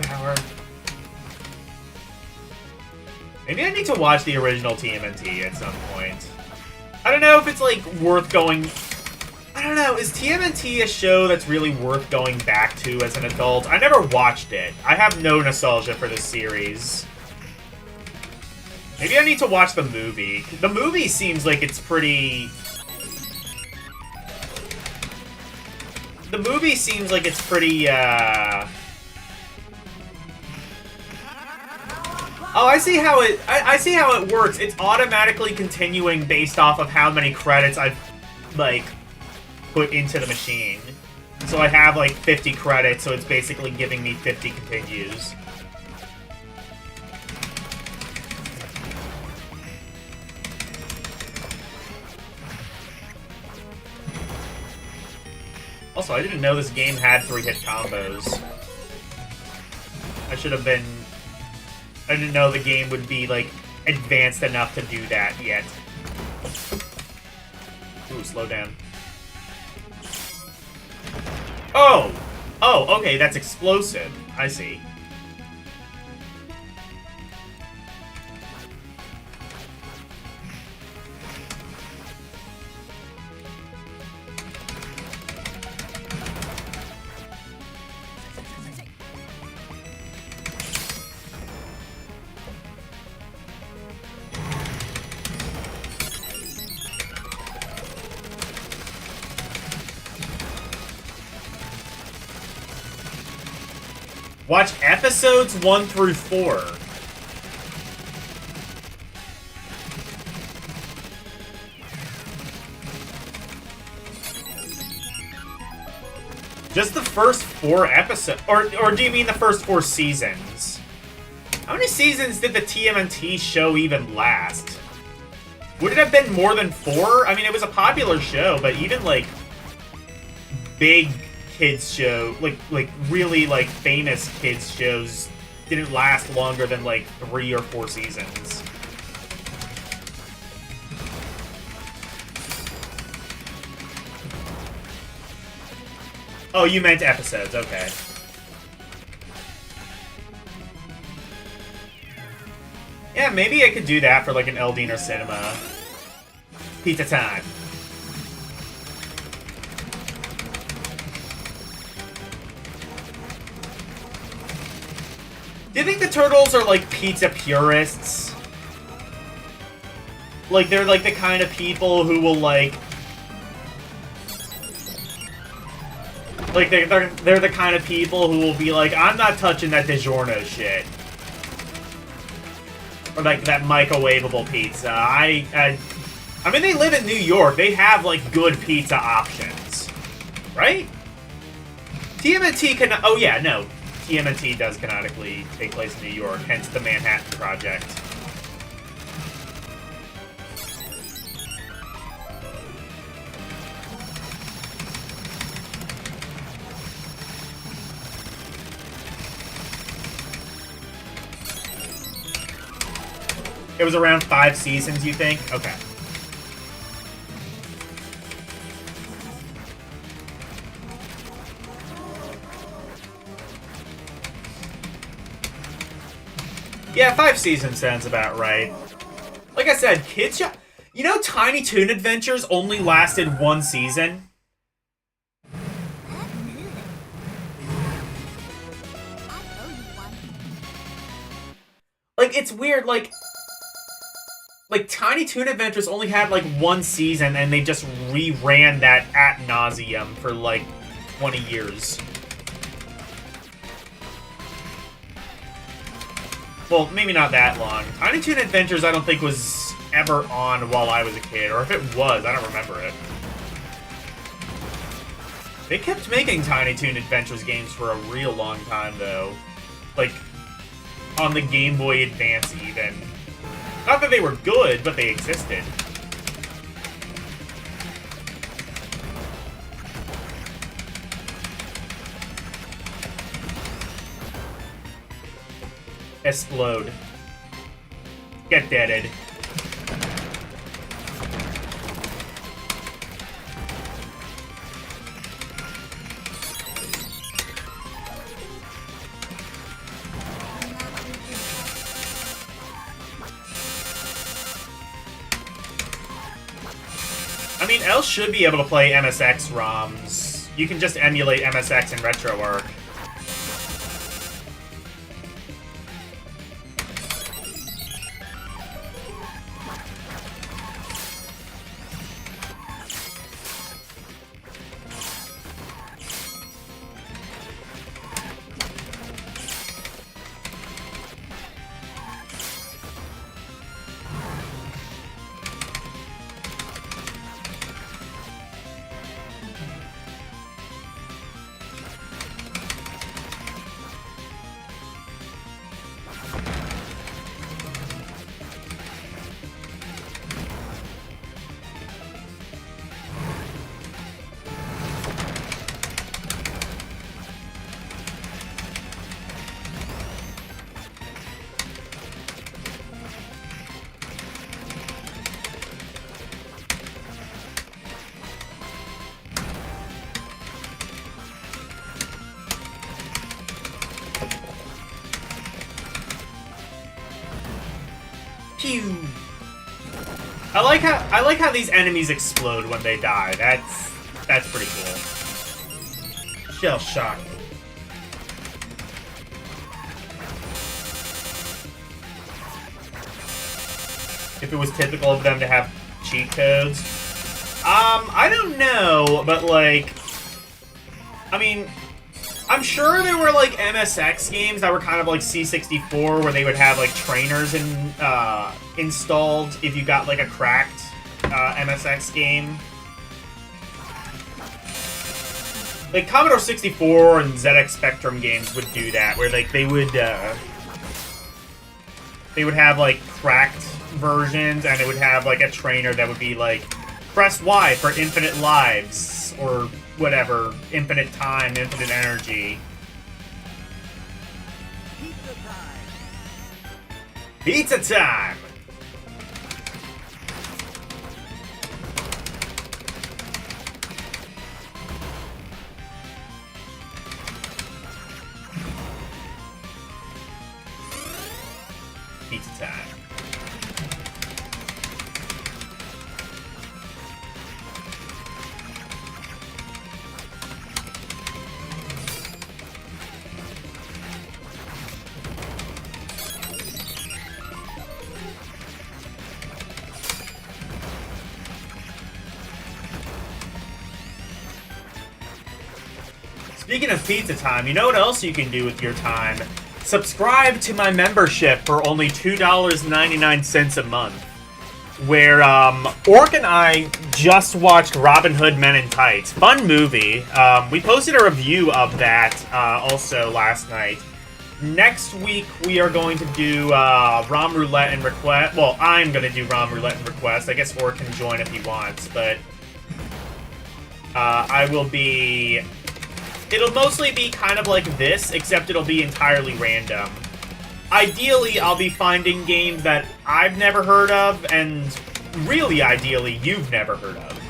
Power. Maybe I need to watch the original TMNT at some point. I don't know if it's, like, worth going... I don't know, is TMNT a show that's really worth going back to as an adult? I never watched it. I have no nostalgia for this series. Maybe I need to watch the movie. The movie seems like it's pretty... The movie seems like it's pretty, Oh, I see how it works. It's automatically continuing based off of how many credits I've, like, put into the machine. So I have, like, 50 credits, so it's basically giving me 50 continues. Also, I didn't know this game had 3-hit combos. I didn't know the game would be, like, advanced enough to do that yet. Ooh, slow down. Oh! Oh, okay, that's explosive. I see. Watch episodes 1 through 4. Just the first 4 episodes, or do you mean the first 4 seasons? How many seasons did the TMNT show even last? Would it have been more than 4? I mean, it was a popular show, but even like big kids show, like really like famous kids shows didn't last longer than like 3 or 4 seasons. Oh, you meant episodes, okay. Yeah, maybe I could do that for like an Eldino Cinema. Pizza time. Do you think the turtles are like pizza purists? Like they're like the kind of people who will like they're the kind of people who will be like, I'm not touching that DiGiorno shit. Or like that microwavable pizza. I mean, they live in New York. They have like good pizza options, right? TMNT can. Oh yeah, no. TMNT does canonically take place in New York, hence the Manhattan Project. It was around 5 seasons, you think? Okay. Yeah, 5 seasons sounds about right. Like I said, kids show... You know Tiny Toon Adventures only lasted 1 season? Like, it's weird, like, Tiny Toon Adventures only had, like, 1 season, and they just reran that ad nauseum for, like, 20 years. Well, maybe not that long. Tiny Toon Adventures, I don't think, was ever on while I was a kid. Or if it was, I don't remember it. They kept making Tiny Toon Adventures games for a real long time, though. Like, on the Game Boy Advance, even. Not that they were good, but they existed. Explode. Get deaded. I mean, L should be able to play MSX ROMs. You can just emulate MSX and RetroArch. Pew. I like how these enemies explode when they die. That's pretty cool. Shell shock. If it was typical of them to have cheat codes. I don't know, but like, I mean, I'm sure there were like MSX games that were kind of like C64 where they would have like trainers installed if you got like a cracked MSX game. Like Commodore 64 and ZX Spectrum games would do that, where like they would have like cracked versions, and it would have like a trainer that would be like, press Y for infinite lives, or whatever, infinite time, infinite energy. Pizza time! Pizza time. Speaking of pizza time, you know what else you can do with your time? Subscribe to my membership for only $2.99 a month, where Orc and I just watched Robin Hood Men in Tights. Fun movie. We posted a review of that also last night. Next week, we are going to do ROM Roulette and Request. Well, I'm going to do ROM Roulette and Request. I guess Orc can join if he wants, but I will be... It'll mostly be kind of like this, except it'll be entirely random. Ideally, I'll be finding games that I've never heard of, and really ideally, you've never heard of.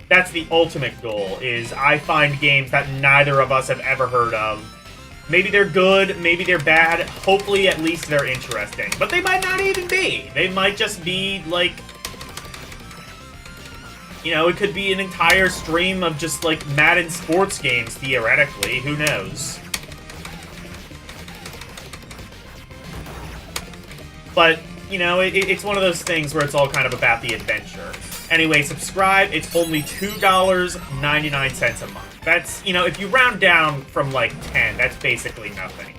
That's the ultimate goal, is I find games that neither of us have ever heard of. Maybe they're good, maybe they're bad, hopefully at least they're interesting. But they might not even be. They might just be, like... You know, it could be an entire stream of just, like, Madden sports games, theoretically. Who knows? But, you know, it's one of those things where it's all kind of about the adventure. Anyway, subscribe. It's only $2.99 a month. That's, you know, if you round down from, like, 10, that's basically nothing.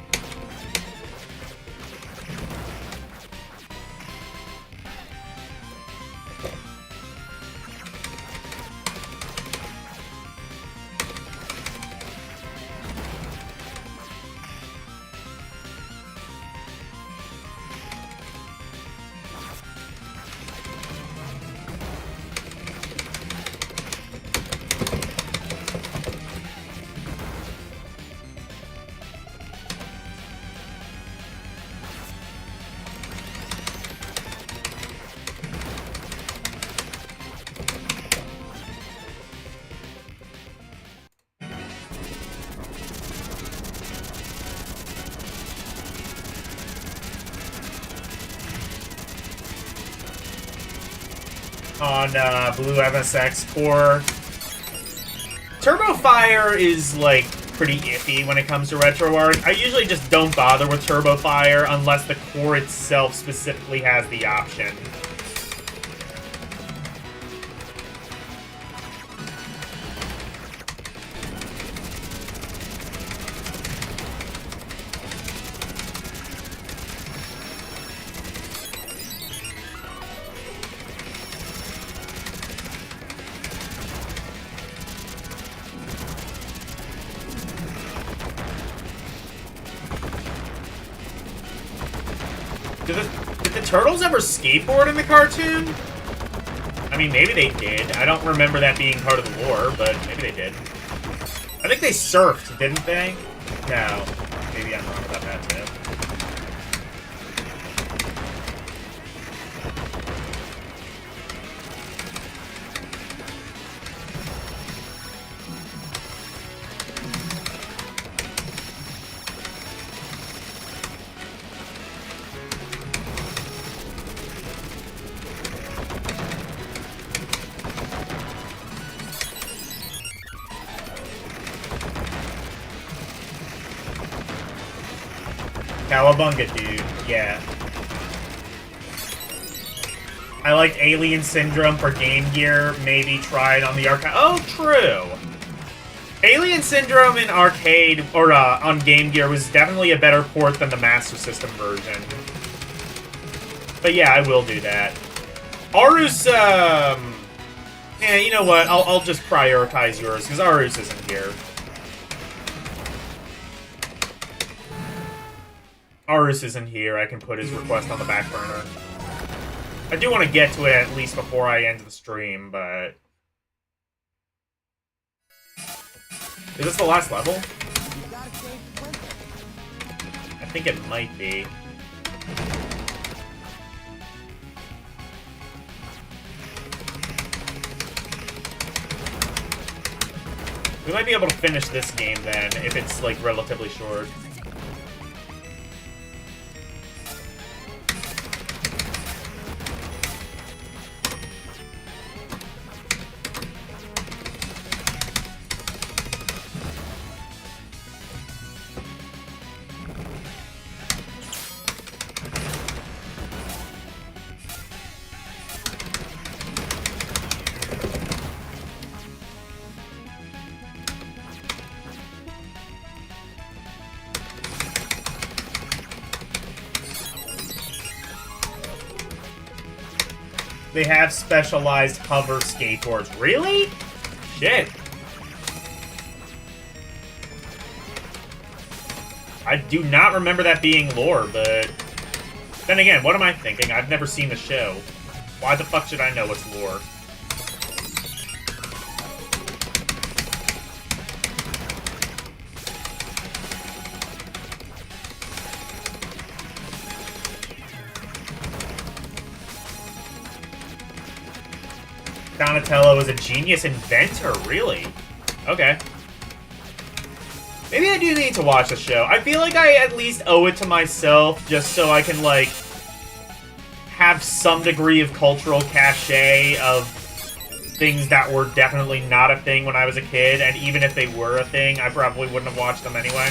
On Blue MSX core. Turbo Fire is, like, pretty iffy when it comes to RetroArch. I usually just don't bother with Turbo Fire unless the core itself specifically has the option. Did the turtles ever skateboard in the cartoon? I mean, maybe they did. I don't remember that being part of the lore, but maybe they did. I think they surfed, didn't they? No. Maybe I'm wrong about that, too. Cowabunga, dude. Yeah. I like Alien Syndrome for Game Gear. Maybe try it on the arcade. Oh, true. Alien Syndrome in arcade, or on Game Gear, was definitely a better port than the Master System version. But yeah, I will do that. Arus, yeah, you know what? I'll just prioritize yours, because Arus isn't here. Arus isn't here. I can put his request on the back burner. I do want to get to it at least before I end the stream, but... Is this the last level? I think it might be. We might be able to finish this game then, if it's, like, relatively short. They have specialized hover skateboards. Really? Shit. I do not remember that being lore, but... Then again, what am I thinking? I've never seen the show. Why the fuck should I know what's lore? Donatello is a genius inventor, really? Okay. Maybe I do need to watch the show. I feel like I at least owe it to myself just so I can, like, have some degree of cultural cachet of things that were definitely not a thing when I was a kid, and even if they were a thing, I probably wouldn't have watched them anyway.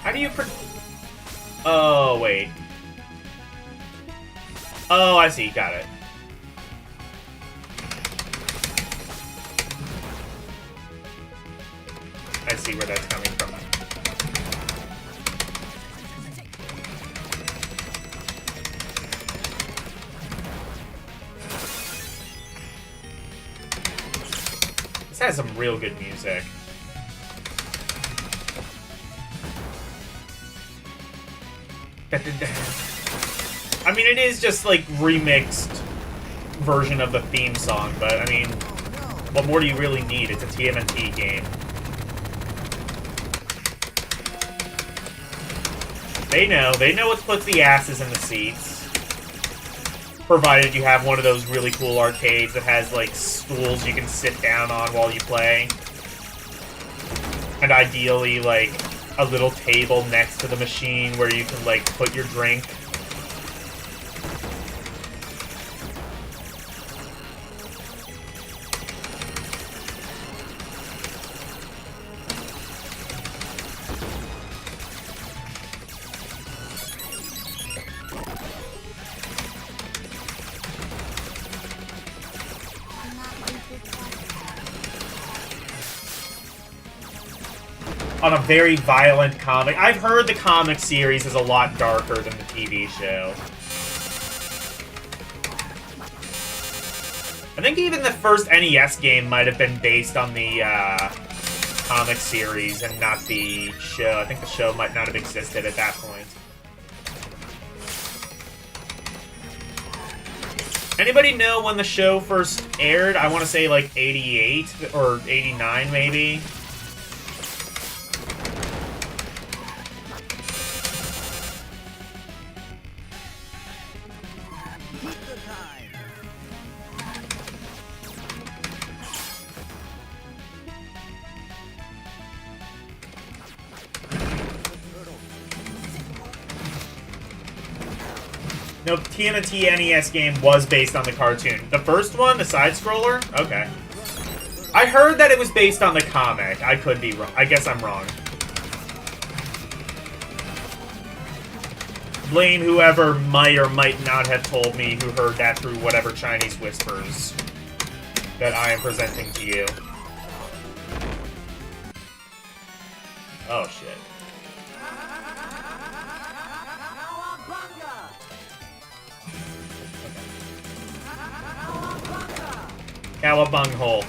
How do you Oh, wait. Oh, I see. Got it. I see where that's coming from. This has some real good music. I mean, it is just, like, remixed version of the theme song, but, I mean, what more do you really need? It's a TMNT game. They know what puts the asses in the seats. Provided you have one of those really cool arcades that has, like, stools you can sit down on while you play. And ideally, like, a little table next to the machine where you can, like, put your drink. On a very violent comic. I've heard the comic series is a lot darker than the TV show. I think even the first NES game might have been based on the comic series and not the show. I think the show might not have existed at that point. Anybody know when the show first aired? I want to say like 88 or 89 maybe. No, TMNT NES game was based on the cartoon. The first one, the side-scroller? Okay. I heard that it was based on the comic. I could be wrong. I guess I'm wrong. Blame whoever might or might not have told me who heard that through whatever Chinese whispers that I am presenting to you. Oh, shit. Cowabung hole.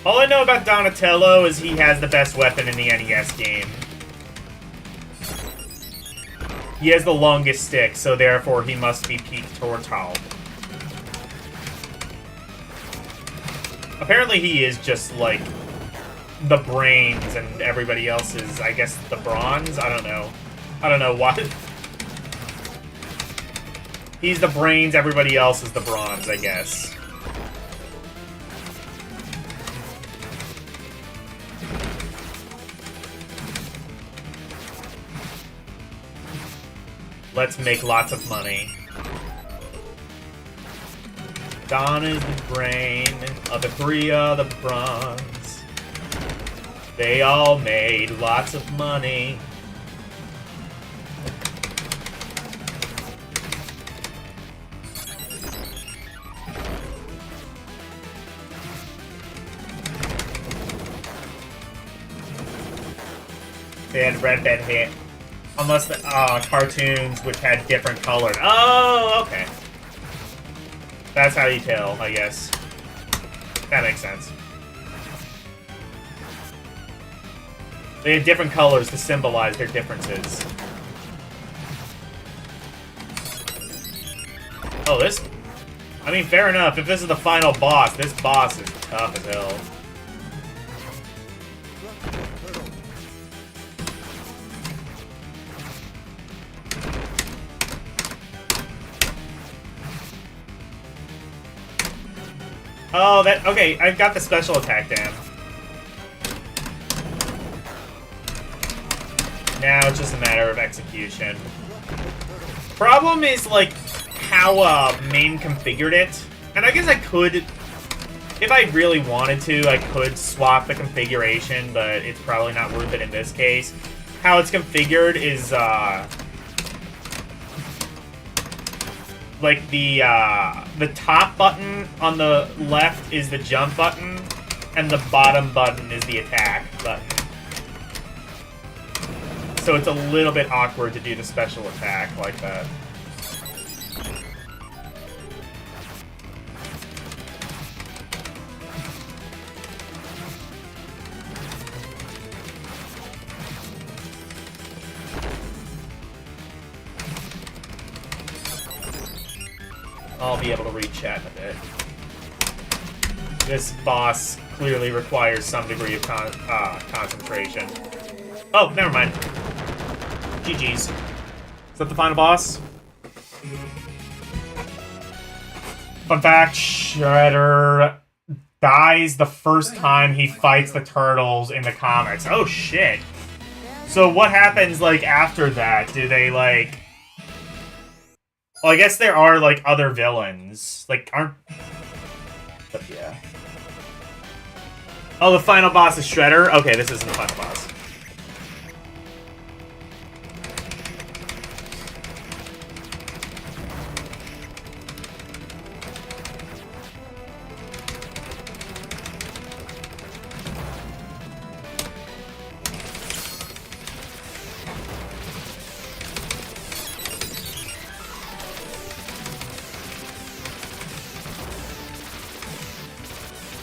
All I know about Donatello is he has the best weapon in the NES game. He has the longest stick, so therefore he must be peaked towards Hal. Apparently he is just, like, the brains and everybody else is, I guess, the bronze? I don't know. I don't know what. He's the brains, everybody else is the bronze, I guess. Let's make lots of money. Don is the brain of the three of the bronze. They all made lots of money. They had red bed hit. Unless the cartoons which had different colors. Oh, okay. That's how you tell, I guess. That makes sense. They had different colors to symbolize their differences. Oh, this... I mean, fair enough. If this is the final boss, this boss is tough as hell. Oh, that... Okay, I've got the special attack down. Now it's just a matter of execution. Problem is, like, how MAME configured it. And I guess I could... If I really wanted to, I could swap the configuration, but it's probably not worth it in this case. How it's configured is, like the top button on the left is the jump button, and the bottom button is the attack button. So it's a little bit awkward to do the special attack like that. I'll be able to read chat in a bit. This boss clearly requires some degree of concentration. Oh, never mind. GG's. Is that the final boss? Fun fact, Shredder dies the first time he fights the turtles in the comics. Oh, shit. So what happens, like, after that? Do they, like... Well, I guess there are, like, other villains. Like, aren't... But, yeah. Oh, the final boss is Shredder? Okay, this isn't the final boss.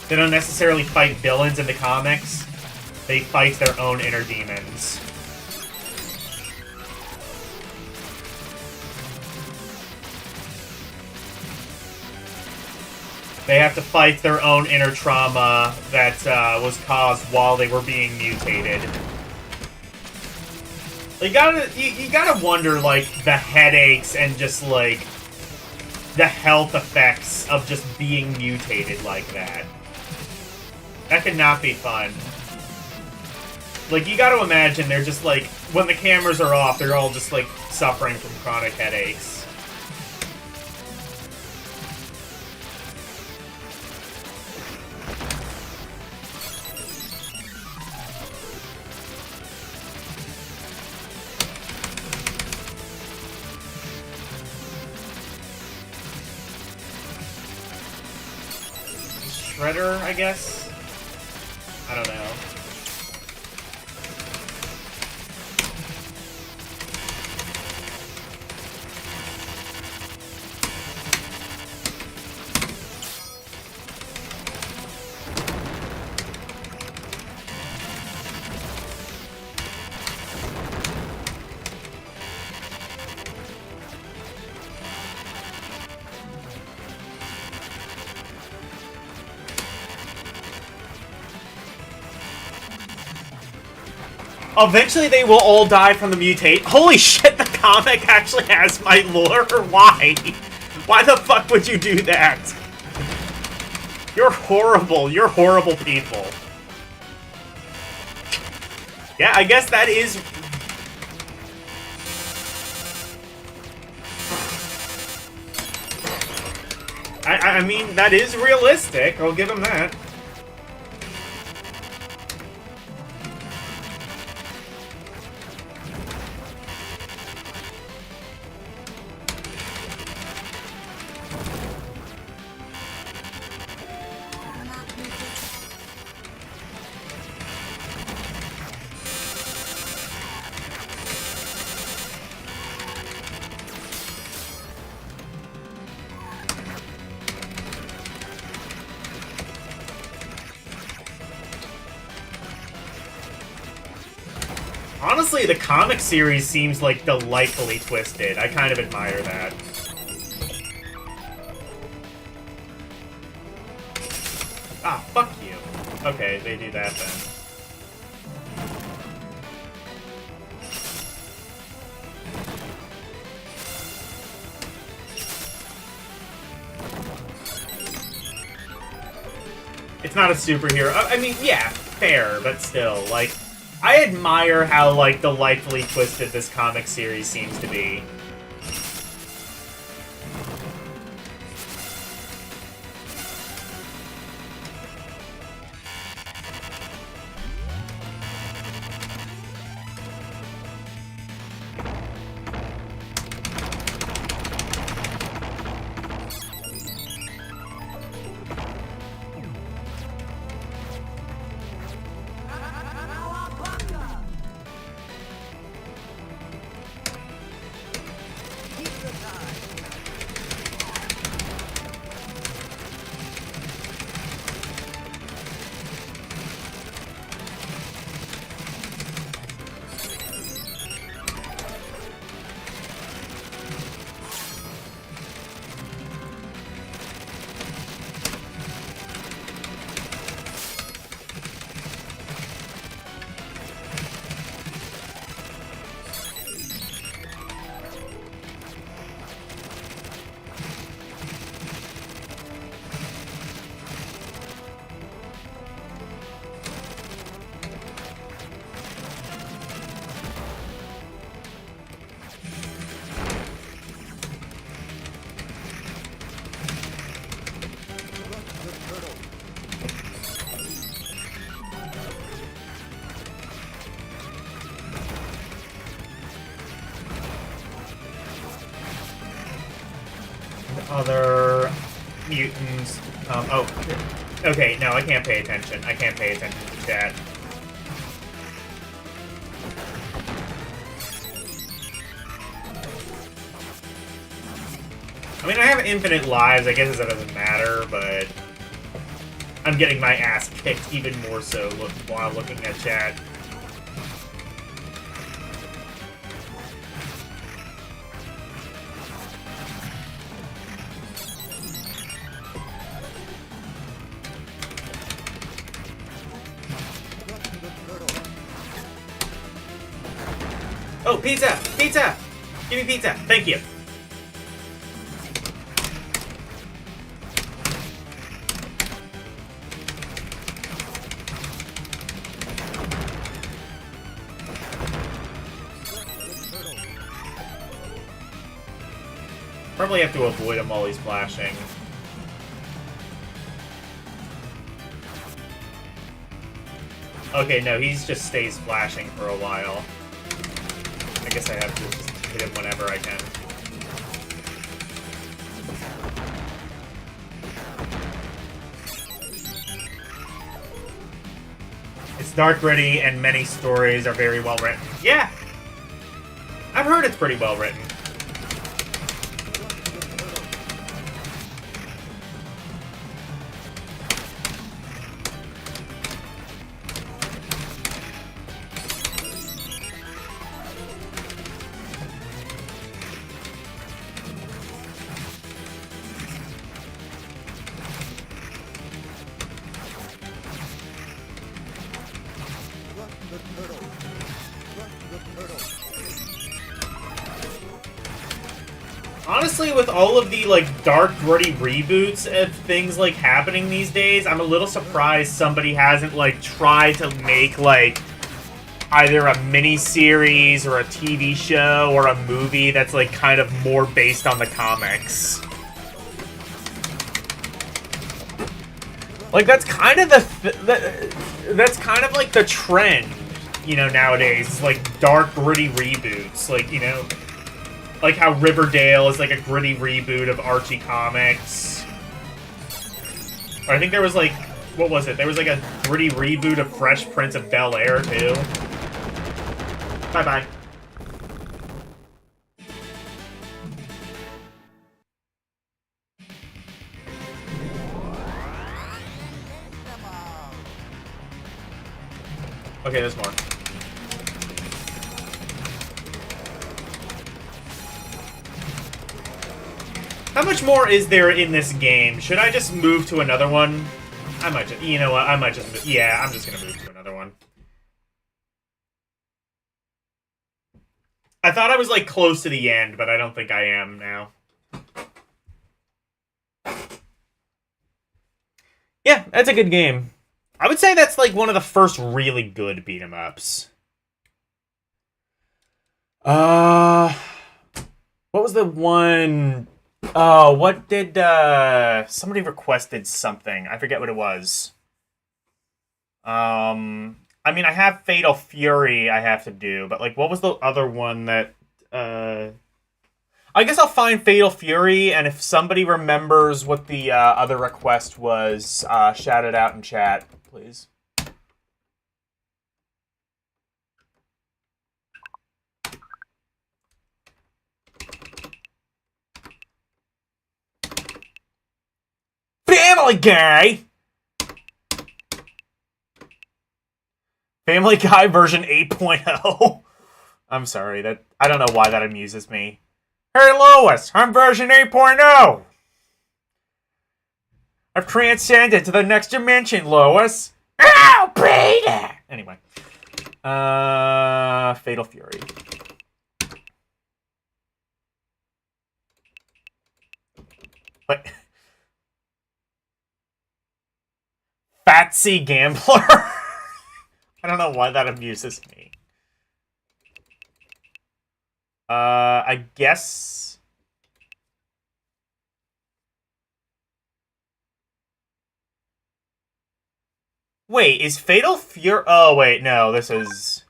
They don't necessarily fight villains in the comics. They fight their own inner demons. They have to fight their own inner trauma that was caused while they were being mutated. You gotta wonder, like, the headaches and just, like, the health effects of just being mutated like that. That could not be fun. Like, you gotta imagine they're just, like, when the cameras are off, they're all just, like, suffering from chronic headaches. Shredder, I guess? I don't know. Eventually they will all die from the mutate. Holy shit, the comic actually has my lore? Why? Why the fuck would you do that? You're horrible. You're horrible people. Yeah, I guess that is... I mean, that is realistic. I'll give him that. Honestly, the comic series seems, like, delightfully twisted. I kind of admire that. Ah, fuck you. Okay, they do that then. It's not a superhero. I mean, yeah, fair, but still, like... I admire how, like, delightfully twisted this comic series seems to be. Other mutants. Oh, okay, no, I can't pay attention. I can't pay attention to chat. I mean, I have infinite lives. I guess that doesn't matter, but I'm getting my ass kicked even more so while looking at chat. Oh, pizza! Pizza! Give me pizza! Thank you. Probably have to avoid him while he's flashing. Okay, no, he just stays flashing for a while. I guess I have to just hit him whenever I can. It's dark, gritty, and many stories are very well written. Yeah! I've heard it's pretty well written. Honestly, with all of the, like, dark, gritty reboots of things, like, happening these days, I'm a little surprised somebody hasn't, like, tried to make, like, either a mini-series or a TV show or a movie that's, like, kind of more based on the comics. Like, that's kind of that's kind of, like, the trend, you know, nowadays. It's, like, dark, gritty reboots. Like, you know... Like how Riverdale is like a gritty reboot of Archie comics. Or I think there was like, what was it? There was like a gritty reboot of Fresh Prince of Bel-Air too. Bye-bye. Okay, there's more. How much more is there in this game? Should I just move to another one? I might just, you know what, I might just, yeah, I'm just gonna move to another one. I thought I was, like, close to the end, but I don't think I am now. Yeah, that's a good game. I would say that's, like, one of the first really good beat-em-ups. What was the one... Oh, what did, somebody requested something. I forget what it was. I mean, I have Fatal Fury I have to do, but, like, what was the other one that, I guess I'll find Fatal Fury, and if somebody remembers what the, other request was, shout it out in chat, please. Family Guy! Family Guy version 8.0. I'm sorry, that I don't know why that amuses me. Hey Lois, I'm version 8.0! I've transcended to the next dimension, Lois! Ow, Peter! Anyway. Fatal Fury. What? Fatsy Gambler? I don't know why that amuses me. I guess... Wait, is Fatal Fury... Oh, wait, no, this is...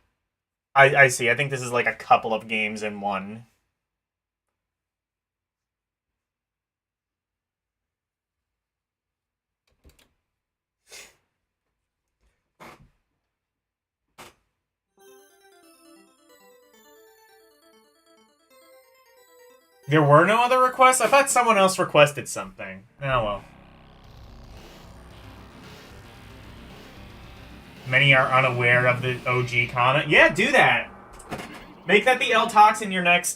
I see, I think this is like a couple of games in one. There were no other requests? I thought someone else requested something. Oh, well. Many are unaware of the OG comment. Yeah, do that. Make that the L Talks in your next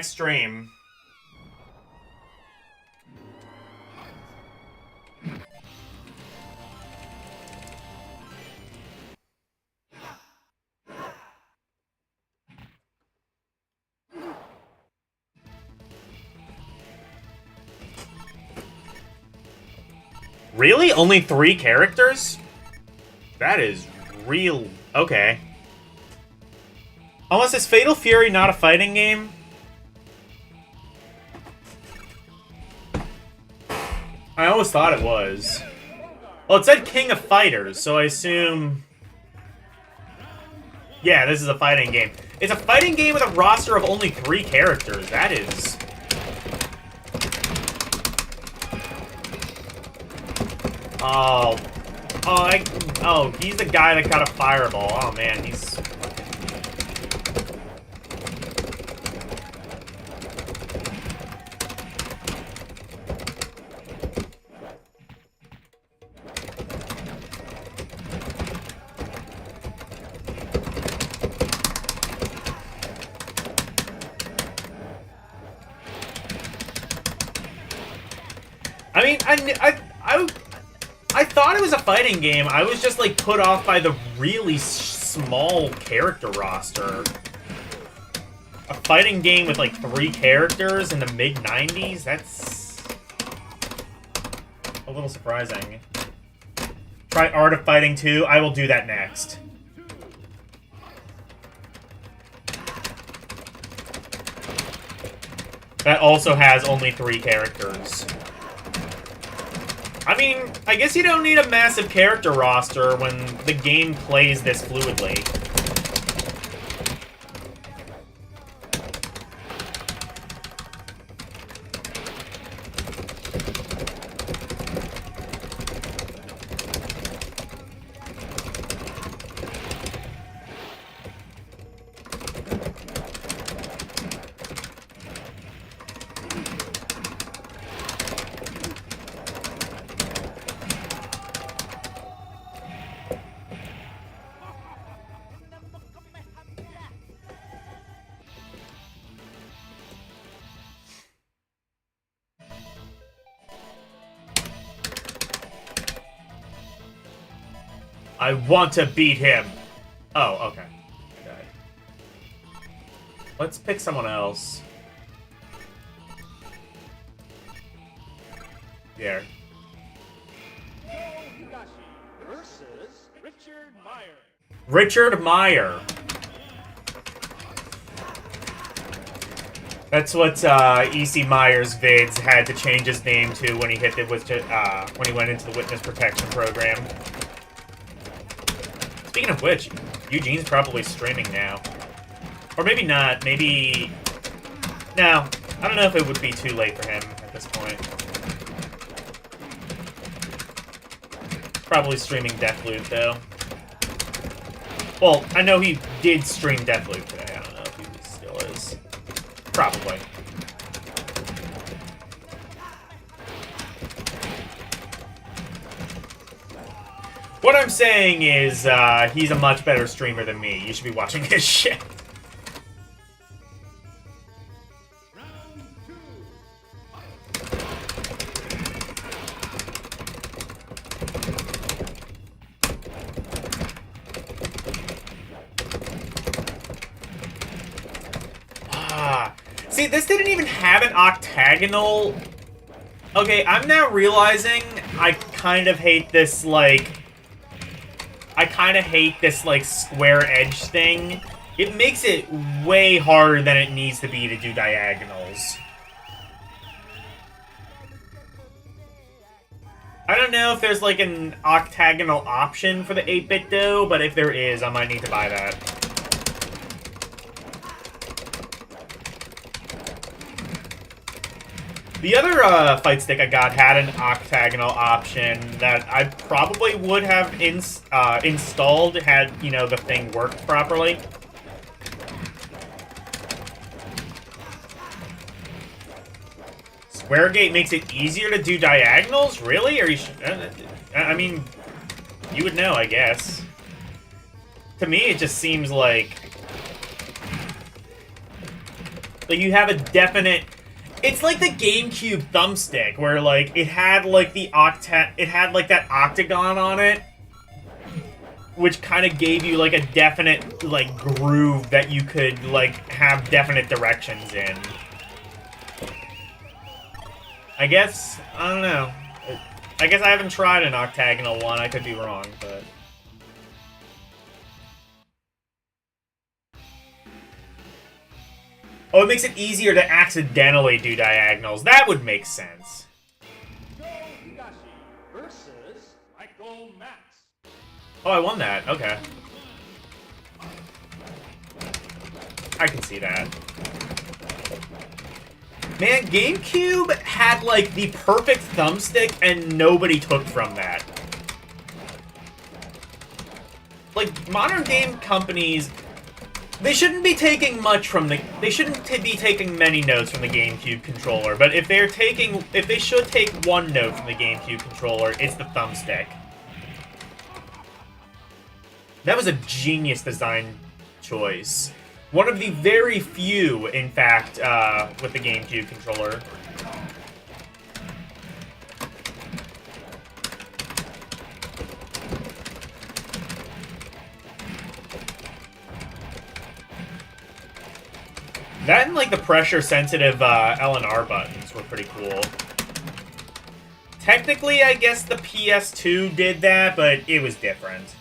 stream. Really? Only 3 characters? That is real... Okay. Unless is Fatal Fury not a fighting game? I always thought it was. Well, it said King of Fighters, so I assume... Yeah, this is a fighting game. It's a fighting game with a roster of only 3 characters. That is... Oh. Oh, he's the guy that got a fireball. Oh, man, he's... I mean, I thought it was a fighting game. I was just, like, put off by the really small character roster. A fighting game with, like, 3 characters in the mid-90s? That's... a little surprising. Try Art of Fighting 2. I will do that next. That also has only 3 characters. I mean, I guess you don't need a massive character roster when the game plays this fluidly. I want to beat him. Oh, okay. Let's pick someone else. There. Versus Richard Meyer. Richard Meyer. That's what EC Meyer's vids had to change his name to when he hit the when he went into the witness protection program. Speaking of which, Eugene's probably streaming now. Or maybe not. Maybe... No. I don't know if it would be too late for him at this point. Probably streaming Deathloop, though. Well, I know he did stream Deathloop today. I don't know if he still is. Probably. What I'm saying is, he's a much better streamer than me. You should be watching his shit. See, this didn't even have an octagonal... Okay, I'm now realizing I kind of hate this, like... square edge thing. It makes it way harder than it needs to be to do diagonals. I don't know if there's, like, an octagonal option for the 8-bit though, but if there is, I might need to buy that. The other fight stick I got had an octagonal option that I probably would have installed had, you know, the thing worked properly. Squaregate makes it easier to do diagonals? Really? Or I mean, you would know, I guess. To me, it just seems like you have a definite... It's like the GameCube thumbstick, where, like, it had, like, that octagon on it, which kind of gave you, like, a definite, like, groove that you could, like, have definite directions in. I guess, I don't know. I guess I haven't tried an octagonal one. I could be wrong, but... Oh, it makes it easier to accidentally do diagonals. That would make sense. Go Higashi versus Michael Max. Oh, I won that. Okay. I can see that. Man, GameCube had, like, the perfect thumbstick, and nobody took from that. Like, modern game companies, they shouldn't be taking much from the... They shouldn't be taking many notes from the GameCube controller, but if they should take one note from the GameCube controller, it's the thumbstick. That was a genius design choice. One of the very few, in fact, with the GameCube controller. That and, like, the pressure-sensitive L and R buttons were pretty cool. Technically, I guess the PS2 did that, but it was different.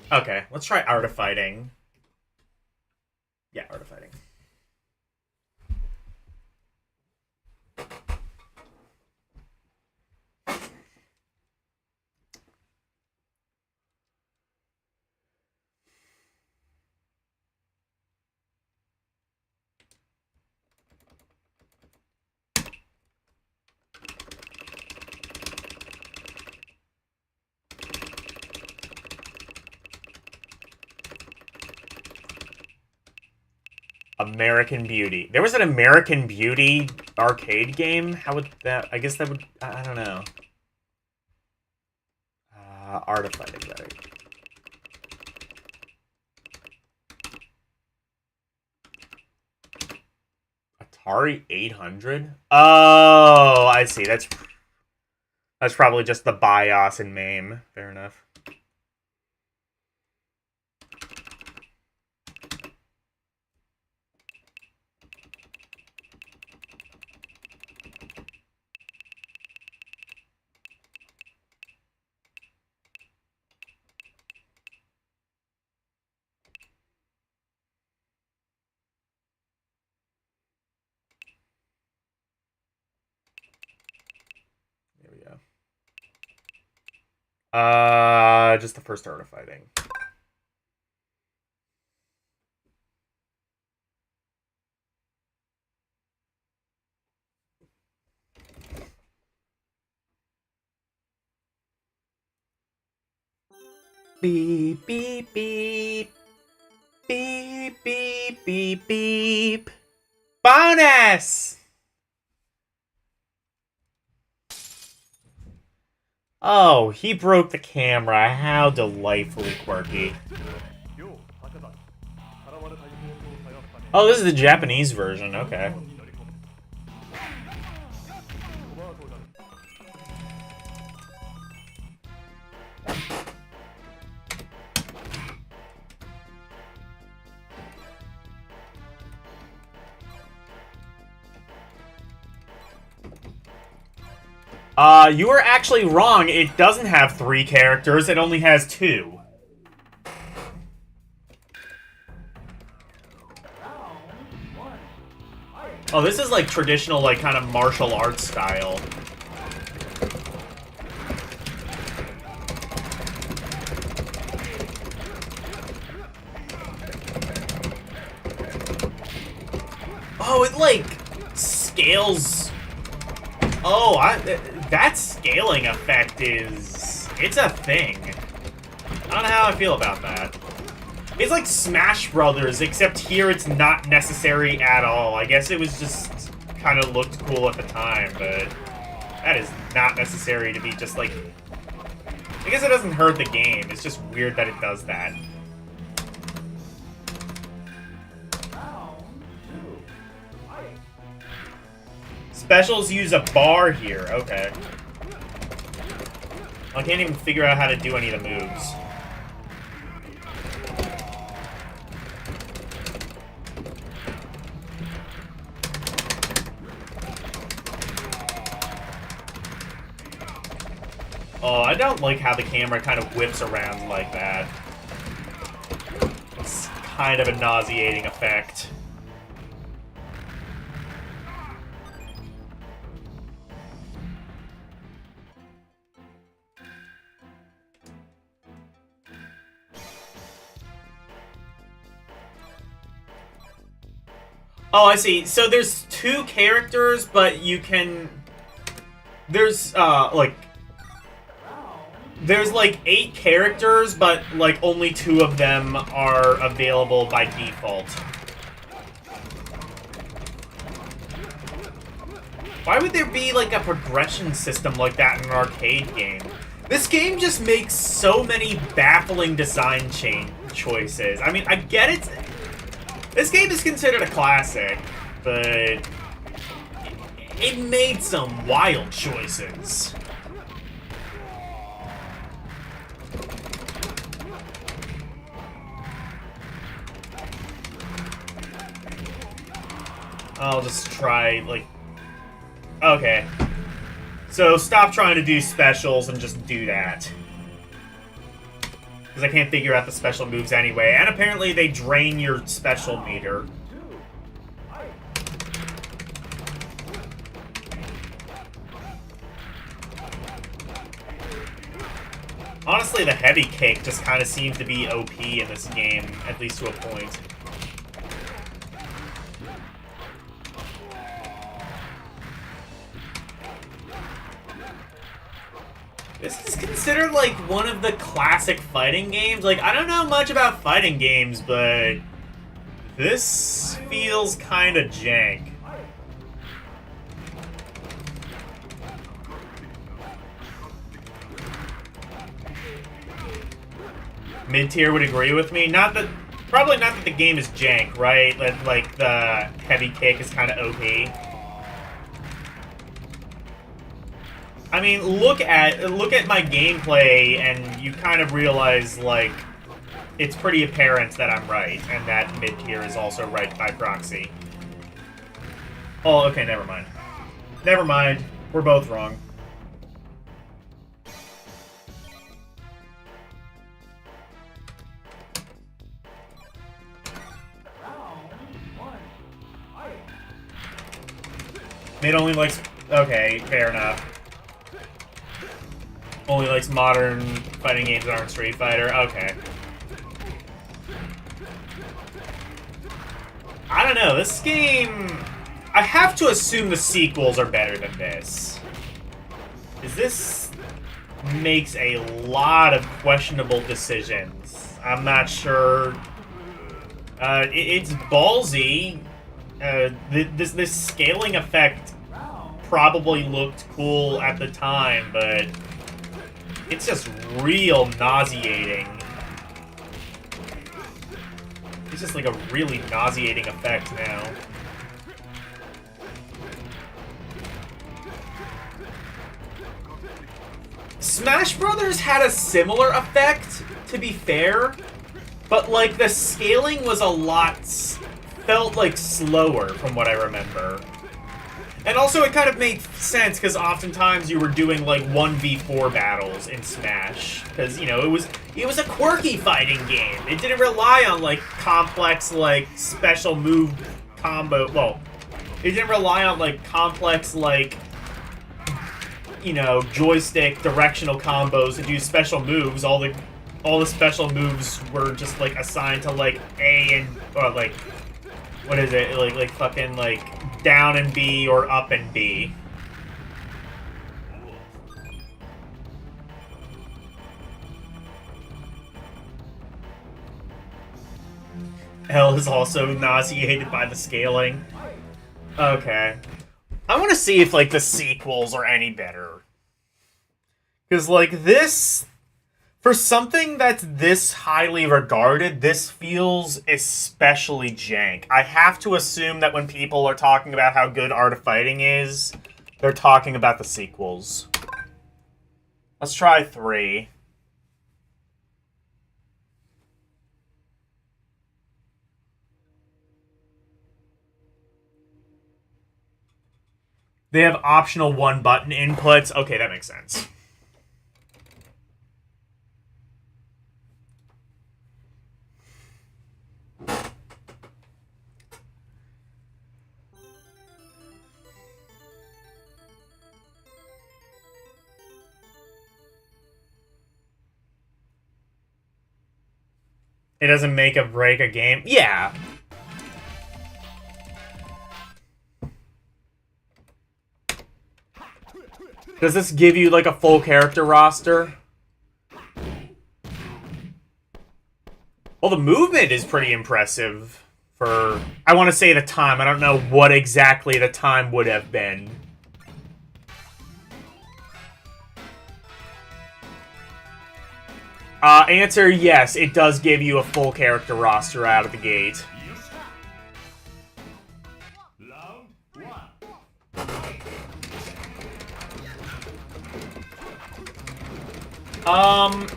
Okay, let's try Art of Fighting. Yeah, Art of Fighting. American Beauty. There was an American Beauty arcade game? How would that... I guess that would... I don't know. Art of Fighting, better. Atari 800? Oh, I see. That's probably just the BIOS in MAME. Fair enough. Just the first Art of Fighting. Beep, beep, beep. Beep, beep, beep, beep. Bonus! Oh, he broke the camera. How delightfully quirky. Oh, this is the Japanese version. Okay. You were actually wrong. It doesn't have 3 characters. It only has 2. Oh, this is like traditional, like, kind of martial arts style. Oh, it, like, scales... Oh, that scaling effect is... It's a thing. I don't know how I feel about that. It's like Smash Brothers, except here it's not necessary at all. I guess it was just kind of looked cool at the time, but that is not necessary to be just like... I guess it doesn't hurt the game. It's just weird that it does that. Specials use a bar here. Okay. I can't even figure out how to do any of the moves. Oh, I don't like how the camera kind of whips around like that. It's kind of a nauseating effect. Oh, I see. So there's 2 characters, but you can... There's, There's, 8 characters, but, only 2 of them are available by default. Why would there be, a progression system like that in an arcade game? This game just makes so many baffling design choices. I mean, I get it. This game is considered a classic, but it made some wild choices. I'll just try, Okay. So stop trying to do specials and just do that. Because I can't figure out the special moves anyway. And apparently they drain your special meter. Honestly, the heavy kick just kind of seems to be OP in this game, at least to a point. This is considered, one of the classic fighting games. I don't know much about fighting games, but this feels kind of jank. Mid-tier would agree with me. Probably not that the game is jank, right? The heavy kick is kind of OP. I mean, look at my gameplay, and you kind of realize, it's pretty apparent that I'm right, and that mid-tier is also right by proxy. Oh, okay, never mind. Never mind. We're both wrong. Mid only likes... Okay, fair enough. Only likes modern fighting games that aren't Street Fighter. Okay. I don't know. This game... I have to assume the sequels are better than this. Because this makes a lot of questionable decisions. I'm not sure. It's ballsy. This scaling effect probably looked cool at the time, but... It's just real nauseating. It's just a really nauseating effect now. Smash Brothers had a similar effect, to be fair, but the scaling was felt slower from what I remember. And also, it kind of made sense, because oftentimes you were doing, 1v4 battles in Smash. Because, it was a quirky fighting game. It didn't rely on, complex, special move combo... Well, it didn't rely on, complex, joystick directional combos to do special moves. All the special moves were just, assigned to, A and... Or, what is it? Fucking, down and B or up and B. L is also nauseated by the scaling. Okay. I want to see if, the sequels are any better. Because, this... For something that's this highly regarded, this feels especially jank. I have to assume that when people are talking about how good Art of Fighting is, they're talking about the sequels. Let's try 3. They have optional 1-button inputs. Okay, that makes sense. It doesn't make or break a game. Yeah. Does this give you, like, a full character roster? Well, the movement is pretty impressive for, I want to say, the time. I don't know what exactly the time would have been. Answer, yes, it does give you a full character roster out of the gate.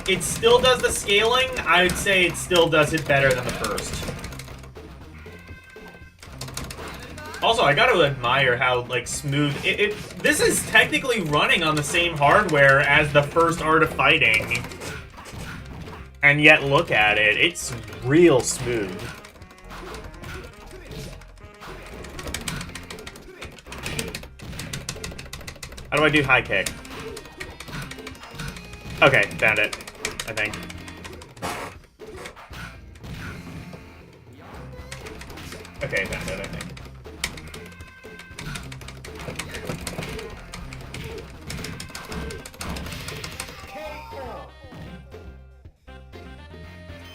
It still does the scaling. I would say it still does it better than the first. Also, I gotta admire how, like, smooth... This is technically running on the same hardware as the first Art of Fighting. And yet, look at it. It's real smooth. How do I do high kick? Okay, found it, I think. Okay, found it, I think.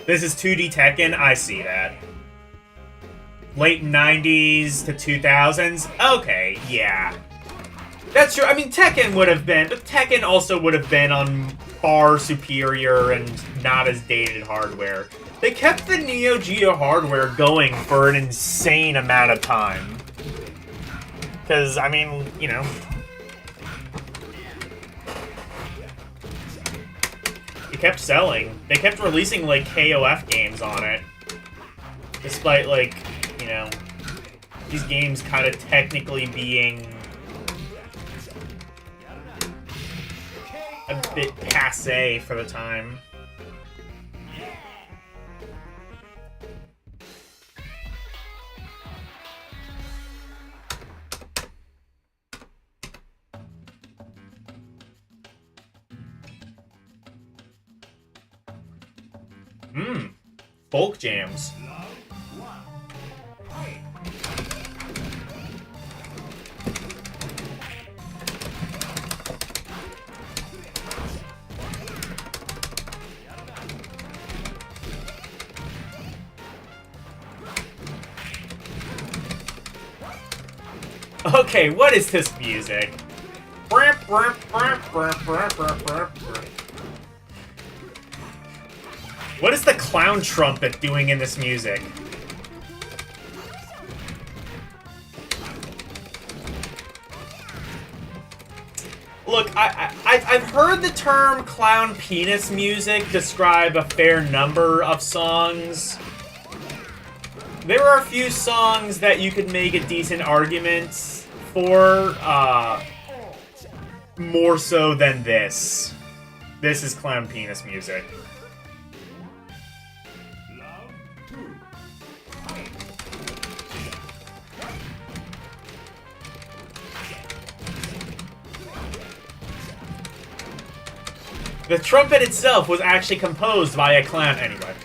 This is 2D Tekken, I see that. Late 90s to 2000s? Okay, yeah. That's true. I mean, Tekken would have been, but Tekken also would have been on far superior and not as dated hardware. They kept the Neo Geo hardware going for an insane amount of time. Because, I mean, you know... It kept selling. They kept releasing, like, KOF games on it. Despite, like, you know, these games kind of technically being a bit passé for the time. Folk jams. Okay, what is this music? What is the clown trumpet doing in this music? Look, I've heard the term clown penis music describe a fair number of songs. There are a few songs that you could make a decent argument for, more so than this. This is clown penis music. The trumpet itself was actually composed by a clown anyway.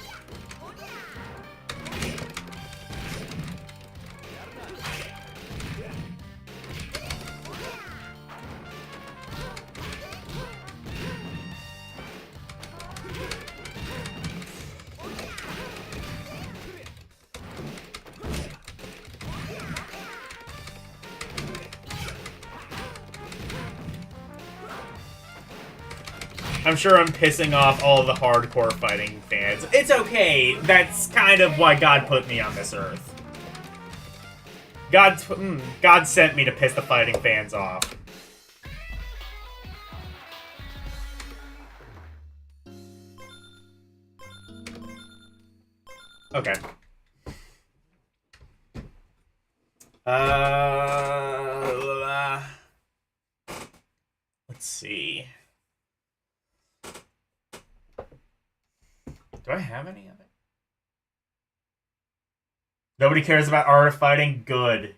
I'm sure I'm pissing off all the hardcore fighting fans. It's okay. That's kind of why God put me on this earth. God sent me to piss the fighting fans off. Okay. Let's see. Do I have any of it? Nobody cares about Art of Fighting? Good.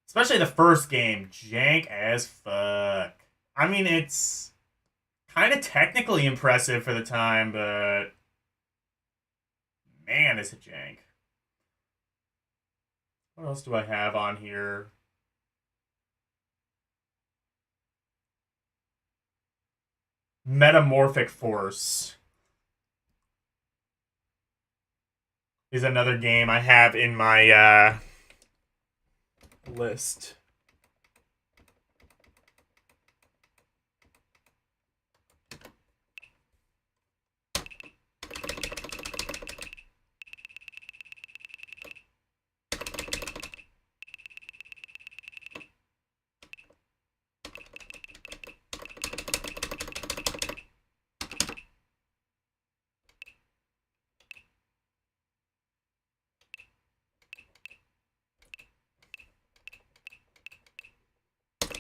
Especially the first game. Jank as fuck. I mean, it's kind of technically impressive for the time, but Man, is it jank. What else do I have on here? Metamorphic Force is another game I have in my list.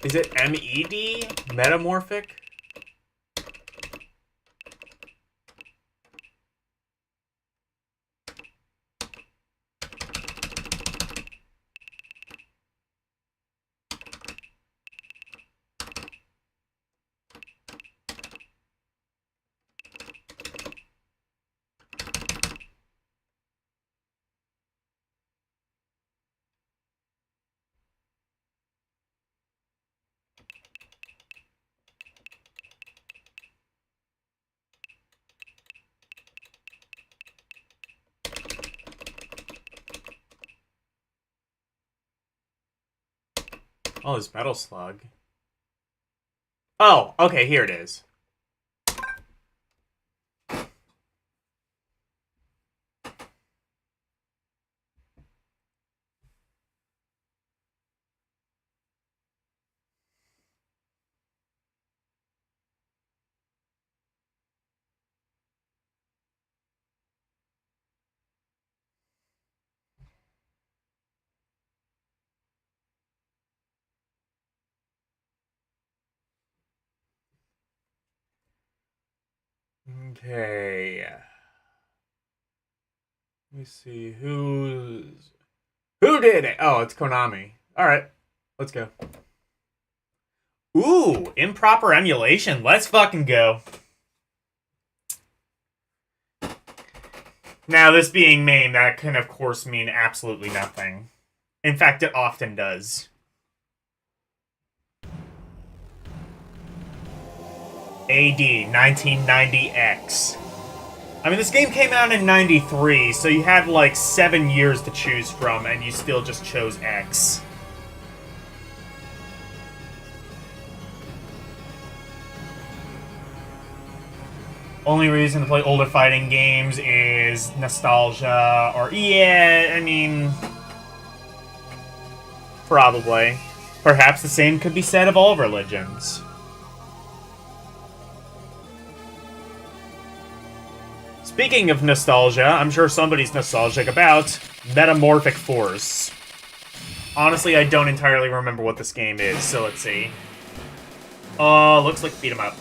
Is it MED? Metamorphic? Oh, this Metal Slug. Oh, okay, here it is. Okay. Let me see who did it. Oh, it's Konami. All right, let's go. Ooh, improper emulation. Let's fucking go. Now, this being MAME, that can of course mean absolutely nothing. In fact, it often does. AD 1990X. I mean, this game came out in 93, so you had like 7 years to choose from, and you still just chose X. Only reason to play older fighting games is nostalgia, or yeah, I mean, probably. Perhaps the same could be said of all religions. Speaking of nostalgia, I'm sure somebody's nostalgic about Metamorphic Force. Honestly, I don't entirely remember what this game is, so let's see. Oh, looks like beat 'em up.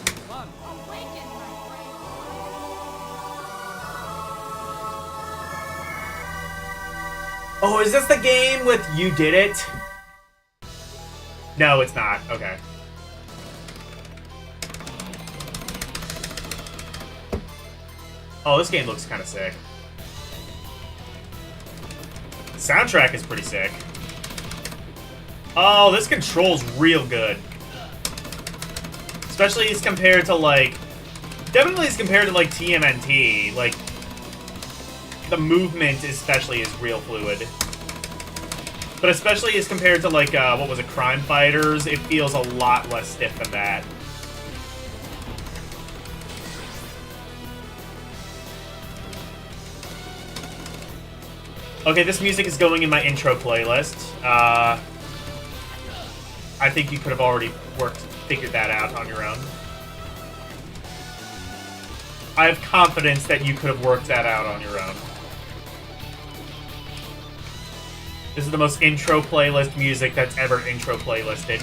Oh, is this the game with You Did It? No, it's not. Okay. Oh, this game looks kind of sick. The soundtrack is pretty sick. Oh, this control's real good. Especially as compared to, like... Definitely as compared to, like, TMNT. Like, the movement especially is real fluid. But especially as compared to, like, what was it, Crime Fighters, it feels a lot less stiff than that. Okay, this music is going in my intro playlist. I think you could have already figured that out on your own. I have confidence that you could have worked that out on your own. This is the most intro playlist music that's ever intro playlisted.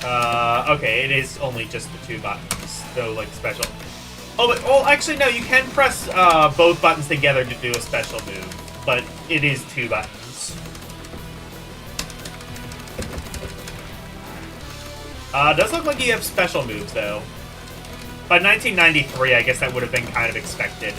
Okay, it is only just the 2 buttons. So, like, special. Oh, but, well, actually, no, you can press both buttons together to do a special move. But it is 2 buttons. Does look like you have special moves, though. By 1993, I guess that would have been kind of expected.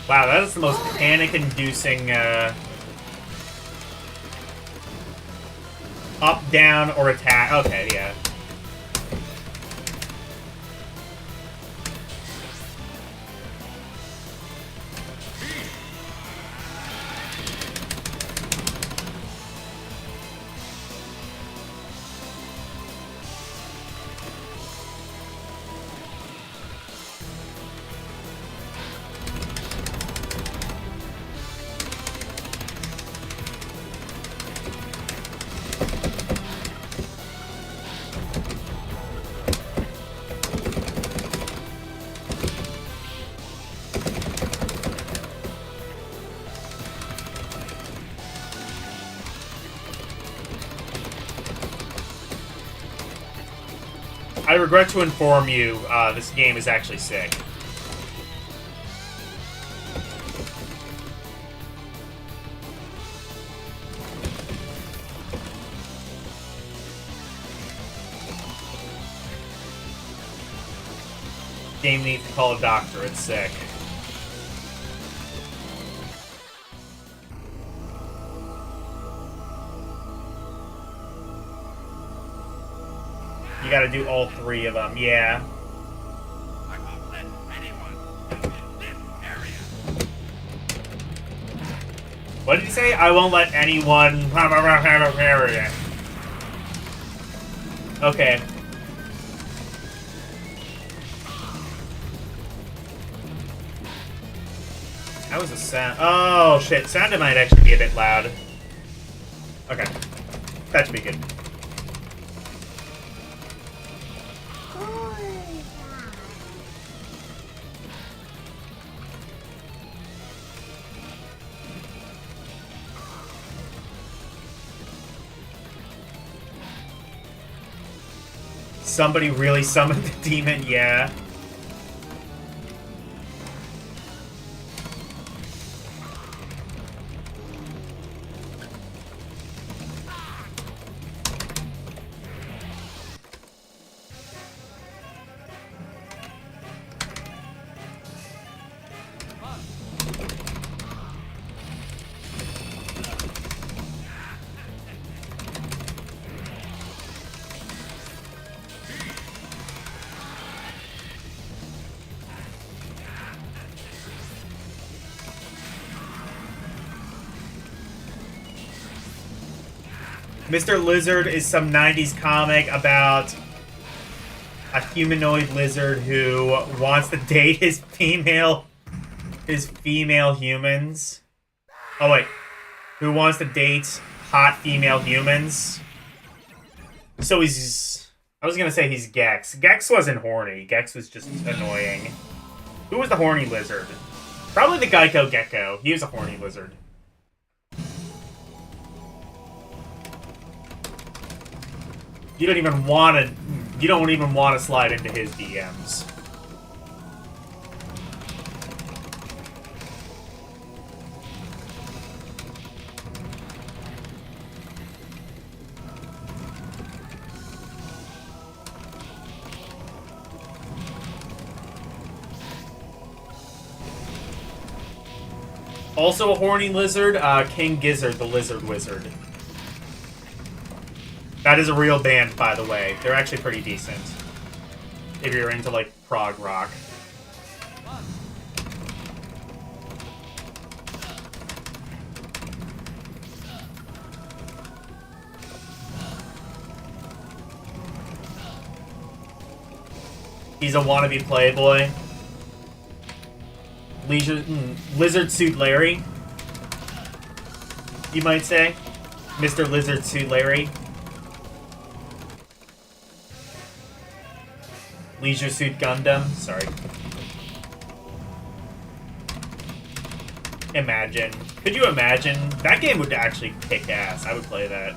Wow, that is the most panic-inducing, up, down, or attack. Okay, yeah. I regret to inform you, this game is actually sick. Game needs to call a doctor, it's sick. You gotta do all 3 of them, yeah. I won't let anyone in this area. What did you say? I won't let anyone... Okay. How was the sound? Oh, shit. Sound might actually be a bit loud. Okay. That should be good. Somebody really summoned the demon, yeah. Mr. Lizard is some 90s comic about a humanoid lizard who wants to date his female humans. Oh wait, who wants to date hot female humans? So he's... I was gonna say he's Gex. Gex wasn't horny. Gex was just annoying. Who was the horny lizard? Probably the Geico Gecko. He was a horny lizard. You don't even want to slide into his DMs. Also a horny lizard, King Gizzard, the Lizard Wizard. That is a real band, by the way. They're actually pretty decent. If you're into, like, prog rock. He's a wannabe playboy. Lizard Suit Larry, you might say. Mr. Lizard Suit Larry. Leisure Suit Gundam. Sorry. Imagine. Could you imagine? That game would actually kick ass. I would play that.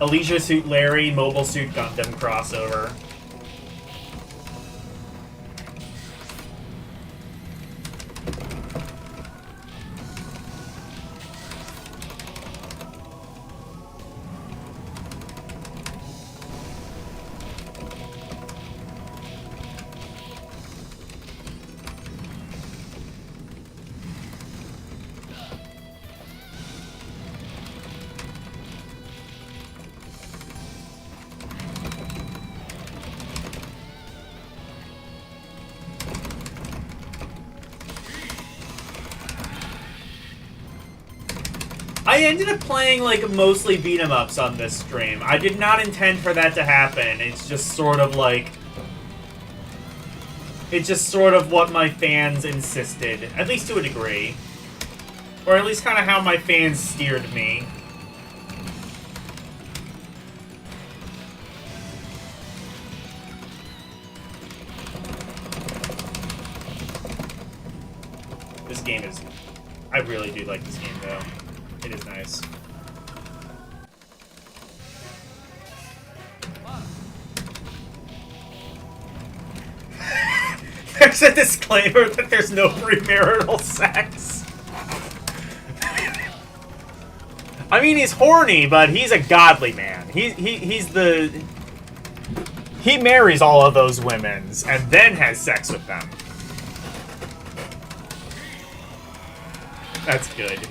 A Leisure Suit Larry, Mobile Suit Gundam crossover. I ended up playing, like, mostly beat-em-ups on this stream. I did not intend for that to happen. It's just sort of, like... It's just sort of what my fans insisted. At least to a degree. Or at least kind of how my fans steered me. This game is... I really do like this game, though. It is nice. There's a disclaimer that there's no premarital sex. I mean, he's horny, but he's a godly man. He's the... He marries all of those women and then has sex with them. That's good.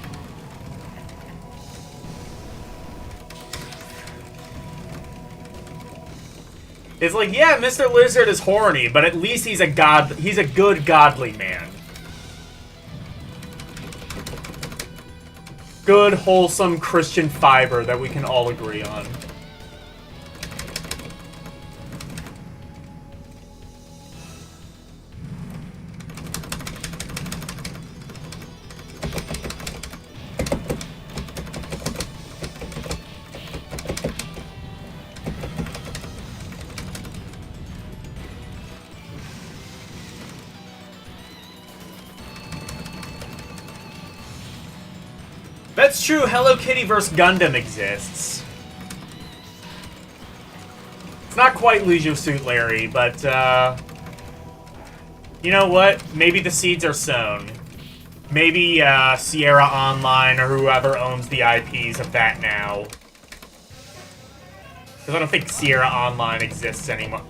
It's like, yeah, Mr. Lizard is horny, but at least he's a good godly man. Good, wholesome Christian fiber that we can all agree on. That's true, Hello Kitty vs. Gundam exists. It's not quite Leisure Suit Larry, but, you know what? Maybe the seeds are sown. Maybe, Sierra Online or whoever owns the IPs of that now. Because I don't think Sierra Online exists anymore.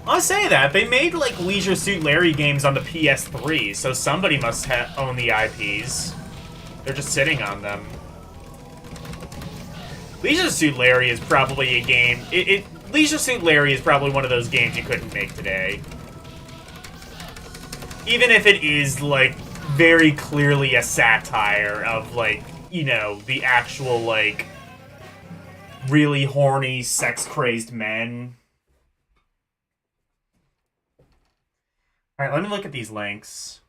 I'll say that. They made, like, Leisure Suit Larry games on the PS3, so somebody must own the IPs. They're just sitting on them. Leisure Suit Larry is probably a game... Leisure Suit Larry is probably one of those games you couldn't make today. Even if it is, like, very clearly a satire of, like, you know, the actual, like, really horny, sex-crazed men. Alright, let me look at these links.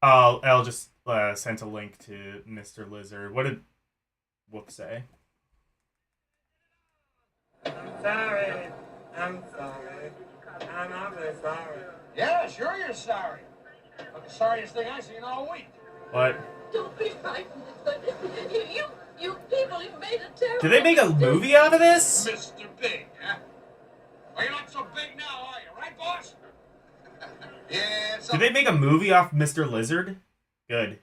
I'll just sent a link to Mr. Lizard. What did Whoop say? I'm sorry. I'm sorry. I'm awfully sorry. Yeah, sure you're sorry. But the sorriest thing I've seen all week. What? Don't be frightened. You people, you made a terrible... Did they make a movie out of this? Mr. Big, huh? Well, you're not so big now, are you? Right, boss? Yeah, it's... Did they make a movie off Mr. Lizard? Good.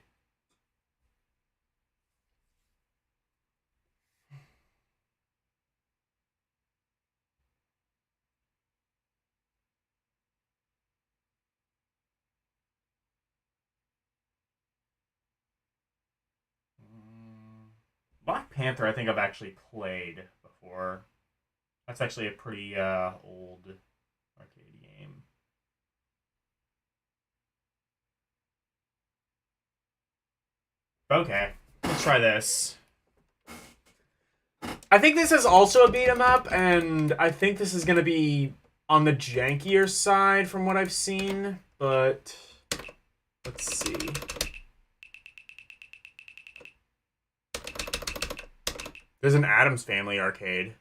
Black Panther, I think I've actually played before. That's actually a pretty old arcade game. Okay, let's try this. I think this is also a beat 'em up, and I think this is gonna be on the jankier side from what I've seen, but let's see. There's an Addams Family arcade.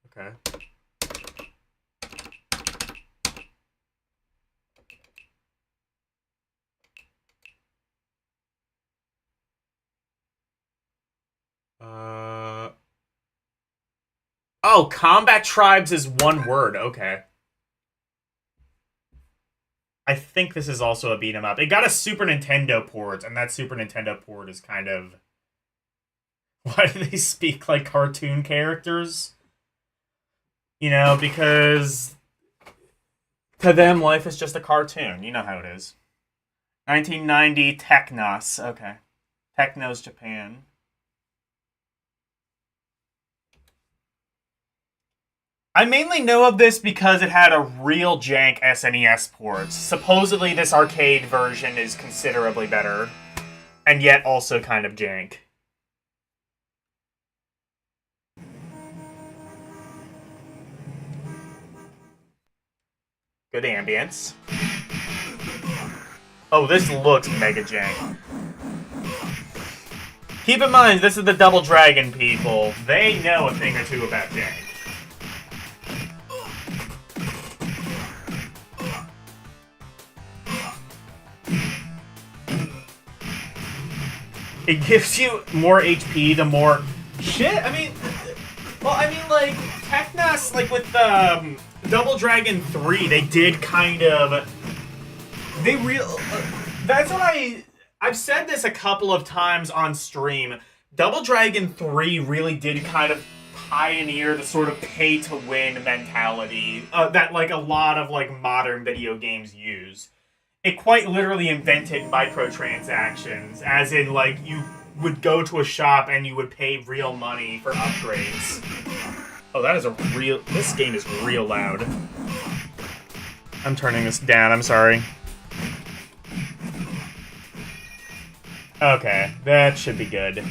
Okay. Oh, Combat Tribes is one word. Okay. I think this is also a beat 'em up. It got a Super Nintendo port, and that Super Nintendo port is kind of... Why do they speak like cartoon characters? You know, because to them, life is just a cartoon. You know how it is. 1990 Technos. Okay. Technos Japan. I mainly know of this because it had a real jank SNES port. Supposedly this arcade version is considerably better, and yet also kind of jank. Good ambience. Oh, this looks mega jank. Keep in mind, this is the Double Dragon people. They know a thing or two about jank. It gives you more HP the more... Shit, I mean... Well, I mean, like, Technos, like, with Double Dragon 3, they did kind of... They that's what I've said this a couple of times on stream. Double Dragon 3 really did kind of pioneer the sort of pay-to-win mentality that, like, a lot of, like, modern video games use. It quite literally invented microtransactions, as in, like, you would go to a shop and you would pay real money for upgrades. Oh, that is a real... This game is real loud. I'm turning this down, I'm sorry. Okay, that should be good.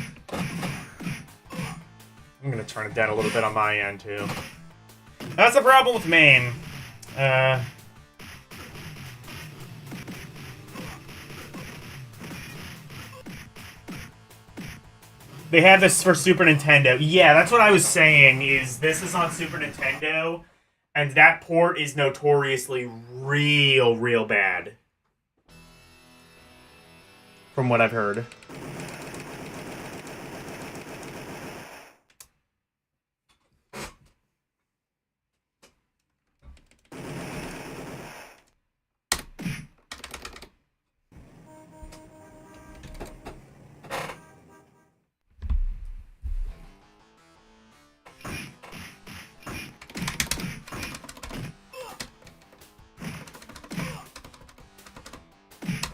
I'm gonna turn it down a little bit on my end, too. That's the problem with MAME. They have this for Super Nintendo. Yeah, that's what I was saying, is this is on Super Nintendo, and that port is notoriously real bad. From what I've heard.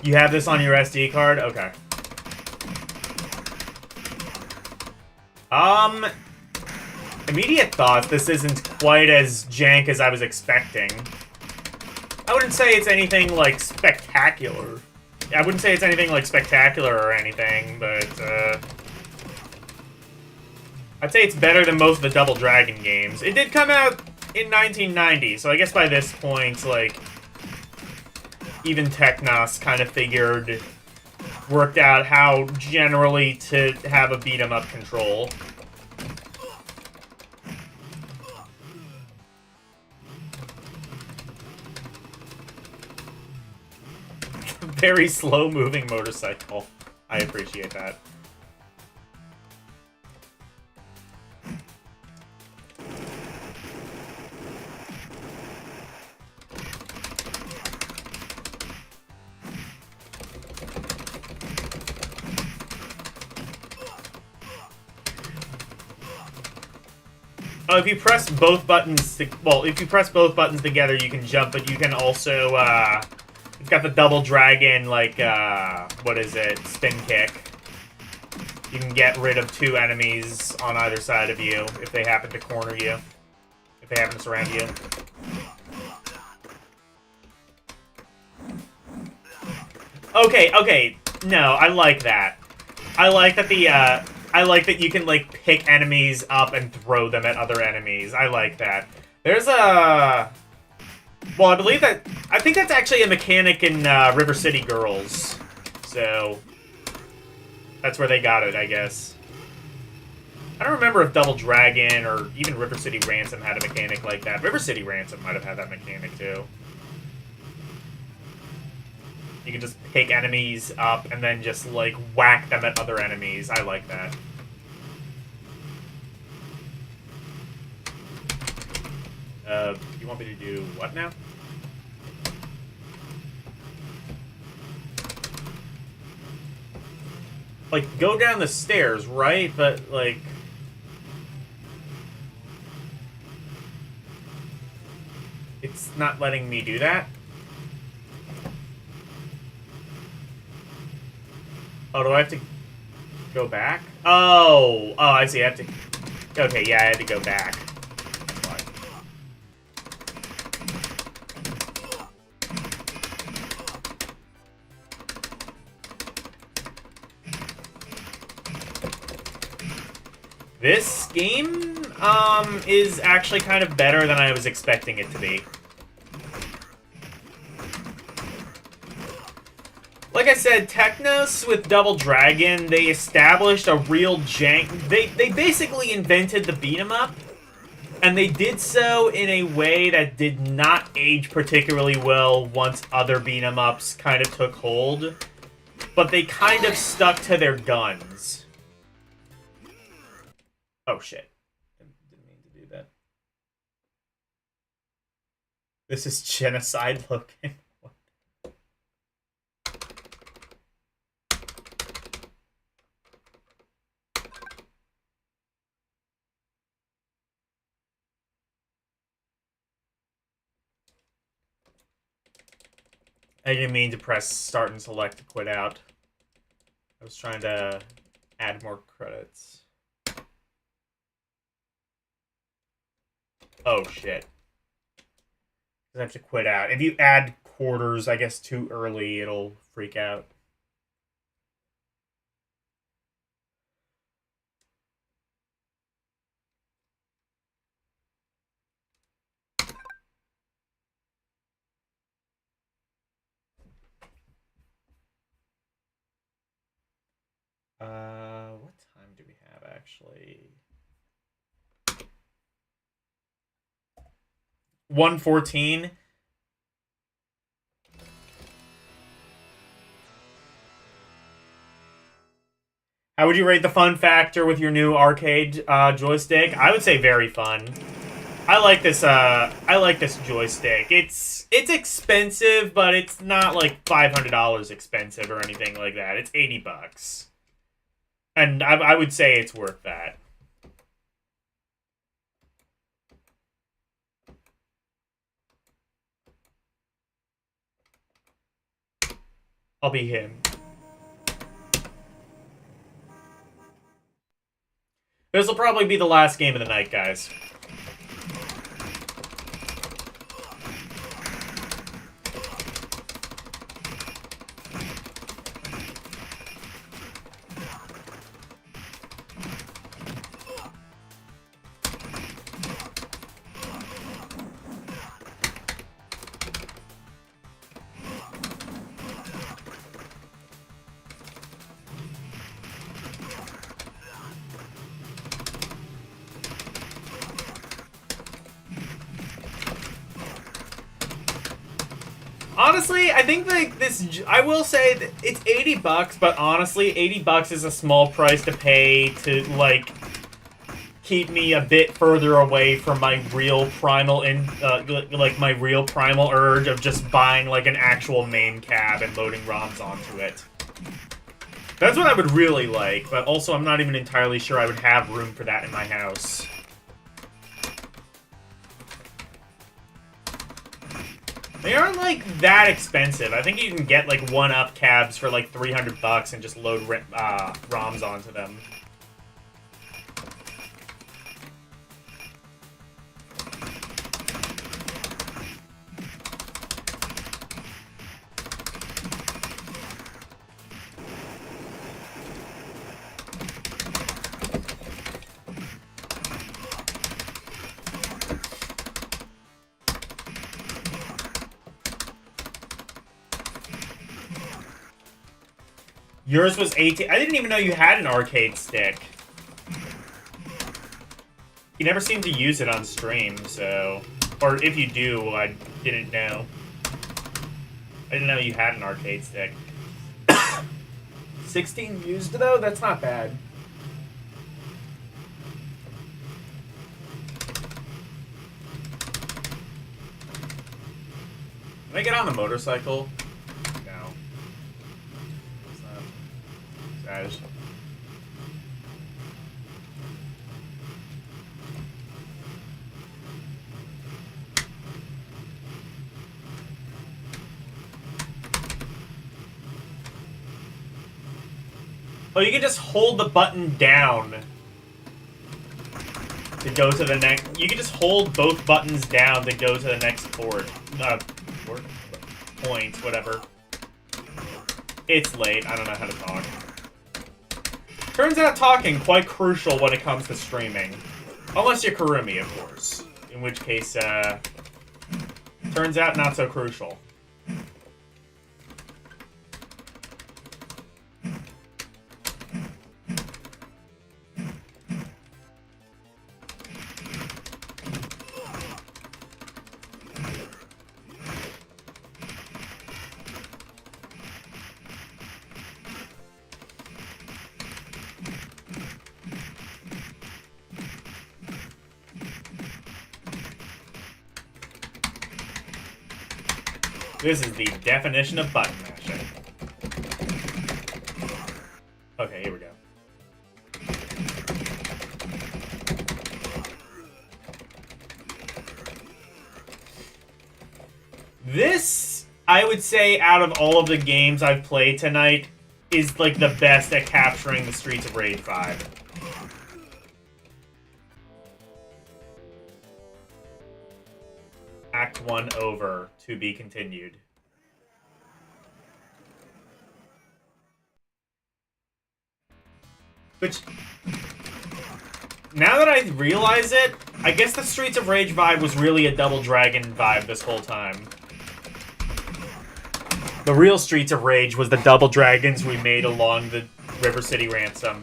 You have this on your SD card? Okay. Immediate thoughts, this isn't quite as jank as I was expecting. I wouldn't say it's anything, like, spectacular. I wouldn't say it's anything, like, spectacular or anything, but, I'd say it's better than most of the Double Dragon games. It did come out in 1990, so I guess by this point, like, even Technos kind of worked out how generally to have a beat-em-up control. Very slow-moving motorcycle. I appreciate that. Oh, if you press both buttons, if you press both buttons together, you can jump, but you can also, you've got the Double Dragon, like, what is it, spin kick. You can get rid of 2 enemies on either side of you if they happen to corner you, if they happen to surround you. Okay, no, I like that. I like that I like that you can, like, pick enemies up and throw them at other enemies. I like that. There's a... Well, I think that's actually a mechanic in River City Girls. So, that's where they got it, I guess. I don't remember if Double Dragon or even River City Ransom had a mechanic like that. River City Ransom might have had that mechanic, too. You can just pick enemies up and then just, like, whack them at other enemies. I like that. You want me to do what now? Like, go down the stairs, right? But, like... It's not letting me do that? Oh, do I have to go back? Oh, I see. I have to... Okay, yeah, I had to go back. This game, is actually kind of better than I was expecting it to be. Like I said, Technos with Double Dragon, they established a real jank... They basically invented the beat-em-up, and they did so in a way that did not age particularly well once other beat-em-ups kind of took hold. But they kind of stuck to their guns. Oh, shit. Didn't mean to do that. This is genocide looking. I didn't mean to press start and select to quit out. I was trying to add more credits. Oh, shit. I have to quit out. If you add quarters, I guess, too early, it'll freak out. What time do we have, actually? 1:14. How would you rate the fun factor with your new arcade joystick? I would say very fun. I like this joystick. It's expensive, but it's not like $500 expensive or anything like that. It's $80. And I would say it's worth that. I'll be him. This will probably be the last game of the night, guys. Honestly, I think like this. I will say that it's $80, but honestly, $80 is a small price to pay to like keep me a bit further away from my real primal my real primal urge of just buying like an actual MAME cab and loading ROMs onto it. That's what I would really like, but also I'm not even entirely sure I would have room for that in my house. They aren't, like, that expensive. I think you can get, like, 1-up cabs for, like, $300 and just load ROMs onto them. Yours was 18. I didn't even know you had an arcade stick. You never seem to use it on stream, so... Or if you do, I didn't know. I didn't know you had an arcade stick. 16 used, though? That's not bad. Can I get on the motorcycle? No. It's not. Guys. Oh, you can just hold the button down to go to the next. You can just hold both buttons down to go to the next port. Point, whatever. It's late. I don't know how to talk. Turns out talking quite crucial when it comes to streaming. Unless you're Kurumi, of course. In which case, turns out not so crucial. This is the definition of button mashing. Okay, here we go. This, I would say, out of all of the games I've played tonight, is like the best at capturing the Streets of Rage 5. Act 1 over, to be continued. Which, now that I realize it, I guess the Streets of Rage vibe was really a Double Dragon vibe this whole time. The real Streets of Rage was the Double Dragons we made along the River City Ransom.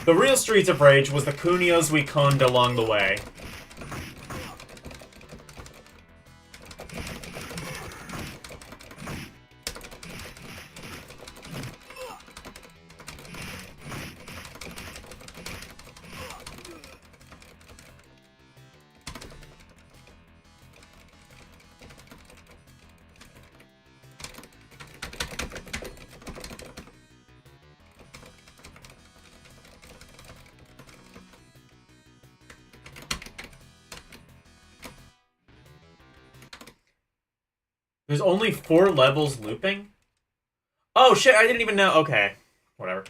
The real Streets of Rage was the Kunios we coned along the way. There's only 4 levels looping? Oh shit, I didn't even know. Okay. Whatever.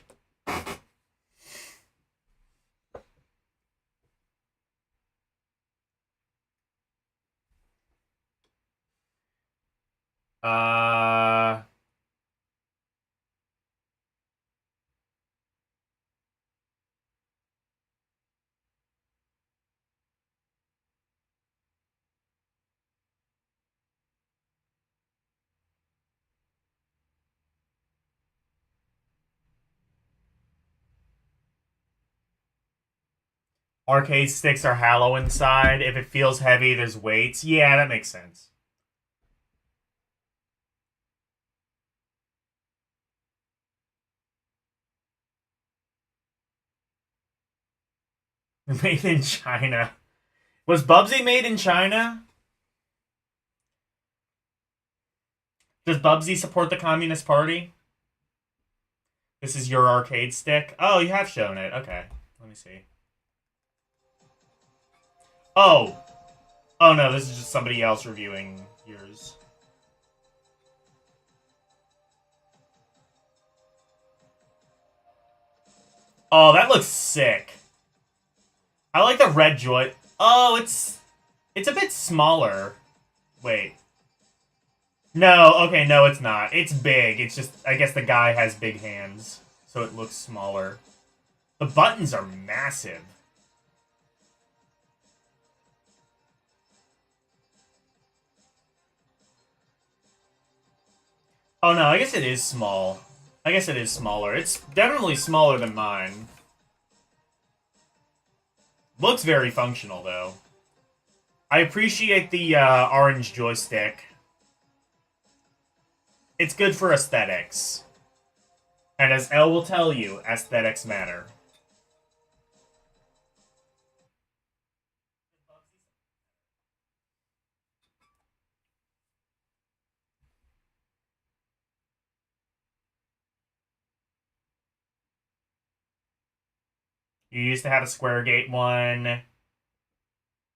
Arcade sticks are hollow inside. If it feels heavy, there's weights. Yeah, that makes sense. Made in China. Was Bubsy made in China? Does Bubsy support the Communist Party? This is your arcade stick? Oh, you have shown it. Okay. Let me see. Oh. Oh no, this is just somebody else reviewing yours. Oh, that looks sick. I like the red joint. Oh, it's a bit smaller. Wait. No, okay, no, it's not. It's big. It's just, I guess the guy has big hands, so it looks smaller. The buttons are massive. Oh no, I guess it is small. I guess it is smaller. It's definitely smaller than mine. Looks very functional, though. I appreciate the orange joystick. It's good for aesthetics. And as Elle will tell you, aesthetics matter. You used to have a square gate one.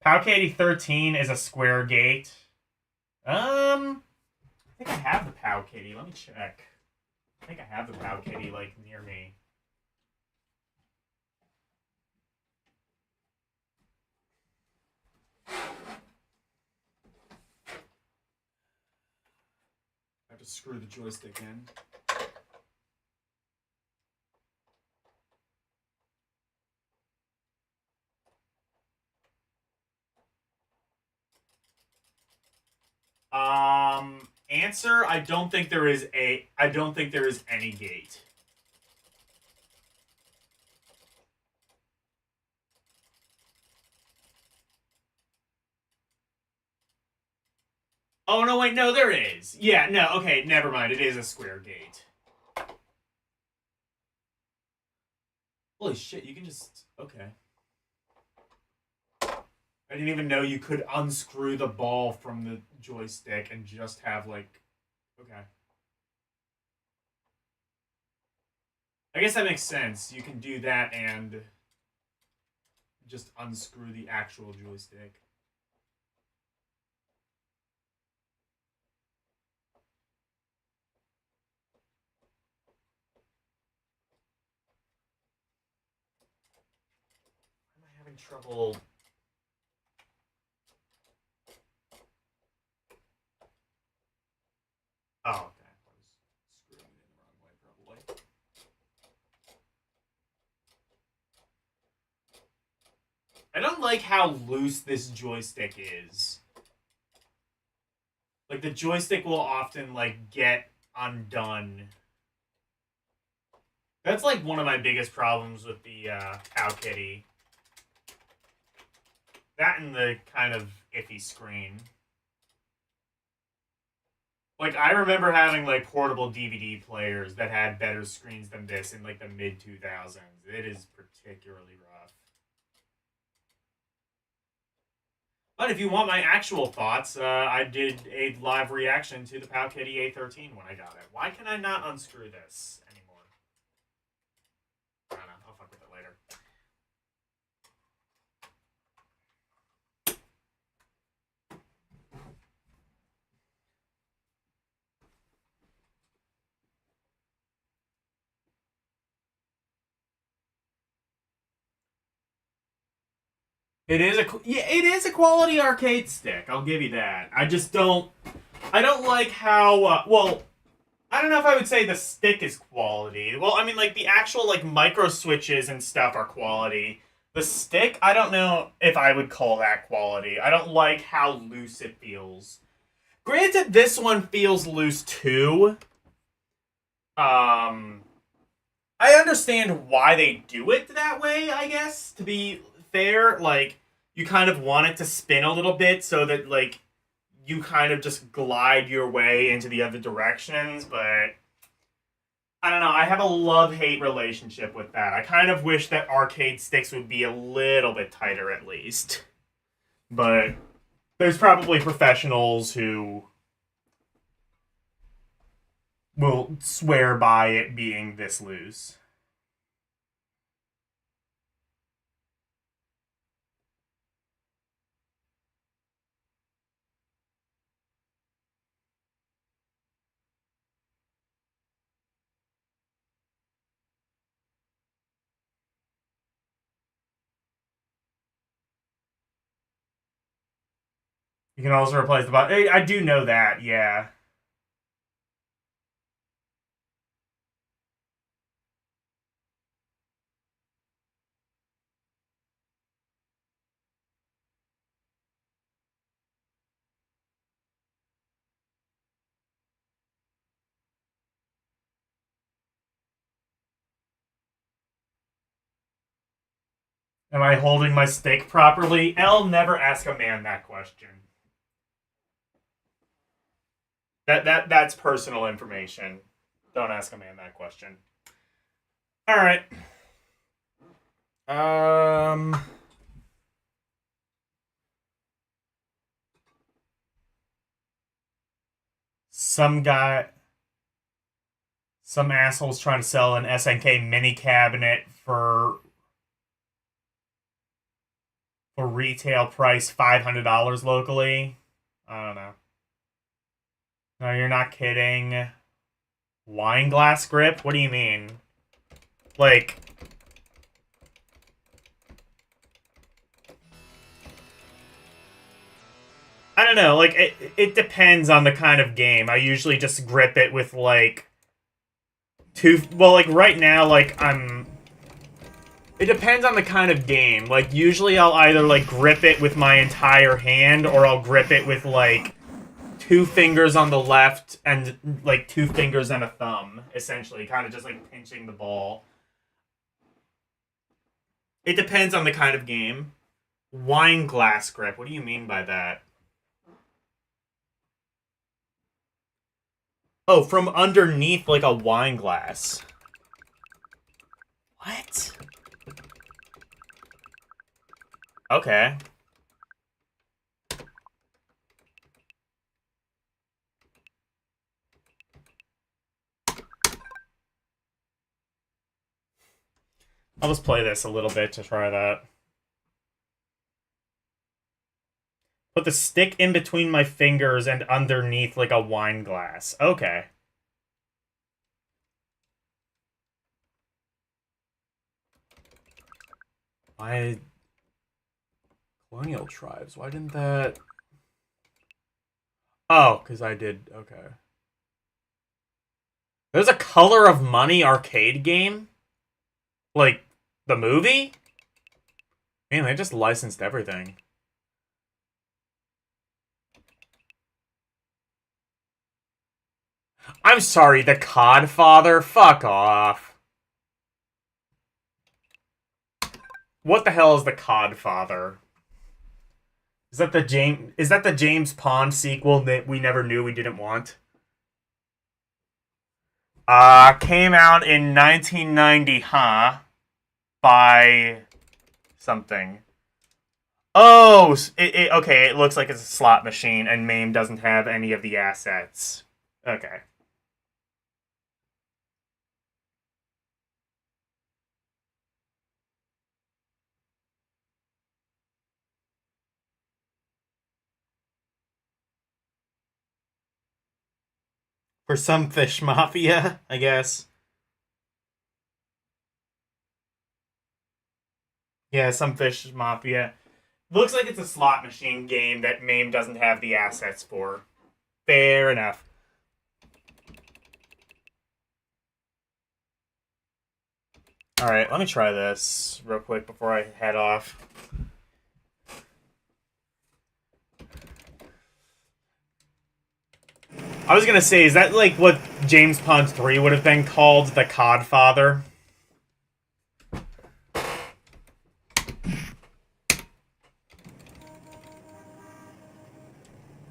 Powcady 13 is a square gate. I think I have the Powcady. Let me check. I think I have the Powcady, like, near me. I have to screw the joystick in. Answer, I don't think there is any gate. Oh, no, wait, no, there is. Yeah, no, okay, never mind. It is a square gate. Holy shit, you can just... Okay. I didn't even know you could unscrew the ball from the joystick and just have, like... Okay. I guess that makes sense. You can do that and just unscrew the actual joystick. Why am I having trouble... Oh, okay. I was screwing it in the wrong way, probably. I don't like how loose this joystick is. Like, the joystick will often, like, get undone. That's, like, one of my biggest problems with the Cow Kitty. That and the kind of iffy screen. Like, I remember having, like, portable DVD players that had better screens than this in, like, the mid-2000s. It is particularly rough. But if you want my actual thoughts, I did a live reaction to the Powcady A13 when I got it. Why can I not unscrew this anymore? I don't know. I'll fuck with it later. It is a quality arcade stick. I'll give you that. I just don't. I don't like how. Well, I don't know if I would say the stick is quality. Well, I mean, like the actual like micro switches and stuff are quality. The stick, I don't know if I would call that quality. I don't like how loose it feels. Granted, this one feels loose too. I understand why they do it that way, I guess, to be fair. Like, you kind of want it to spin a little bit so that, like, you kind of just glide your way into the other directions, but I don't know. I have a love-hate relationship with that. I kind of wish that arcade sticks would be a little bit tighter at least. But there's probably professionals who will swear by it being this loose. You can also replace the button. I do know that, yeah. Am I holding my stick properly? L, never ask a man that question. That's personal information. Don't ask a man that question. All right. Some asshole's trying to sell an SNK mini cabinet for retail price $500 locally. I don't know. No, you're not kidding. Wine glass grip? What do you mean? Like, I don't know. Like, it depends on the kind of game. I usually just grip it with, like, like, right now, like, it depends on the kind of game. Like, usually I'll either, like, grip it with my entire hand, or I'll grip it with, like, 2 fingers on the left and, like, 2 fingers and a thumb, essentially. Kind of just, like, pinching the ball. It depends on the kind of game. Wine glass grip. What do you mean by that? Oh, from underneath, like, a wine glass. What? Okay. I'll just play this a little bit to try that. Put the stick in between my fingers and underneath like a wine glass. Okay. Why... Colonial tribes, why didn't that... Oh, because I did... Okay. There's a Color of Money arcade game? Like, the movie? Man, they just licensed everything. I'm sorry, the Codfather? Fuck off. What the hell is the Codfather? Is that the James Pond sequel that we never knew we didn't want? Came out in 1990, huh? By something. Oh, okay, it looks like it's a slot machine, and MAME doesn't have any of the assets. Okay. For some fish mafia, I guess. Yeah, some fish mafia. Looks like it's a slot machine game that MAME doesn't have the assets for. Fair enough. Alright, let me try this real quick before I head off. I was gonna say, is that like what James Pond 3 would have been called? The Codfather?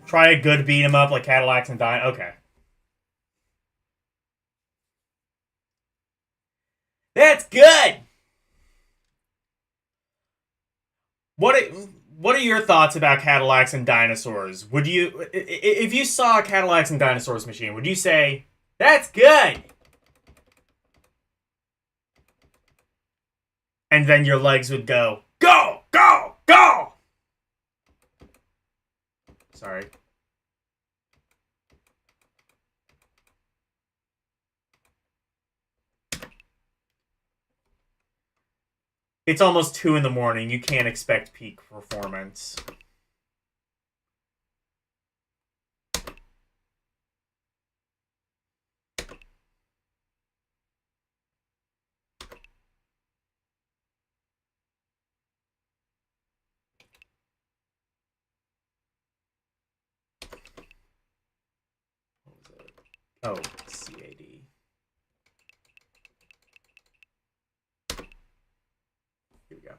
Try a good beat 'em up like Cadillacs and Dine. Okay. That's good! What are your thoughts about Cadillacs and dinosaurs? Would you, if you saw a Cadillacs and dinosaurs machine, would you say, that's good? And then your legs would go, go, go, go! Sorry. It's almost 2 in the morning. You can't expect peak performance. What was it? Oh, CAD. Here we go.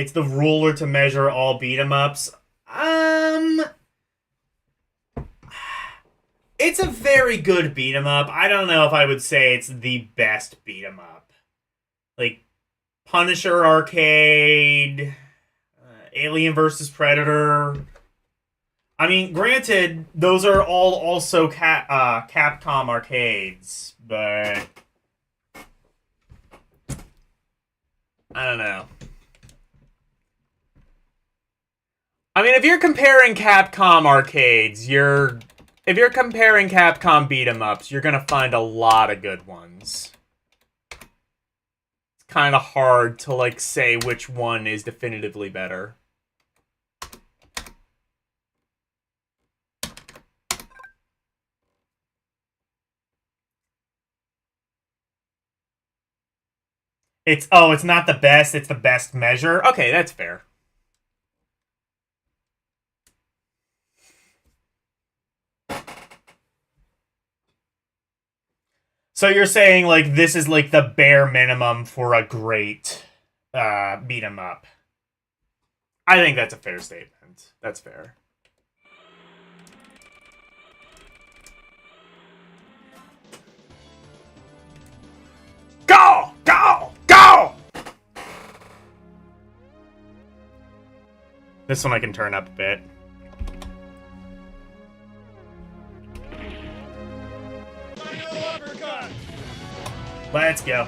It's the ruler to measure all beat 'em ups. It's a very good beat 'em up. I don't know if I would say it's the best beat 'em up. Like Punisher Arcade, Alien vs Predator. I mean, granted, those are all also Capcom arcades, but I don't know. I mean, if you're comparing Capcom arcades, if you're comparing Capcom beat 'em ups, you're gonna find a lot of good ones. It's kind of hard to like say which one is definitively better. It's not the best, it's the best measure. Okay, that's fair. So you're saying, like, this is, like, the bare minimum for a great beat 'em up. I think that's a fair statement. That's fair. Go! Go! Go! This one I can turn up a bit. Let's go.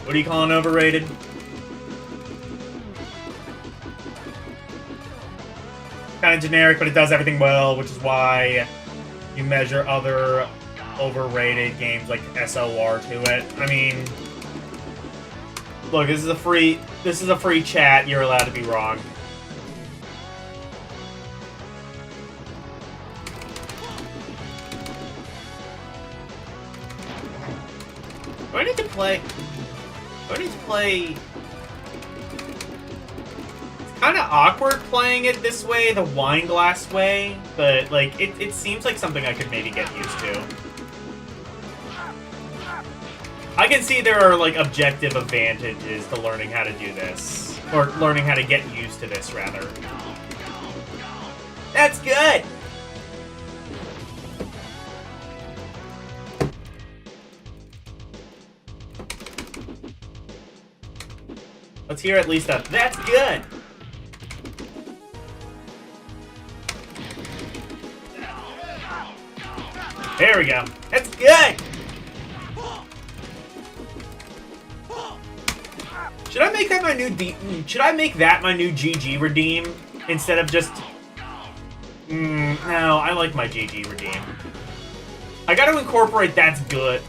What are you calling overrated? Kind of generic, but it does everything well, which is why you measure other overrated games like SOR to it. I mean, look, this is a free chat. You're allowed to be wrong. Do I need to play? It's kind of awkward playing it this way, the wine glass way, but like it seems like something I could maybe get used to. I can see there are, like, objective advantages to learning how to do this. Or learning how to get used to this, rather. That's good! Let's hear at least a, that's good! There we go. That's good! Should I make that my new GG redeem instead of just? No, I like my GG redeem. I got to incorporate that's good.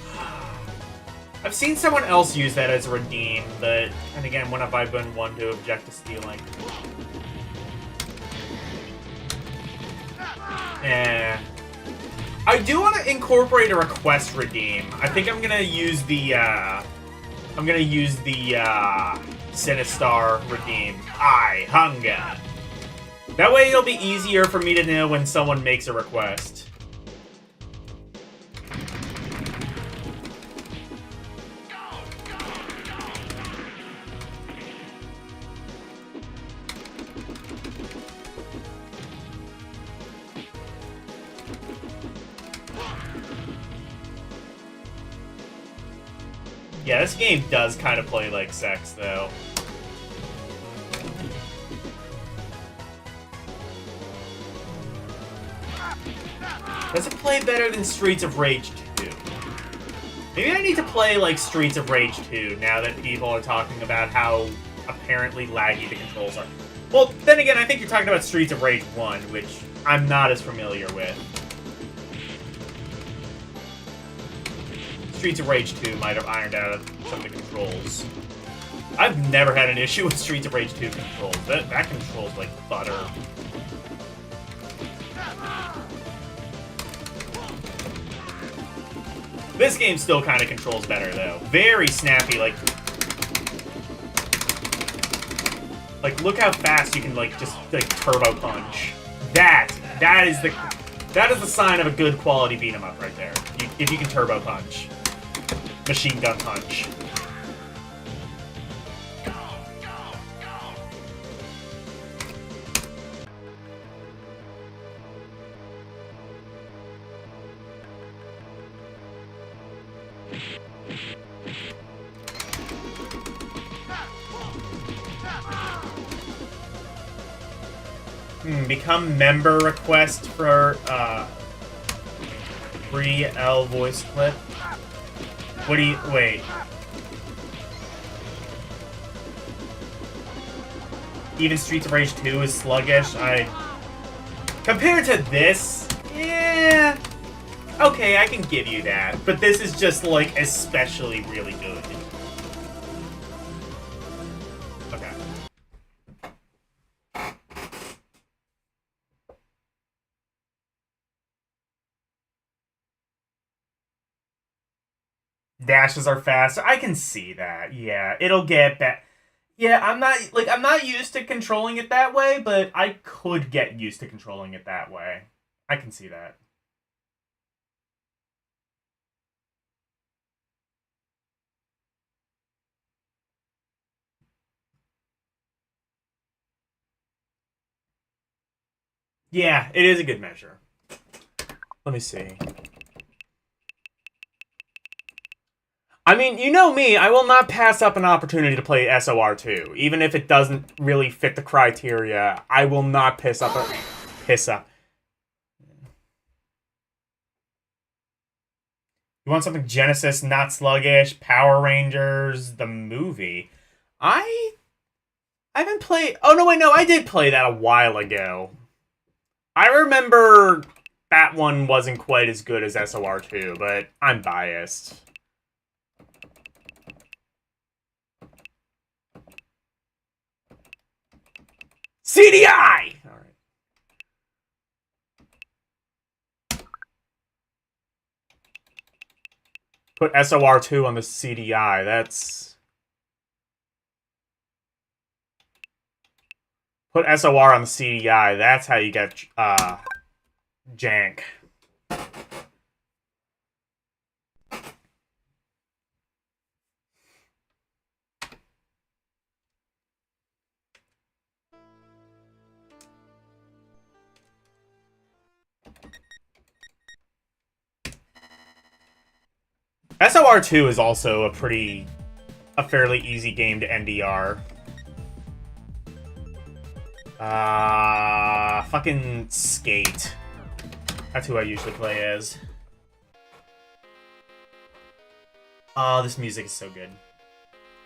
I've seen someone else use that as a redeem, but and again, when have I been one to object to stealing? I do want to incorporate a request redeem. I think I'm gonna use the Sinistar redeem. I hunger. That way it'll be easier for me to know when someone makes a request. Yeah, this game does kind of play like sex, though. Does it play better than Streets of Rage 2? Maybe I need to play, like, Streets of Rage 2 now that people are talking about how apparently laggy the controls are. Well, then again, I think you're talking about Streets of Rage 1, which I'm not as familiar with. Streets of Rage 2 might have ironed out some of the controls. I've never had an issue with Streets of Rage 2 controls. That controls like butter. This game still kind of controls better, though. Very snappy, like, look how fast you can, like, just, like, turbo punch. That is the sign of a good quality beat 'em up right there. If you can turbo punch, machine gun punch. Become member request for free L voice clip. What do you wait? Even Streets of Rage 2 is sluggish. Compared to this, yeah. Okay, I can give you that. But this is just like especially really good. Okay. Dashes are faster. I can see that. Yeah, it'll get that. Yeah, I'm not used to controlling it that way, but I could get used to controlling it that way. I can see that. Yeah, it is a good measure. Let me see. I mean, you know me, I will not pass up an opportunity to play SOR2. Even if it doesn't really fit the criteria, I will not piss up. You want something Genesis, not sluggish, Power Rangers, the movie. I haven't played... Oh, no, wait, no, I did play that a while ago. I remember that one wasn't quite as good as SOR2, but I'm biased. CDI! Alright. Put SOR2 on the CDI, that's... Put SOR on the CDI, that's how you get, jank. SOR2 is also a fairly easy game to NDR. Fucking Skate. That's who I usually play as. Oh, this music is so good.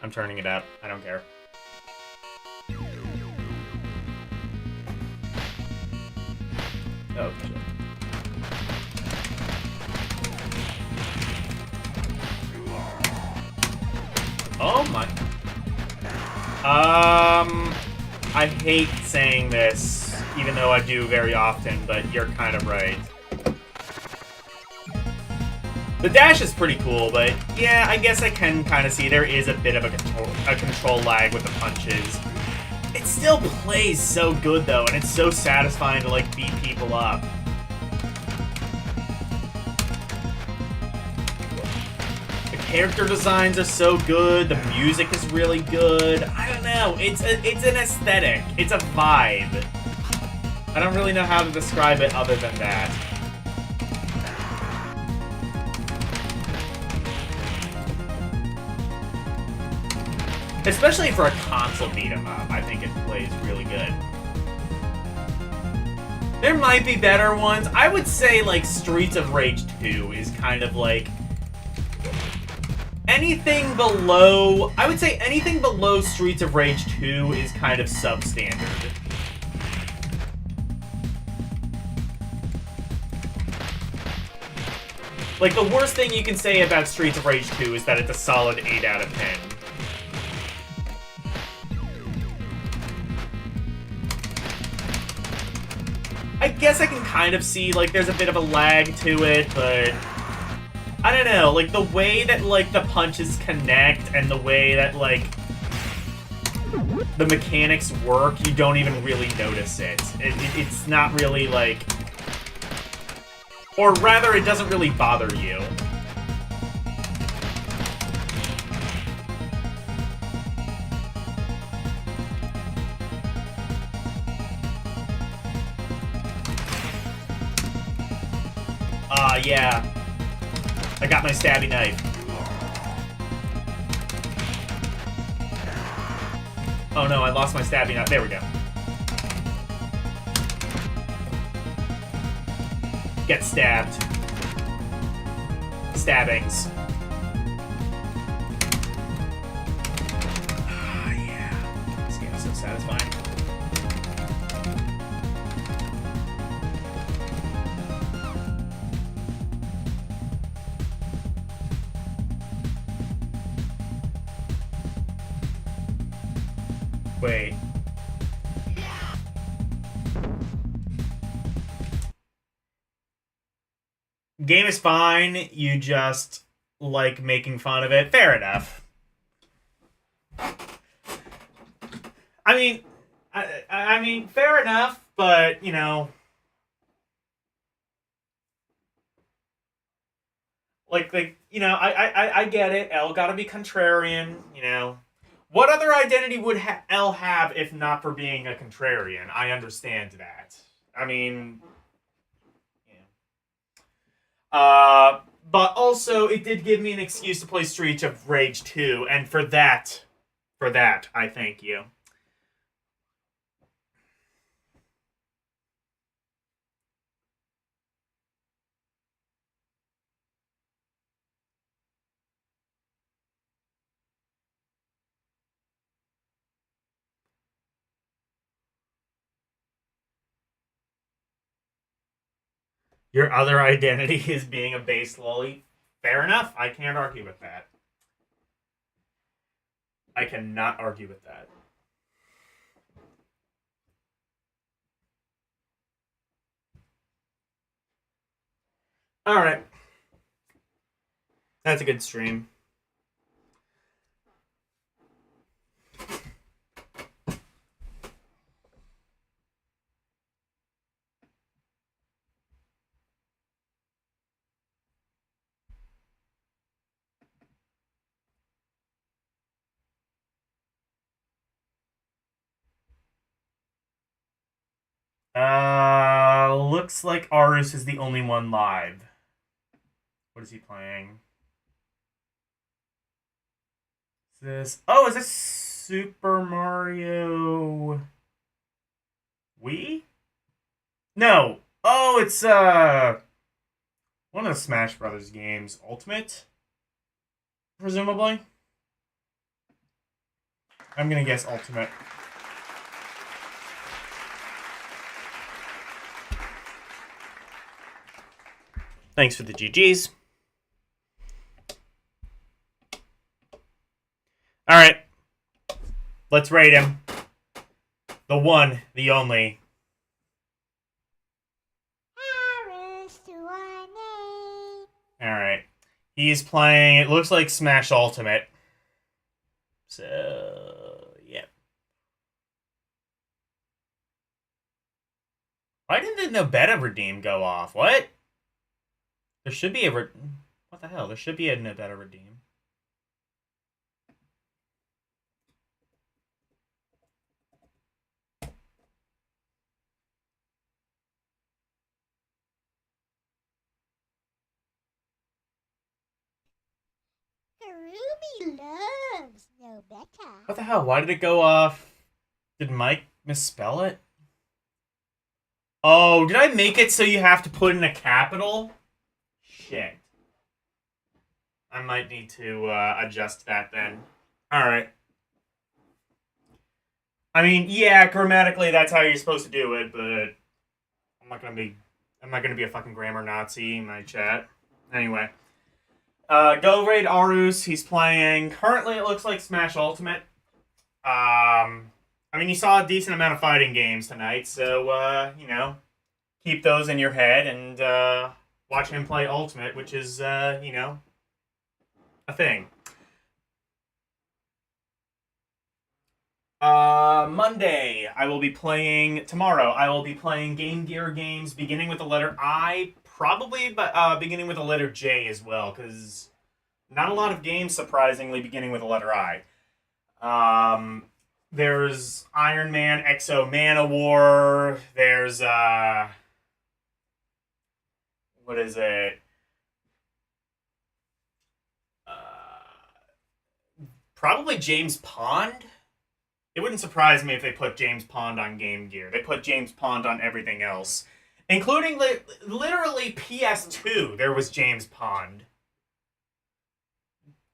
I'm turning it up. I don't care. Oh, shit. Oh my... I hate saying this, even though I do very often, but you're kind of right. The dash is pretty cool, but yeah, I guess I can kind of see there is a bit of a control lag with the punches. It still plays so good, though, and it's so satisfying to, like, beat people up. Character designs are so good, the music is really good. I don't know, it's an aesthetic, it's a vibe. I don't really know how to describe it other than that. Especially for a console beat 'em up, I think it plays really good. There might be better ones. I would say, like, Streets of Rage 2 is kind of like... anything below... I would say anything below Streets of Rage 2 is kind of substandard. Like, the worst thing you can say about Streets of Rage 2 is that it's a solid 8 out of 10. I guess I can kind of see, like, there's a bit of a lag to it, but... I don't know, like, the way that, like, the punches connect and the way that, like... the mechanics work, you don't even really notice it. It's not really like... Or rather, it doesn't really bother you. Yeah. I got my stabby knife. Oh no, I lost my stabby knife. There we go. Get stabbed. Stabbings. Ah, yeah. This game is so satisfying. Wait. Game is fine, you just like making fun of it. Fair enough. I mean, fair enough, but, you know... Like, you know, I get it. L gotta be contrarian, you know. What other identity would L have if not for being a contrarian? I understand that. I mean, yeah. But also, it did give me an excuse to play Streets of Rage 2, and for that, I thank you. Your other identity is being a base lolly. Fair enough. I can't argue with that. I cannot argue with that. Alright. That's a good stream. Looks like Arus is the only one live. What is he playing? Is this... Oh, is this Super Mario... Wii? No. Oh, it's, one of the Smash Brothers games. Ultimate? Presumably? I'm gonna guess Ultimate. Thanks for the GGs. Alright. Let's rate him. The one, the only. Alright. He's playing, it looks like Smash Ultimate. So, yeah. Why didn't the No Better Redeem go off? What? There should be a... What the hell? There should be a No Better Redeem. Ruby loves no better. What the hell? Why did it go off? Did Mike misspell it? Oh, did I make it so you have to put in a capital? Shit. I might need to adjust that then. Alright. I mean, yeah, grammatically that's how you're supposed to do it, but I'm not gonna be a fucking grammar Nazi in my chat. Anyway. Go raid Arus, he's playing. Currently it looks like Smash Ultimate. I mean, you saw a decent amount of fighting games tonight, so, you know, keep those in your head and, watch him play Ultimate, which is, you know, a thing. Monday, I will be playing... Tomorrow, I will be playing Game Gear games beginning with the letter I, probably beginning with the letter J as well, because not a lot of games, surprisingly, beginning with the letter I. There's Iron Man, Exo Manowar, there's, what is it? Probably James Pond? It wouldn't surprise me if they put James Pond on Game Gear. They put James Pond on everything else. Including, literally, PS2, there was James Pond.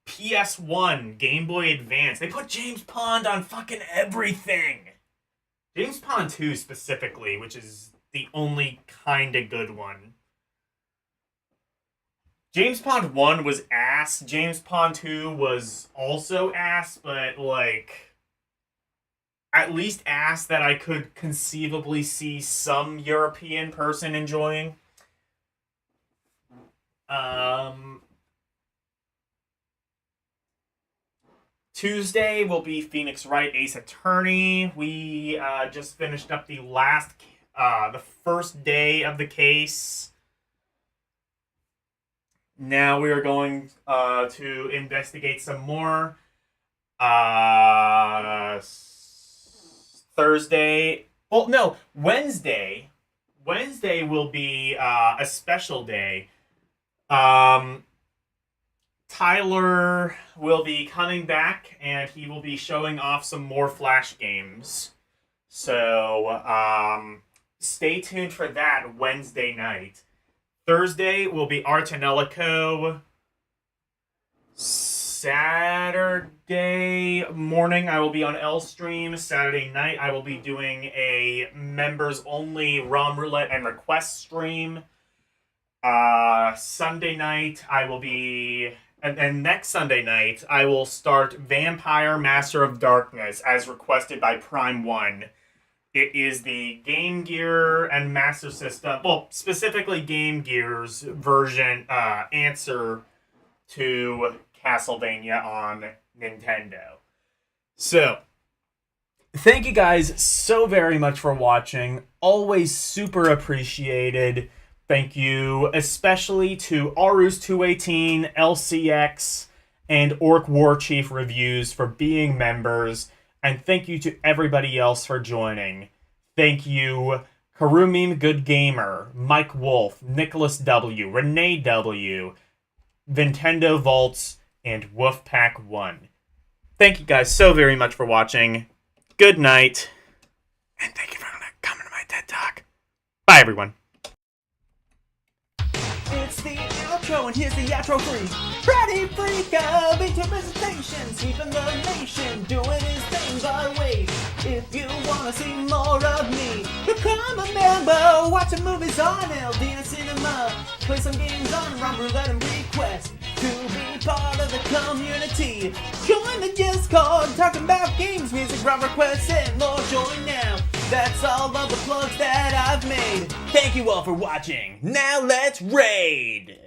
PS1, Game Boy Advance. They put James Pond on fucking everything. James Pond 2 specifically, which is the only kinda good one. James Pond 1 was ass. James Pond 2 was also ass, but, like, at least ass that I could conceivably see some European person enjoying. Tuesday will be Phoenix Wright Ace Attorney. We just finished up the first day of the case. Now we are going to investigate some more. Thursday. Well, no, Wednesday. Wednesday will be a special day. Tyler will be coming back, and he will be showing off some more Flash games. So, stay tuned for that Wednesday night. Thursday will be Artanelico. Saturday morning, I will be on L Stream. Saturday night, I will be doing a members-only ROM Roulette and Request stream. Sunday night, I will be... And next Sunday night, I will start Vampire Master of Darkness, as requested by Prime 1. It is the Game Gear and Master System... Well, specifically Game Gear's version, answer to Castlevania on Nintendo. So, thank you guys so very much for watching. Always super appreciated. Thank you especially to Arus218, LCX, and Orc War Chief Reviews for being members. And thank you to everybody else for joining. Thank you, Karumim Good Gamer, Mike Wolf, Nicholas W., Renee W., Nintendo Vaults, and Wolfpack1. Thank you guys so very much for watching. Good night. And thank you for coming to my TED Talk. Bye, everyone. It's the outro, and here's the outro freeze. Freddy Freak of Interpretation, sweeping the nation, doing his things our way. If you wanna see more of me, become a member, watch some movies on LD and Cinema, play some games on ROM Roulette and Request. To be part of the community, join the Discord, talking about games, music, ROM requests, and more. Join now. That's all of the plugs that I've made. Thank you all for watching. Now let's raid!